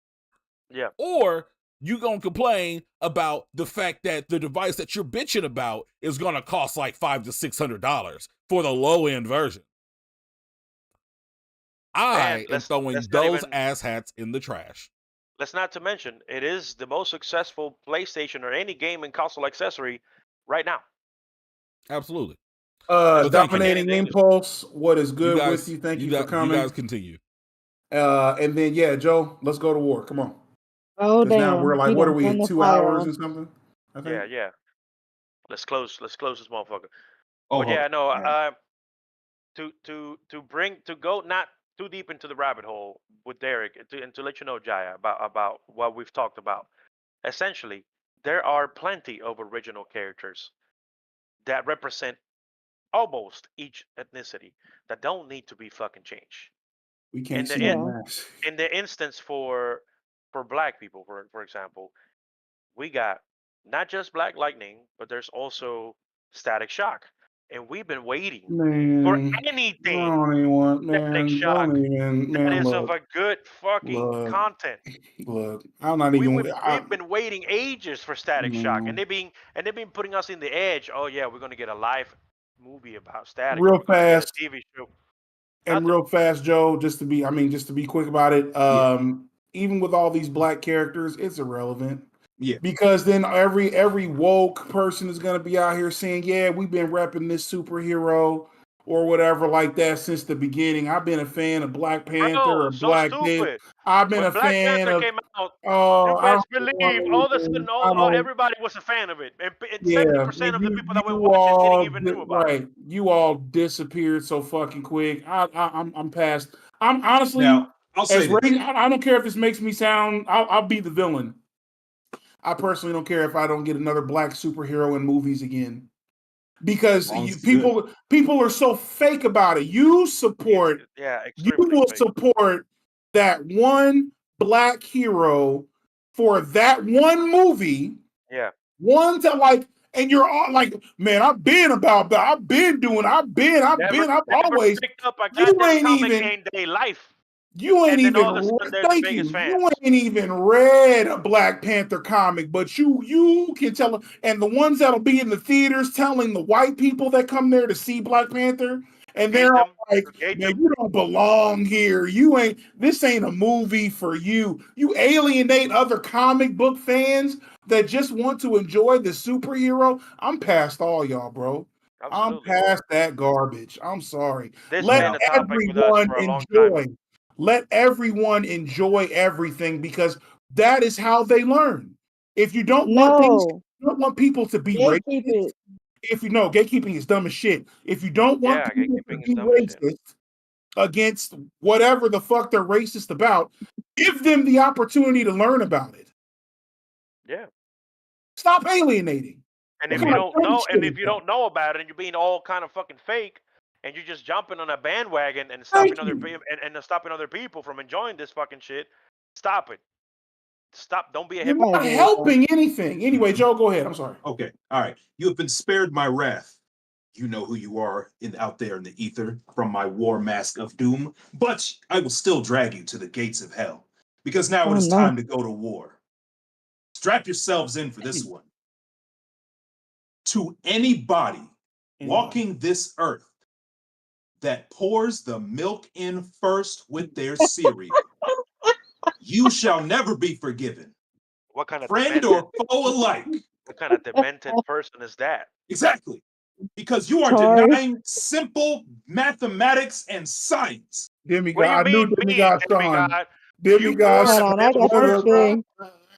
Yeah. Or you gonna complain about the fact that the device that you're bitching about is gonna cost like $500 to $600 for the low end version. I am throwing those asshats in the trash. let's not to mention, it is the most successful PlayStation or any game and console accessory right now. Absolutely. But thank you. Dominating Impulse, what is good with you? Thank you for coming. You guys continue. And then yeah, Joe, let's go to war. Come on. Oh damn! Now we're like, he what are done we? turned the 2 fire hours off. and something. I think. Yeah. Let's close this motherfucker. Oh, But yeah, no. yeah. To go not too deep into the rabbit hole with Derek and to let you know, Jaya, about what we've talked about. Essentially, there are plenty of original characters that represent almost each ethnicity that don't need to be fucking changed. We can't In the see Yeah. the mask. in the instance for black people, for example, we got not just Black Lightning, but there's also Static Shock, and we've been waiting for Man, anything don't even want, Static man. Shock Don't even, that man. is of Look, a good fucking look, content. look. I'm not even. We've been waiting ages for Static Shock, and No. they've been putting us in the edge. Oh yeah, we're gonna get a live movie about Static, or Real we're gonna get a fast. TV show. And Nothing. real fast, Joe, just to be quick about it. Even with all these black characters, it's irrelevant. Yeah. Because then every woke person is gonna be out here saying, yeah, we've been repping this superhero or whatever like that since the beginning. I've been a fan of Black Panther Bro, or so Black Death. stupid. I've been When a Black fan Panther of came out, you I best don't believe want all of a even, sudden I don't everybody was a fan of it, and yeah, 70% of the people that were you watching didn't all even know about it. right. You all disappeared so fucking quick. I'm past. I'm honestly Now, I'll say as this. rating. I don't care if this makes me sound. I'll be the villain. I personally don't care if I don't get another black superhero in movies again because As long as it's good. people are so fake about it. You support. Yeah, You extremely will fake. support that one black hero for that one movie. Yeah. One to like, and you're all like, man, I've been about that. I've Never always. picked up a You goddamn ain't comic even. in their life. You ain't And then even. all of a sudden they're the Thank biggest you. fans. You ain't even read a Black Panther comic, but you can tell. And the ones that'll be in the theaters telling the white people that come there to see Black Panther, and they're all like, man, you don't belong here. You ain't. This ain't a movie for you. You alienate other comic book fans that just want to enjoy the superhero. I'm past all y'all, bro. Absolutely. I'm past that garbage. I'm sorry. This Let been a topic with us everyone for a long enjoy. time. Let everyone enjoy everything because that is how they learn. If you don't want things, No, you don't want people to be gatekeep racist. it. If you know, gatekeeping is dumb as shit. If you don't want Yeah, people to gatekeeping is be dumb as shit. racist against whatever the fuck they're racist about, give them the opportunity to learn about it. Yeah. Stop alienating. And What if kind you of don't dumb know, shit and is if you that? don't know about it, and you're being all kind of fucking fake, and you're just jumping on a bandwagon and stopping Thank you. and stopping other people from enjoying this fucking shit, stop it. Stop. Don't be a You're hypocrite. not helping anything. Anyway, Joe, go ahead. I'm sorry. Okay. All right. You have been spared my wrath. You know who you are out there in the ether from my war mask of doom, but I will still drag you to the gates of hell because now it is time to go to war. Strap yourselves in for this one. To anybody walking this earth that pours the milk in first with their cereal, you shall never be forgiven. What kind of Friend or foe alike. What kind of demented person is that? Exactly. Because you are Sorry. denying simple mathematics and science. What do you I knew mean, Demigod Sean. demigod? Demigod Hold on, I got this thing.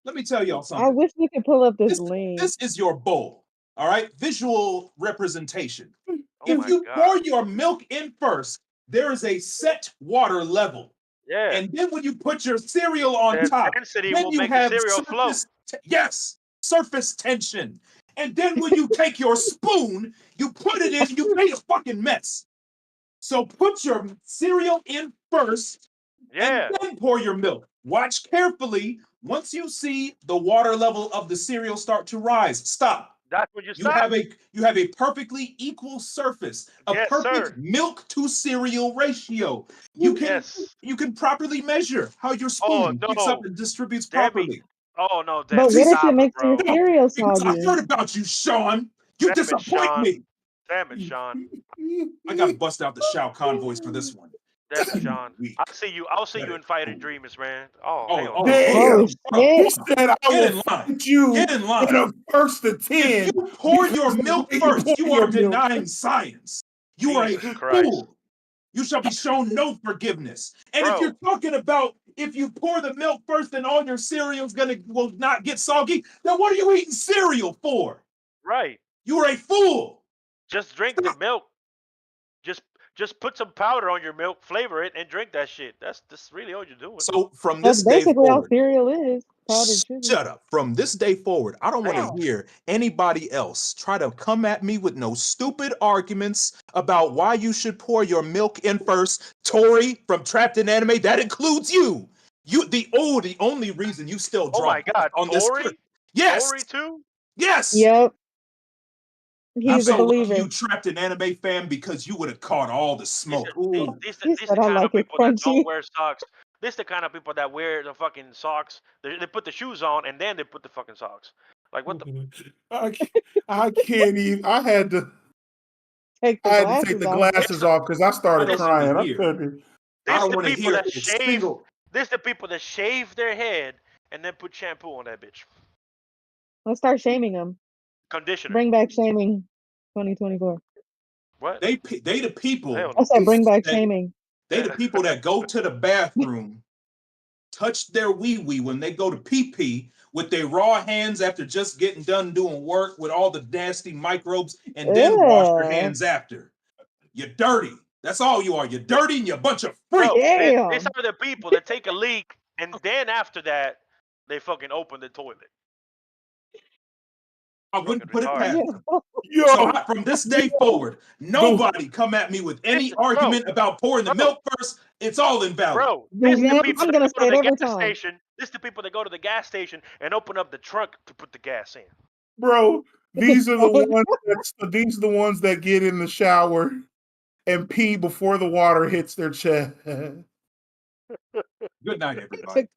Let me tell y'all I something. wish we could pull up this link. This is your bowl, all right? Visual representation. Oh If my you God. pour your milk in first, there is a set water level. Yeah. And then when you put your cereal on The top, density then will you make the have cereal float. surface tension. And then when you take your spoon, you put it in, you made a fucking mess. So put your cereal in first, Yeah. and then pour your milk. Watch carefully. Once you see the water level of the cereal start to rise, stop. That's when you You stop. have a perfectly equal surface, a Yes, perfect sir. milk to cereal ratio. You can properly measure how your spoon picks up and distributes properly. Oh no, But what if stop it makes bro. your cereal Because I soggy? heard about you, Sean. You Damn it, disappoint Sean. me. Damn it, Sean. I gotta bust out the Shao Kahn voice for this one. That's John. Weak. I'll see you in Fighting Ooh. Dreamers, man. Oh, Oh, hell oh, no. Oh Damn. He shit! said, I Get in will line. fight you Get in line. in a first to 10. If you pour your because of the milk way first, pour you your are milk. denying science. You are a Jesus Christ. fool. You shall be shown no forgiveness. And if Bro. you're talking about if you pour the milk first, then all your cereal's will not get soggy, then what are you eating cereal for? Right. You are a fool. Just drink the milk. Just put some powder on your milk, flavor it, and drink that shit. That's really all you're doing. So from That's this day basically all forward, cereal is. Powdered sugar. shut up. From this day forward, I don't want Damn. to hear anybody else try to come at me with no stupid arguments about why you should pour your milk in first. Tori from Trapped in Anime, that includes you. The only reason you still Oh draw my God, on this. Tori? Yes. Tori too? Yes. Yep. I'm He's a so lucky believer. you Trapped in Anime fan because you would have caught all the These smoke. are, these, Ooh. these, He these said, the "I kind like of it people that crunchy." don't wear socks. This the kind of people that wear the fucking socks. They put the shoes on and then they put the fucking socks. Like what the? I can't even. I had to Take the take glasses the off. glasses off because I started I don't crying. wanna I hear. couldn't. I This don't the want to people hear that a shave. single. This the people that shave their head and then put shampoo on that bitch. Let's start shaming him. Conditioner. Bring back shaming, 2024. What? They the people Hell I no. said, bring back that shaming. they the people that go to the bathroom, touch their wee wee when they go to pee pee with their raw hands after just getting done doing work with all the nasty microbes, and then wash their Ugh. hands after. You're dirty. That's all you are. You're dirty and you're a bunch of Bro, freaks. these Damn. are the people that take a leak and then after that they fucking open the toilet. I Fucking wouldn't put it retarded. past Yeah. them. Yo, So from this day forward, the, nobody come at me with any Bro, argument about pouring the bro. milk first. It's all invalid. Bro, The this the one people I'm that gonna go say to it the every gas time. station. This the people that go to the gas station and open up the trunk to put the gas in. bro, these are the ones that get in the shower and pee before the water hits their chest. Good night, everybody.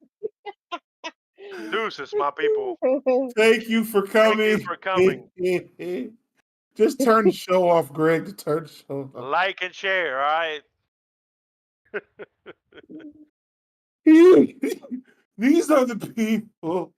Deuces, my people. Thank you for Thank you coming. for coming. Just turn the show off, Greg. To turn the show off. Like and share, all right? These are the people